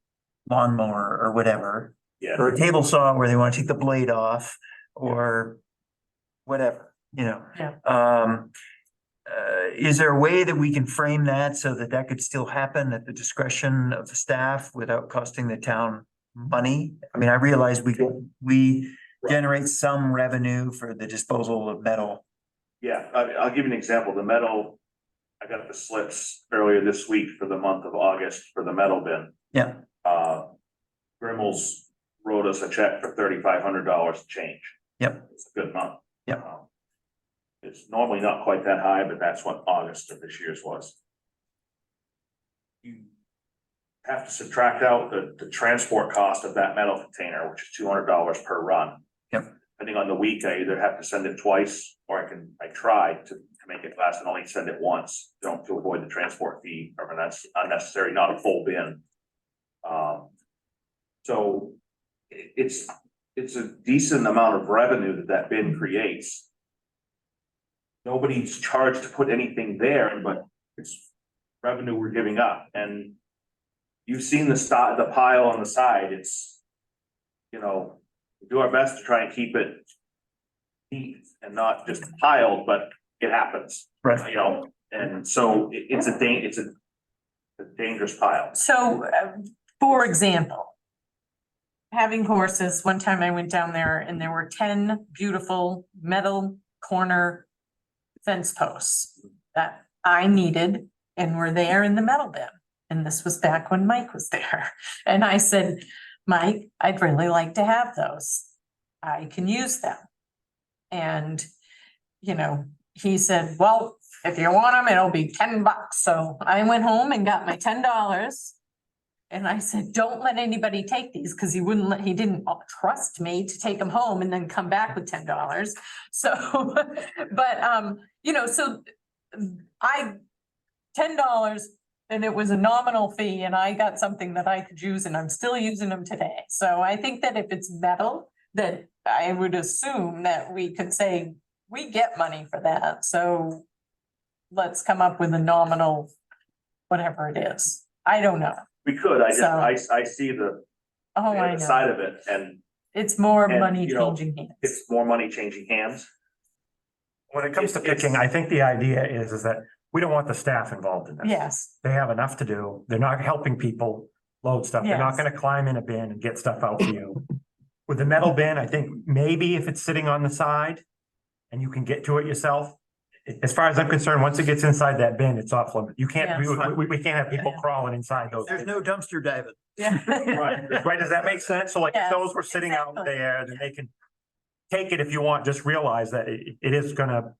[SPEAKER 4] lawnmower or whatever,
[SPEAKER 2] Yeah.
[SPEAKER 4] or a table saw where they want to take the blade off or whatever,
[SPEAKER 1] Yeah.
[SPEAKER 4] Is there a way that we can frame that so that that could still happen at the discretion of the staff without costing the town money? I mean, I realize we generate some revenue for the disposal of metal.
[SPEAKER 2] Yeah, I'll give you an example. The metal, I got the slips earlier this week for the month of August for the metal bin.
[SPEAKER 4] Yeah.
[SPEAKER 2] Grimmel's wrote us a check for $3,500 change.
[SPEAKER 4] Yep.
[SPEAKER 2] It's a good amount.
[SPEAKER 4] Yep.
[SPEAKER 2] It's normally not quite that high, but that's what August of this year's was. You have to subtract out the transport cost of that metal container, which is $200 per run.
[SPEAKER 4] Yep.
[SPEAKER 2] Depending on the week, I either have to send it twice or I try to make it last and only send it once, to avoid the transport fee, or that's unnecessary, not a full bin. So it's a decent amount of revenue that bin creates. Nobody's charged to put anything there, but it's revenue we're giving up, and you've seen the pile on the side. It's, we do our best to try and keep it neat and not just piled, but it happens.
[SPEAKER 4] Right.
[SPEAKER 2] And so it's a dangerous pile.
[SPEAKER 1] So, for example, having horses, one time I went down there and there were 10 beautiful metal corner fence posts that I needed and were there in the metal bin. And this was back when Mike was there. And I said, Mike, I'd really like to have those. I can use them. And, he said, well, if you want them, it'll be $10. So I went home and got my $10. And I said, don't let anybody take these, because he didn't trust me to take them home and then come back with $10. So, but, so $10, and it was a nominal fee, and I got something that I could use, and I'm still using them today. So I think that if it's metal, that I would assume that we could say, we get money for that. So let's come up with a nominal, whatever it is. I don't know.
[SPEAKER 2] We could, I see the
[SPEAKER 1] Oh, I
[SPEAKER 2] other side
[SPEAKER 1] know.
[SPEAKER 2] of it, and
[SPEAKER 1] It's more
[SPEAKER 2] and,
[SPEAKER 1] money changing hands.
[SPEAKER 2] it's more money changing hands.
[SPEAKER 7] When it comes to
[SPEAKER 2] It's-
[SPEAKER 7] picking, I think the idea is that we don't want the staff involved in this.
[SPEAKER 1] Yes,
[SPEAKER 7] They have enough to do. They're not helping people load stuff. They're not
[SPEAKER 1] Yes.
[SPEAKER 7] gonna climb in a bin and get stuff out for you. With the metal bin, I think maybe if it's sitting on the side and you can get to it yourself, as far as I'm concerned, once it gets inside that bin, it's off limit. You can't, we can't have people
[SPEAKER 1] Yeah.
[SPEAKER 7] crawling inside those.
[SPEAKER 4] There's no dumpster diving.
[SPEAKER 1] yeah.
[SPEAKER 7] Right, does that make sense? So like if
[SPEAKER 1] Yes,
[SPEAKER 7] those were sitting out
[SPEAKER 1] exactly.
[SPEAKER 7] there, then they can take it if you want, just realize that it is gonna,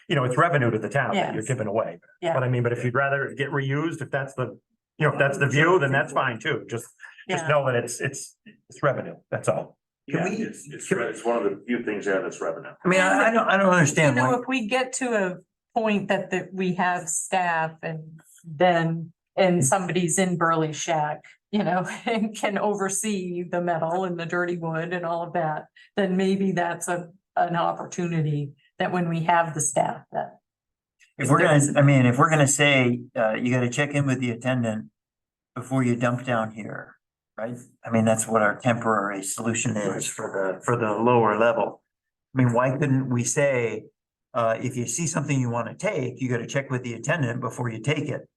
[SPEAKER 7] it's revenue to the town that you're
[SPEAKER 1] Yes.
[SPEAKER 7] giving away.
[SPEAKER 1] Yeah.
[SPEAKER 7] But I mean, but if you'd rather it get reused, if that's the, if that's the view, then that's fine too. Just
[SPEAKER 1] Yeah.
[SPEAKER 7] know that it's revenue, that's all.
[SPEAKER 2] Yeah,
[SPEAKER 4] we-
[SPEAKER 2] it's one of the few things there that's revenue.
[SPEAKER 4] I mean, I don't understand why.
[SPEAKER 1] If we get to a point that we have staff and somebody's in Burley Shack, and can oversee the metal and the dirty wood and all of that, then maybe that's an opportunity that when we have the staff that.
[SPEAKER 4] If we're gonna say, you gotta check in with the attendant before you dump down here, right? I mean, that's what our temporary solution is for the lower level. I mean, why couldn't we say, if you see something you wanna take, you gotta check with the attendant before you take it?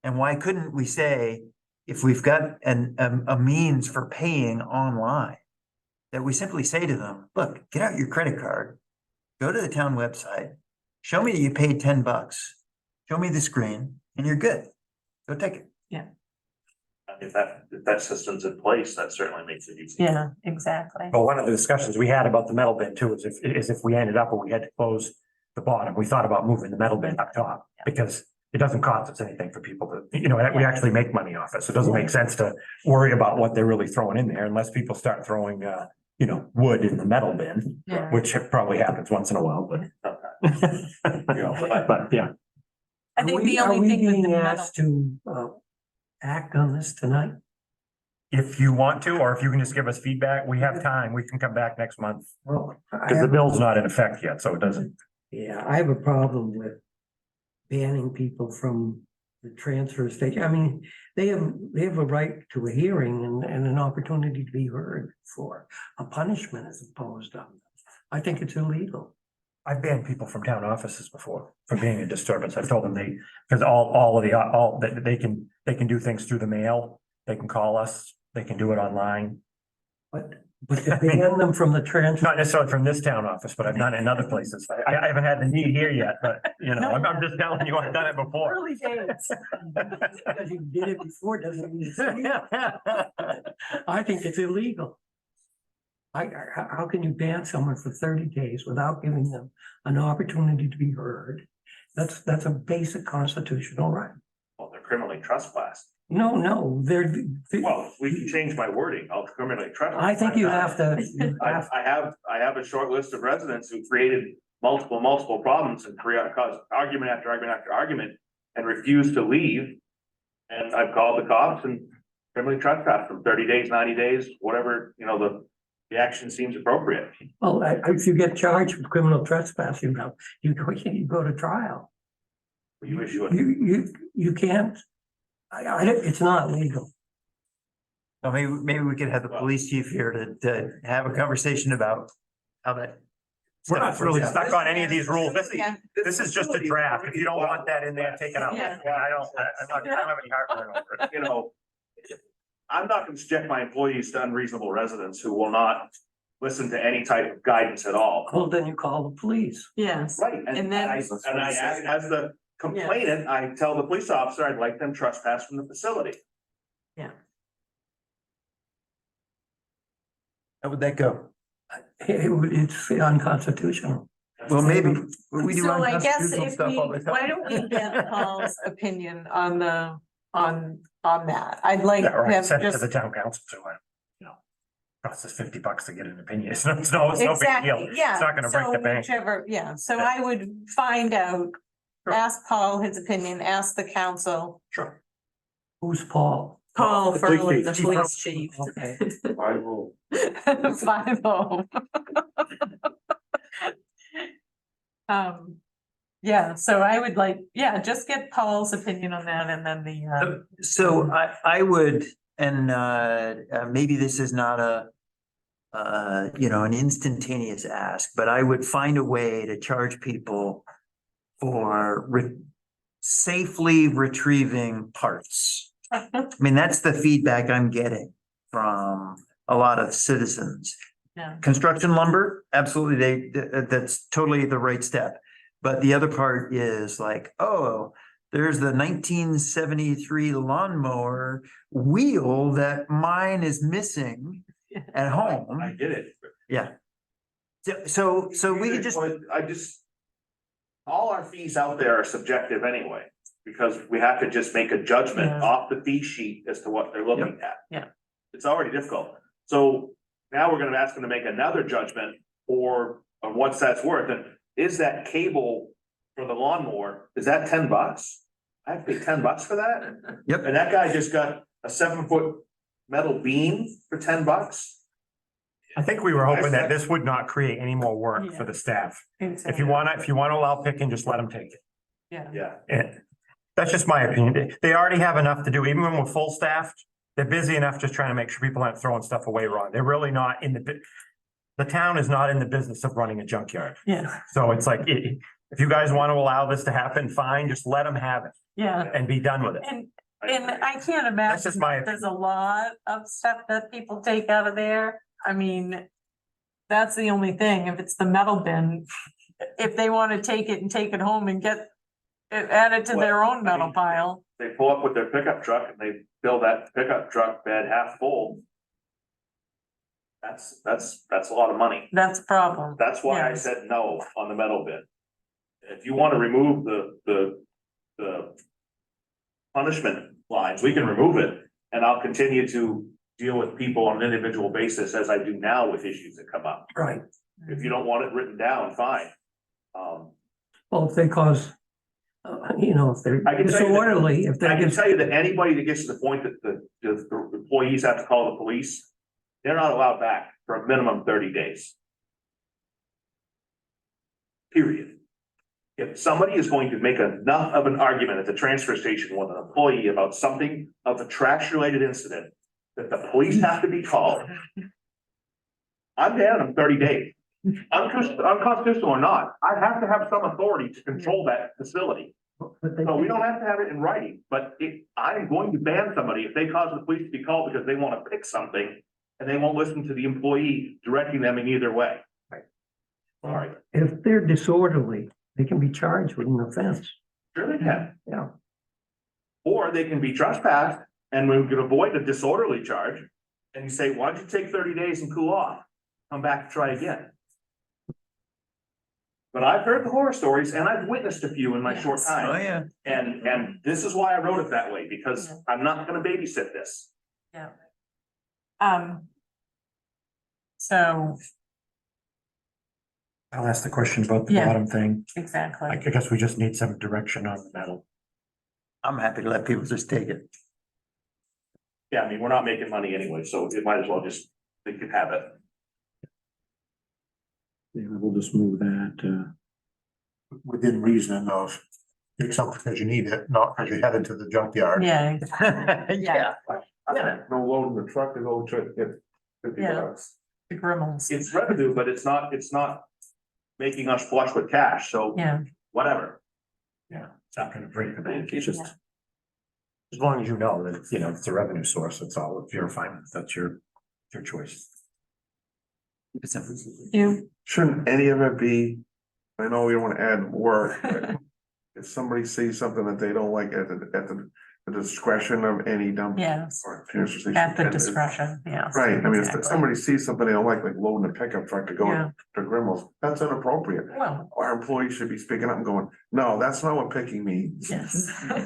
[SPEAKER 4] And why couldn't we say, if we've got a means for paying online, that we simply say to them, look, get out your credit card, go to the town website, show me that you paid $10, show me the screen, and you're good. Go take it.
[SPEAKER 2] If that system's in place, that certainly makes it easy.
[SPEAKER 1] Yeah, exactly.
[SPEAKER 7] But one of the discussions we had about the metal bin too is if we ended up where we had to close the bottom, we thought about moving the metal bin up top. Because it doesn't cost us anything for people to, we actually make money off it. So it doesn't make sense to worry about what they're really throwing in there unless people start throwing, wood in the metal bin,
[SPEAKER 1] Yeah.
[SPEAKER 7] which probably happens once in a while, but. But yeah,
[SPEAKER 1] I think the only thing with the
[SPEAKER 5] Are we being
[SPEAKER 1] metal,
[SPEAKER 5] asked to, act on this tonight?
[SPEAKER 7] if you want to, or if you can just give us feedback, we have time. We can come back next month.
[SPEAKER 5] Well,
[SPEAKER 7] Because the bill's not in effect yet, so it doesn't.
[SPEAKER 5] yeah, I have a problem with banning people from the transfer station. I mean, they have a right to a hearing and an opportunity to be heard for a punishment as imposed on them. I think it's illegal.
[SPEAKER 7] I've banned people from town offices before for being a disturbance. I've told them because all they can do things through the mail. They can call us, they can do it online.
[SPEAKER 5] But to ban them from the transfer.
[SPEAKER 7] Not necessarily from this town office, but I've done it in other places. I haven't had the need here yet, but I'm just telling you, I've done it before.
[SPEAKER 5] Early days. Because you did it before doesn't mean it's legal. I think it's illegal. How can you ban someone for 30 days without giving them an opportunity to be heard? That's a basic constitutional right.
[SPEAKER 2] Well, they're criminally trespassed.
[SPEAKER 5] No,
[SPEAKER 2] Well, we can change my wording. I'll criminally trespass.
[SPEAKER 5] I think you have to.
[SPEAKER 2] I have a short list of residents who created multiple problems and caused argument after argument after argument and refused to leave. And I've called the cops and criminally trespassed from 30 days, 90 days, whatever, the action seems appropriate.
[SPEAKER 5] Well, if you get charged with criminal trespass, you go to trial.
[SPEAKER 2] You issue it.
[SPEAKER 5] You can't. It's not legal.
[SPEAKER 4] Well, maybe we could have the police chief here to have a conversation about how that.
[SPEAKER 7] We're not really stuck on any of these rules.
[SPEAKER 1] Yeah.
[SPEAKER 7] This is just a draft. If you don't want that in there, take it out.
[SPEAKER 1] Yeah.
[SPEAKER 7] I don't have any heartburn over it.
[SPEAKER 2] I'm not gonna subject my employees to unreasonable residents who will not listen to any type of guidance at all.
[SPEAKER 5] Well, then you call the police.
[SPEAKER 1] yes,
[SPEAKER 2] Right,
[SPEAKER 1] And then-
[SPEAKER 2] as the complainant, I tell the police officer I'd like them trespass from the facility.
[SPEAKER 4] How would that go?
[SPEAKER 5] It's unconstitutional.
[SPEAKER 4] Well, maybe we do
[SPEAKER 1] so I guess
[SPEAKER 4] unconstitutional
[SPEAKER 1] if
[SPEAKER 4] stuff all the
[SPEAKER 1] why
[SPEAKER 4] time.
[SPEAKER 1] don't we get Paul's opinion on that? I'd like
[SPEAKER 7] Yeah, right,
[SPEAKER 1] him
[SPEAKER 7] send it to
[SPEAKER 1] just.
[SPEAKER 7] the town council too, costs us $50 to get an opinion. It's no big deal.
[SPEAKER 1] Exactly, yeah.
[SPEAKER 7] It's not gonna break
[SPEAKER 1] So
[SPEAKER 7] the bank.
[SPEAKER 1] whichever, yeah, so I would find out, ask Paul his opinion, ask the council,
[SPEAKER 7] Sure.
[SPEAKER 5] Who's Paul?
[SPEAKER 1] Paul
[SPEAKER 7] The police
[SPEAKER 1] Ferland, the
[SPEAKER 7] chief.
[SPEAKER 1] police chief.
[SPEAKER 5] Okay.
[SPEAKER 10] I will.
[SPEAKER 1] 5-0. Yeah, so I would just get Paul's opinion on that and then the,
[SPEAKER 4] So I would, and maybe this is not an instantaneous ask, but I would find a way to charge people for safely retrieving parts. I mean, that's the feedback I'm getting from a lot of citizens.
[SPEAKER 1] yeah,
[SPEAKER 4] Construction lumber, absolutely, that's totally the right step. But the other part is like, oh, there's the 1973 lawnmower wheel that mine is missing at home.
[SPEAKER 2] I get it.
[SPEAKER 4] Yeah. So we could just,
[SPEAKER 2] all our fees out there are subjective anyway, because we have to just make a judgment
[SPEAKER 1] Yeah.
[SPEAKER 2] off the fee sheet as to what they're looking at.
[SPEAKER 1] Yeah.
[SPEAKER 2] It's already difficult. So now we're gonna ask them to make another judgment on what's that's worth. And is that cable for the lawnmower, is that $10? I have to pay $10 for that?
[SPEAKER 4] Yep.
[SPEAKER 2] And that guy just got a 7-foot metal beam for $10?
[SPEAKER 7] I think we were hoping that this would not create any more work for the staff. If you wanna allow picking, just let them take it.
[SPEAKER 1] yeah,
[SPEAKER 2] Yeah.
[SPEAKER 7] And that's just my opinion. They already have enough to do, even when we're full staffed. They're busy enough just trying to make sure people aren't throwing stuff away wrong. They're really not the town is not in the business of running a junkyard.
[SPEAKER 1] yeah,
[SPEAKER 7] So it's like, if you guys want to allow this to happen, fine, just let them have it
[SPEAKER 1] yeah.
[SPEAKER 7] and be done with it.
[SPEAKER 1] And I can't
[SPEAKER 7] That's just
[SPEAKER 1] imagine
[SPEAKER 7] my
[SPEAKER 1] that there's a lot of stuff that people take out of there. I mean, that's the only thing. If it's the metal bin, if they want to take it and take it home and add it to their own metal pile.
[SPEAKER 2] They pull up with their pickup truck and they fill that pickup truck bed half full. That's a lot of money.
[SPEAKER 1] That's a problem.
[SPEAKER 2] That's why I
[SPEAKER 1] Yes.
[SPEAKER 2] said no on the metal bin. If you wanna remove the the punishment lines, we can remove it, and I'll continue to deal with people on an individual basis as I do now with issues that come up.
[SPEAKER 5] Right.
[SPEAKER 2] If you don't want it written down, fine.
[SPEAKER 5] Well, if they cause, if they're
[SPEAKER 2] I can tell you that-
[SPEAKER 5] disorderly, if
[SPEAKER 2] I
[SPEAKER 5] they're
[SPEAKER 2] can tell you that anybody that gets to the point that the employees have to call the police, they're not allowed back for a minimum 30 days. Period. If somebody is going to make enough of an argument at the transfer station with an employee about something of a trash-related incident, that the police have to be called, I'm down in 30 days. Unconstitutional or not, I have to have some authority to control that facility. So we don't have to have it in writing, but I'm going to ban somebody if they cause the police to be called because they want to pick something and they won't listen to the employee directing them in either way.
[SPEAKER 5] Right.
[SPEAKER 2] All right,
[SPEAKER 5] if they're disorderly, they can be charged with an offense.
[SPEAKER 2] sure they can.
[SPEAKER 5] Yeah.
[SPEAKER 2] Or they can be trespassed and we can avoid a disorderly charge. And you say, why don't you take 30 days and cool off? Come back and try again. But I've heard the horror stories and I've witnessed a few in my short
[SPEAKER 1] Yes.
[SPEAKER 2] time.
[SPEAKER 4] Oh, yeah.
[SPEAKER 2] And this is why I wrote it that way, because I'm not gonna babysit this.
[SPEAKER 1] Yeah. So,
[SPEAKER 7] I'll ask the question about the
[SPEAKER 1] Yeah.
[SPEAKER 7] bottom thing.
[SPEAKER 1] exactly.
[SPEAKER 7] I guess we just need some direction on the metal.
[SPEAKER 4] I'm happy to let people just take it.
[SPEAKER 2] Yeah, I mean, we're not making money anyway, so it might as well just, they could have it.
[SPEAKER 7] Yeah, we'll just move that,
[SPEAKER 8] Within reason of take something because you need it, not because you're headed to the junkyard.
[SPEAKER 1] Yeah.
[SPEAKER 4] Yeah.
[SPEAKER 10] No load in the truck to go to get 50
[SPEAKER 1] Yeah.
[SPEAKER 10] bucks.
[SPEAKER 1] The Grimmels.
[SPEAKER 2] It's revenue, but it's not making us flush with cash, so
[SPEAKER 1] Yeah,
[SPEAKER 2] whatever.
[SPEAKER 7] it's not gonna break the bank, it's just.
[SPEAKER 1] Yeah.
[SPEAKER 7] As long as you know that, it's a revenue source, that's all, if you're fine, that's your choice.
[SPEAKER 1] you,
[SPEAKER 10] Shouldn't any of it be, I know we don't wanna add more, but if somebody sees something that they don't like at the discretion of any dump.
[SPEAKER 1] yes,
[SPEAKER 10] Or transfer station.
[SPEAKER 1] at the
[SPEAKER 10] and-
[SPEAKER 1] discretion, yes.
[SPEAKER 10] Right, I mean, if
[SPEAKER 1] exactly.
[SPEAKER 10] somebody sees something they don't like loading a pickup truck to go
[SPEAKER 1] Yeah.
[SPEAKER 10] to Grimmel's, that's inappropriate.
[SPEAKER 1] Well,
[SPEAKER 10] Our employees should be speaking up and going, no, that's not what picking means.
[SPEAKER 1] yes.
[SPEAKER 10] I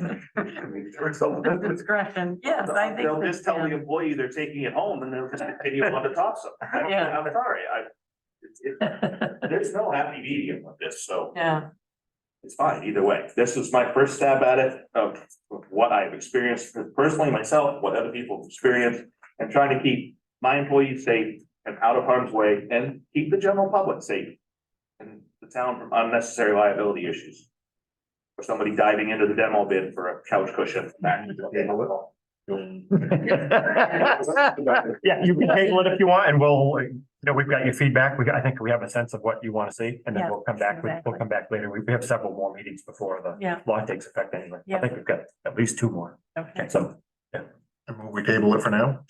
[SPEAKER 10] mean, there's something-
[SPEAKER 1] Discretion, yes, I think.
[SPEAKER 2] They'll
[SPEAKER 1] that,
[SPEAKER 2] just tell the
[SPEAKER 1] yeah.
[SPEAKER 2] employee they're taking it home and they'll just continue on to toss them.
[SPEAKER 1] Yeah.
[SPEAKER 2] I'm sorry, there's no happy medium with this, so.
[SPEAKER 1] Yeah,
[SPEAKER 2] It's fine either way. This is my first stab at it of what I've experienced personally myself, what other people have experienced, and trying to keep my employees safe and out of harm's way and keep the general public safe and the town from unnecessary liability issues. Or somebody diving into the demo bin for a couch cushion.
[SPEAKER 7] Yeah, you can table it if you want, and we've got your feedback, I think we have a sense of what you wanna see, and then
[SPEAKER 1] Yeah,
[SPEAKER 7] we'll come back, we'll
[SPEAKER 1] exactly.
[SPEAKER 7] come back later, we have several more meetings before the
[SPEAKER 1] Yeah.
[SPEAKER 7] law takes effect anyway. I
[SPEAKER 1] Yeah.
[SPEAKER 7] think we've got at least 2 more,
[SPEAKER 1] okay.
[SPEAKER 7] so.
[SPEAKER 8] And will we table it for now?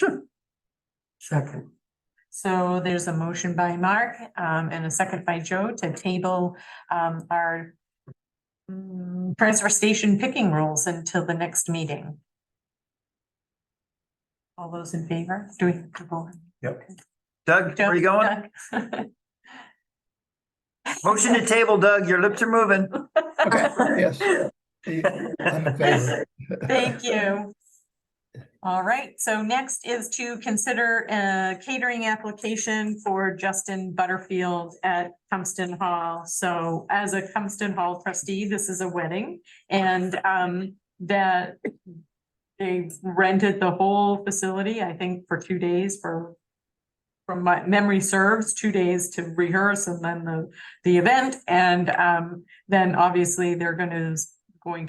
[SPEAKER 5] Second.
[SPEAKER 1] So there's a motion by Mark, and a second by Joe to table, our transfer station picking rules until the next meeting. All those in favor? Do we have to vote?
[SPEAKER 4] Doug, where are you going?
[SPEAKER 1] Doug?
[SPEAKER 4] Motion to table, Doug. Your lips are moving.
[SPEAKER 11] Okay, yes. I'm in favor.
[SPEAKER 1] Thank you. All right, so next is to consider a catering application for Justin Butterfield at Compton Hall. So as a Compton Hall trustee, this is a wedding and that they rented the whole facility, I think, for 2 days from my memory serves, 2 days to rehearse and then the event. And then obviously they're going to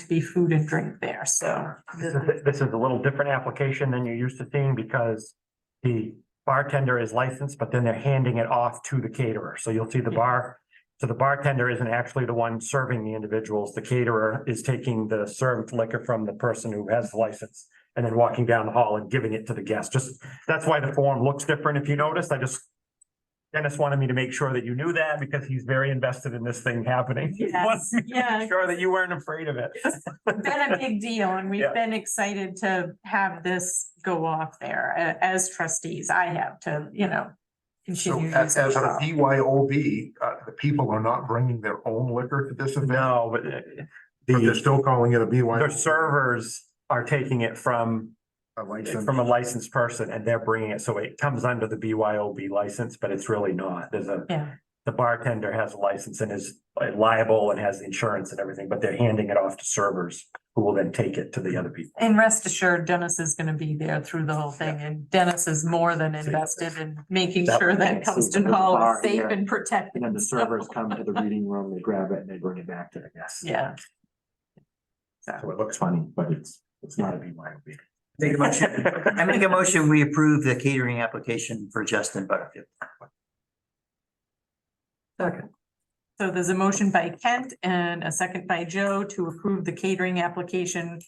[SPEAKER 1] be food and drink there, so.
[SPEAKER 7] This is a little different application than you're used to seeing because the bartender is licensed, but then they're handing it off to the caterer. So you'll see the bar. So the bartender isn't actually the one serving the individuals. The caterer is taking the served liquor from the person who has the license and then walking down the hall and giving it to the guest. Just, that's why the form looks different. If you noticed, Dennis wanted me to make sure that you knew that because he's very invested in this thing happening. He wanted
[SPEAKER 1] Yes,
[SPEAKER 7] me to
[SPEAKER 1] yeah.
[SPEAKER 7] make sure that you weren't afraid of it.
[SPEAKER 1] Been a big deal and we've
[SPEAKER 7] Yeah.
[SPEAKER 1] been excited to have this go off there as trustees. I have to,
[SPEAKER 8] So
[SPEAKER 1] continue.
[SPEAKER 8] as
[SPEAKER 1] using
[SPEAKER 8] a
[SPEAKER 1] it.
[SPEAKER 8] BYOB, the people are not bringing their own liquor to this event?
[SPEAKER 7] No, but
[SPEAKER 8] But they're
[SPEAKER 7] The,
[SPEAKER 8] still calling it a BYOB.
[SPEAKER 7] their servers are taking it from
[SPEAKER 8] A license.
[SPEAKER 7] a licensed person and they're bringing it, so it comes under the BYOB license, but it's really not. There's a,
[SPEAKER 1] Yeah,
[SPEAKER 7] the bartender has a license and is liable and has insurance and everything, but they're handing it off to servers who will then take it to the other people.
[SPEAKER 1] and rest assured Dennis is gonna be there through the whole thing, and Dennis is more than invested in making
[SPEAKER 7] That-
[SPEAKER 1] sure that Cumston Hall is safe
[SPEAKER 7] Yeah.
[SPEAKER 1] and protected.
[SPEAKER 7] And then the servers come to the reading room, they grab it and they bring it back to the guests.
[SPEAKER 1] Yeah,
[SPEAKER 7] So it looks funny, but it's not a BYOB.
[SPEAKER 4] Make a motion, I make a motion, we approve the catering application for Justin Butterfield.
[SPEAKER 5] Second,
[SPEAKER 1] so there's a motion by Kent and a second by Joe to approve the catering application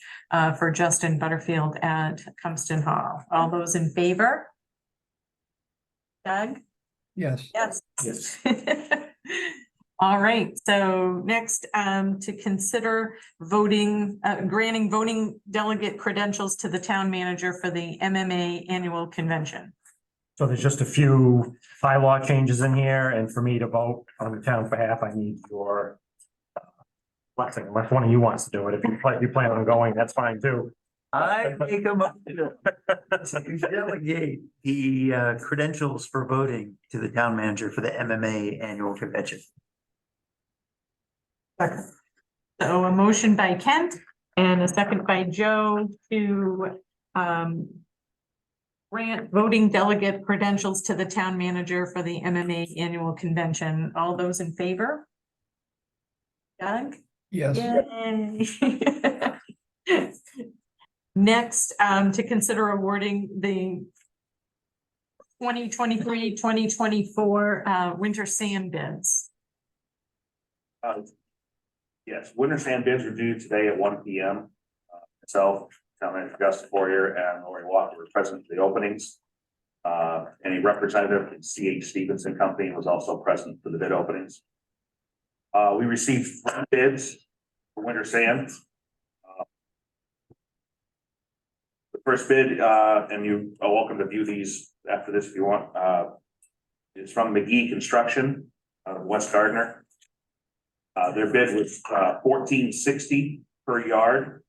[SPEAKER 1] for Justin Butterfield at Cumston Hall. All those in favor? Doug?
[SPEAKER 11] Yes.
[SPEAKER 1] Yes.
[SPEAKER 7] Yes.
[SPEAKER 1] All right, so next, to consider voting, granting voting delegate credentials to the town manager for the MMA annual convention.
[SPEAKER 7] So there's just a few bylaw changes in here, and for me to vote on the town's behalf, I need your blessing, unless one of you wants to do it. If you plan on going, that's fine too.
[SPEAKER 4] I make a motion to delegate the credentials for voting to the town manager for the MMA annual convention.
[SPEAKER 1] So a motion by Kent and a second by Joe to grant voting delegate credentials to the town manager for the MMA annual convention. All those in favor? Doug?
[SPEAKER 11] Yes.
[SPEAKER 1] Yay. Next, to consider awarding the 2023-2024 winter sand bids.
[SPEAKER 2] Yes, winter sand bids are due today at 1 P.M. Myself, Town Manager Gus Poirier and Lori Walker were present for the openings. Any representative from C.H. Stevenson Company was also present for the bid openings. We received 3 bids for winter sand. The first bid, and you are welcome to view these after this if you want, is from McGee Construction, West Gardner. Their bid was $14.60 per yard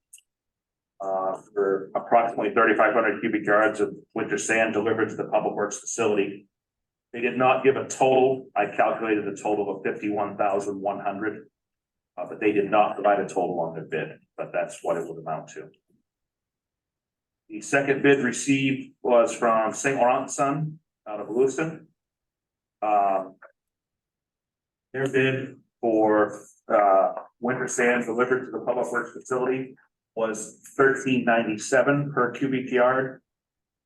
[SPEAKER 2] for approximately 3,500 cubic yards of winter sand delivered to the Public Works facility. They did not give a total. I calculated a total of 51,100, but they did not provide a total on their bid, but that's what it would amount to. The second bid received was from St. Laurent Son out of Lewiston. Their bid for winter sand delivered to the Public Works facility was $13.97 per cubic yard,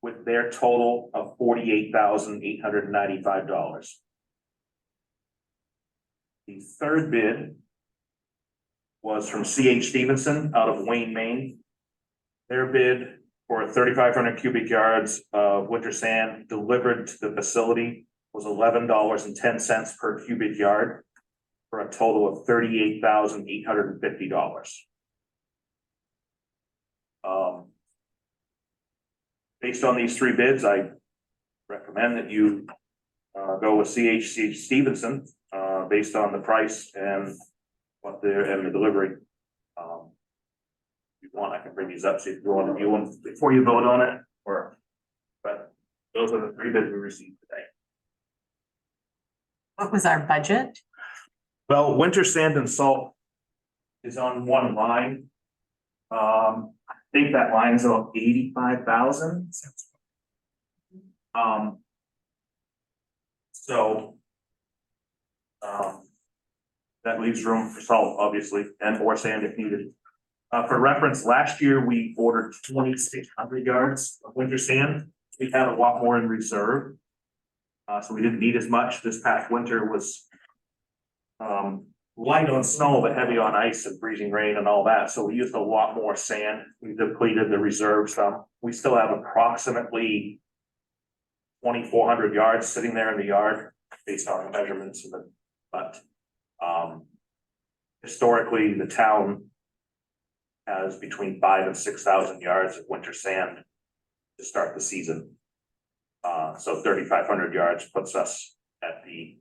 [SPEAKER 2] with their total of $48,895. The third bid was from C.H. Stevenson out of Wayne, Maine. Their bid for 3,500 cubic yards of winter sand delivered to the facility was $11.10 per cubic yard, for a total of $38,850. Based on these 3 bids, I recommend that you go with C.H. Stevenson based on the price and what they're and the delivery. If you want, I can bring these up, so if you want to view them before you vote on it, but those are the 3 bids we received today.
[SPEAKER 1] What was our budget?
[SPEAKER 2] Well, winter sand and salt is on one line. I think that line's about 85,000. So that leaves room for salt, obviously, and more sand if needed. For reference, last year we ordered 2,600 yards of winter sand. We had a lot more in reserve. So we didn't need as much. This past winter was light on snow, but heavy on ice and freezing rain and all that. So we used a lot more sand. We depleted the reserve some. We still have approximately 2,400 yards sitting there in the yard based on the measurements of the, but historically the town has between 5,000 and 6,000 yards of winter sand to start the season. So 3,500 yards puts us at the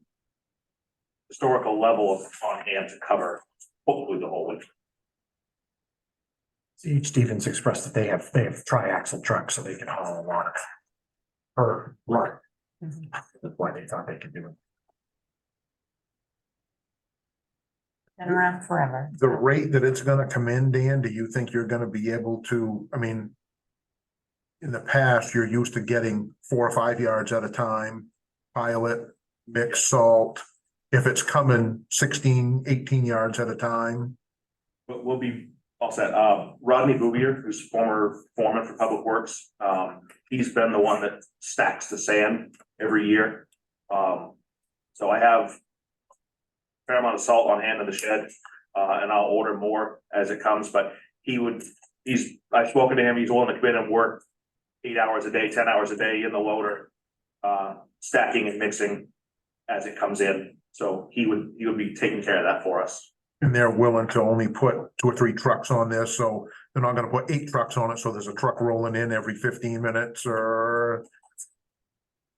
[SPEAKER 2] historical level of on hand to cover hopefully the whole winter.
[SPEAKER 7] C.H. Stevens expressed that they have tri-axle trucks, so they can haul a lot per run.
[SPEAKER 1] Mhm.
[SPEAKER 7] That's why they thought they could do it.
[SPEAKER 1] Been around forever.
[SPEAKER 8] The rate that it's gonna come in, Dan, do you think you're gonna be able to, I mean, in the past, you're used to getting 4 or 5 yards at a time, pile it, mix salt. If it's coming 16, 18 yards at a time,
[SPEAKER 2] But we'll be all set. Rodney Bouvier, who's former foreman for Public Works, he's been the one that stacks the sand every year. So I have a fair amount of salt on hand in the shed, and I'll order more as it comes, but I've spoken to him, he's willing to come in and work 8 hours a day, 10 hours a day in the loader, stacking and mixing as it comes in. So he would be taking care of that for us.
[SPEAKER 8] and they're willing to only put 2 or 3 trucks on this, so they're not gonna put 8 trucks on it, so there's a truck rolling in every 15 minutes or.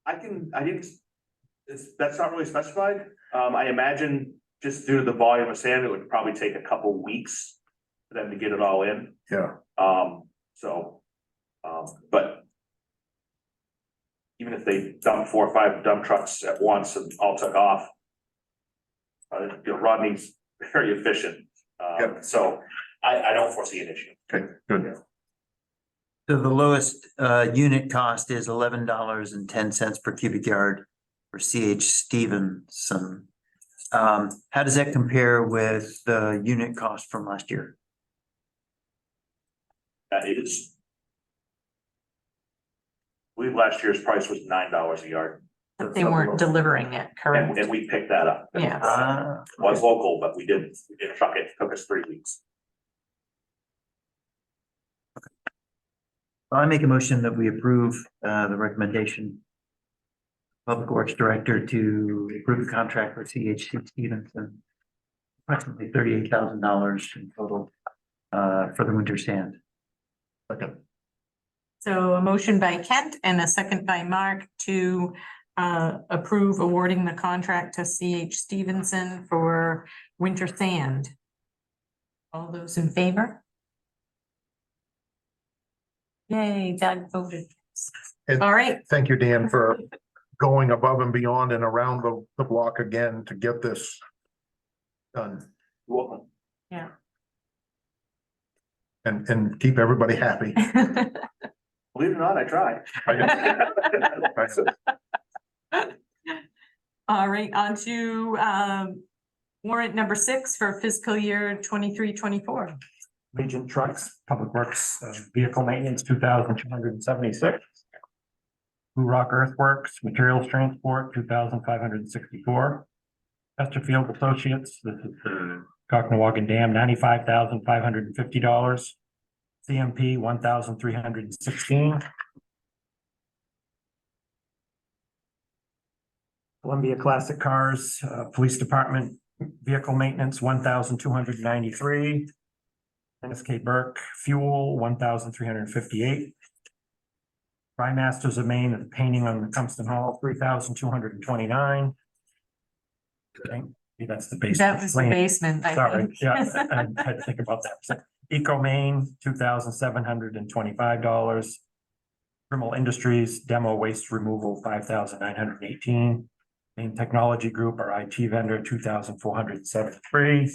[SPEAKER 2] That's not really specified. I imagine just due to the volume of sand, it would probably take a couple weeks for them to get it all in.
[SPEAKER 8] Yeah,
[SPEAKER 2] But even if they dump 4 or 5 dump trucks at once and all took off, Rodney's very efficient.
[SPEAKER 8] Yep.
[SPEAKER 2] So I don't foresee an issue.
[SPEAKER 8] okay, good.
[SPEAKER 4] So the lowest unit cost is $11.10 per cubic yard for C.H. Stevenson. How does that compare with the unit cost from last year?
[SPEAKER 2] It is. I believe last year's price was $9 a yard,
[SPEAKER 1] But they weren't delivering it, correct?
[SPEAKER 2] and we picked that up.
[SPEAKER 1] Yeah.
[SPEAKER 2] Was local, but we did truck it. It took us 3 weeks.
[SPEAKER 4] I make a motion that we approve the recommendation. Public Works Director to approve the contract with C.H. Stevenson. Approximately $38,000 in total for the winter sand.
[SPEAKER 1] So a motion by Kent and a second by Mark to approve awarding the contract to C.H. Stevenson for winter sand. All those in favor? Yay, Doug voted.
[SPEAKER 8] And-
[SPEAKER 1] All right,
[SPEAKER 8] Thank you, Dan, for going above and beyond and around the block again to get this done
[SPEAKER 2] You're welcome.
[SPEAKER 8] and keep everybody happy.
[SPEAKER 2] Believe it or not, I tried.
[SPEAKER 1] all right, on to warrant number 6 for fiscal year 23-24.
[SPEAKER 7] Legion Trucks, Public Works, Vehicle Maintenance, 2,276. Blue Rock Earthworks, Materials Transport, 2,564. Chesterfield Associates, this is the Cocknowagan Dam, $95,550. CMP, 1,316. Columbia Classic Cars, Police Department, Vehicle Maintenance, 1,293. NSK Burke Fuel, 1,358. Masters of Maine, the painting on the Tungsten Hall, 3,229. Okay, that's the basement.
[SPEAKER 1] That was the basement, I
[SPEAKER 7] Sorry,
[SPEAKER 1] think.
[SPEAKER 7] yeah, I had to think about that. Eco Maine, $2,725. Trimble Industries, demo waste removal, $5,918. Maine Technology Group, our IT vendor, $2,473.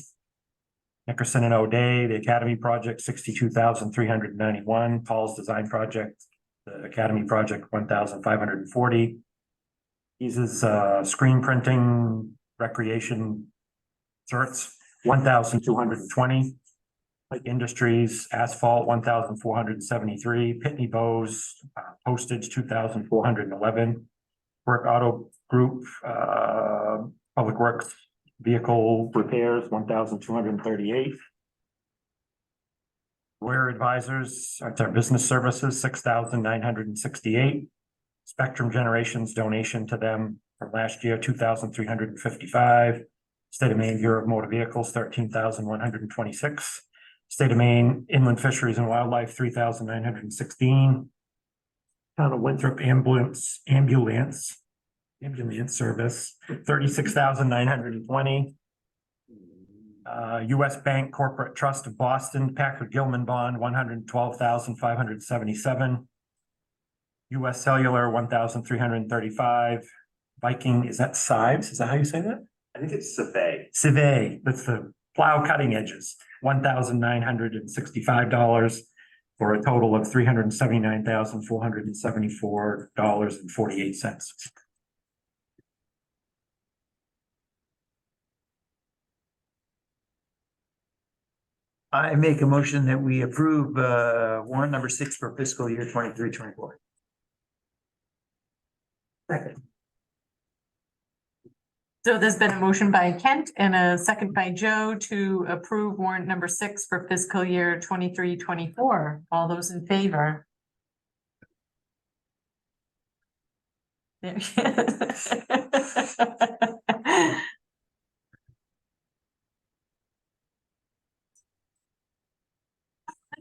[SPEAKER 7] Nickerson and O'Day, the Academy Project, $62,391. Paul's Design Project, the Academy Project, $1,540. Ease's screen printing, recreation certs, $1,220. Lake Industries, asphalt, $1,473. Pitney Bowes, postage, $2,411. Work Auto Group, Public Works, vehicle repairs, $1,238. Ware Advisors, that's our business services, $6,968. Spectrum Generations donation to them from last year, $2,355. State of Maine Bureau of Motor Vehicles, $13,126. State of Maine Inland Fisheries and Wildlife, $3,916. Town of Winthrop Ambulance Service, $36,920. US Bank Corporate Trust of Boston, Packard Gilman Bond, 112,577. US Cellular, 1,335. Viking, is that Sives? Is that how you say that?
[SPEAKER 2] I think it's Survey.
[SPEAKER 7] Civet, that's the plow cutting edges, $1,965 for a total of $379,474.48.
[SPEAKER 4] I make a motion that we approve warrant number 6 for fiscal year 23-24.
[SPEAKER 5] Second.
[SPEAKER 1] So there's been a motion by Kent and a second by Joe to approve warrant number 6 for fiscal year 23-24. All those in favor? There.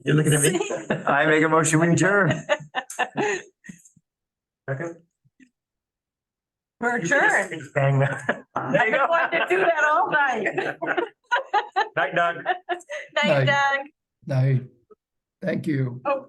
[SPEAKER 4] You're looking at me. I make a motion, we adjourn.
[SPEAKER 7] Second?
[SPEAKER 1] We're adjourned.
[SPEAKER 7] Bang that.
[SPEAKER 1] I've been wanting to do that all night.
[SPEAKER 7] Night, Doug.
[SPEAKER 1] Night, Doug.
[SPEAKER 11] Night. Thank you.
[SPEAKER 1] Oh,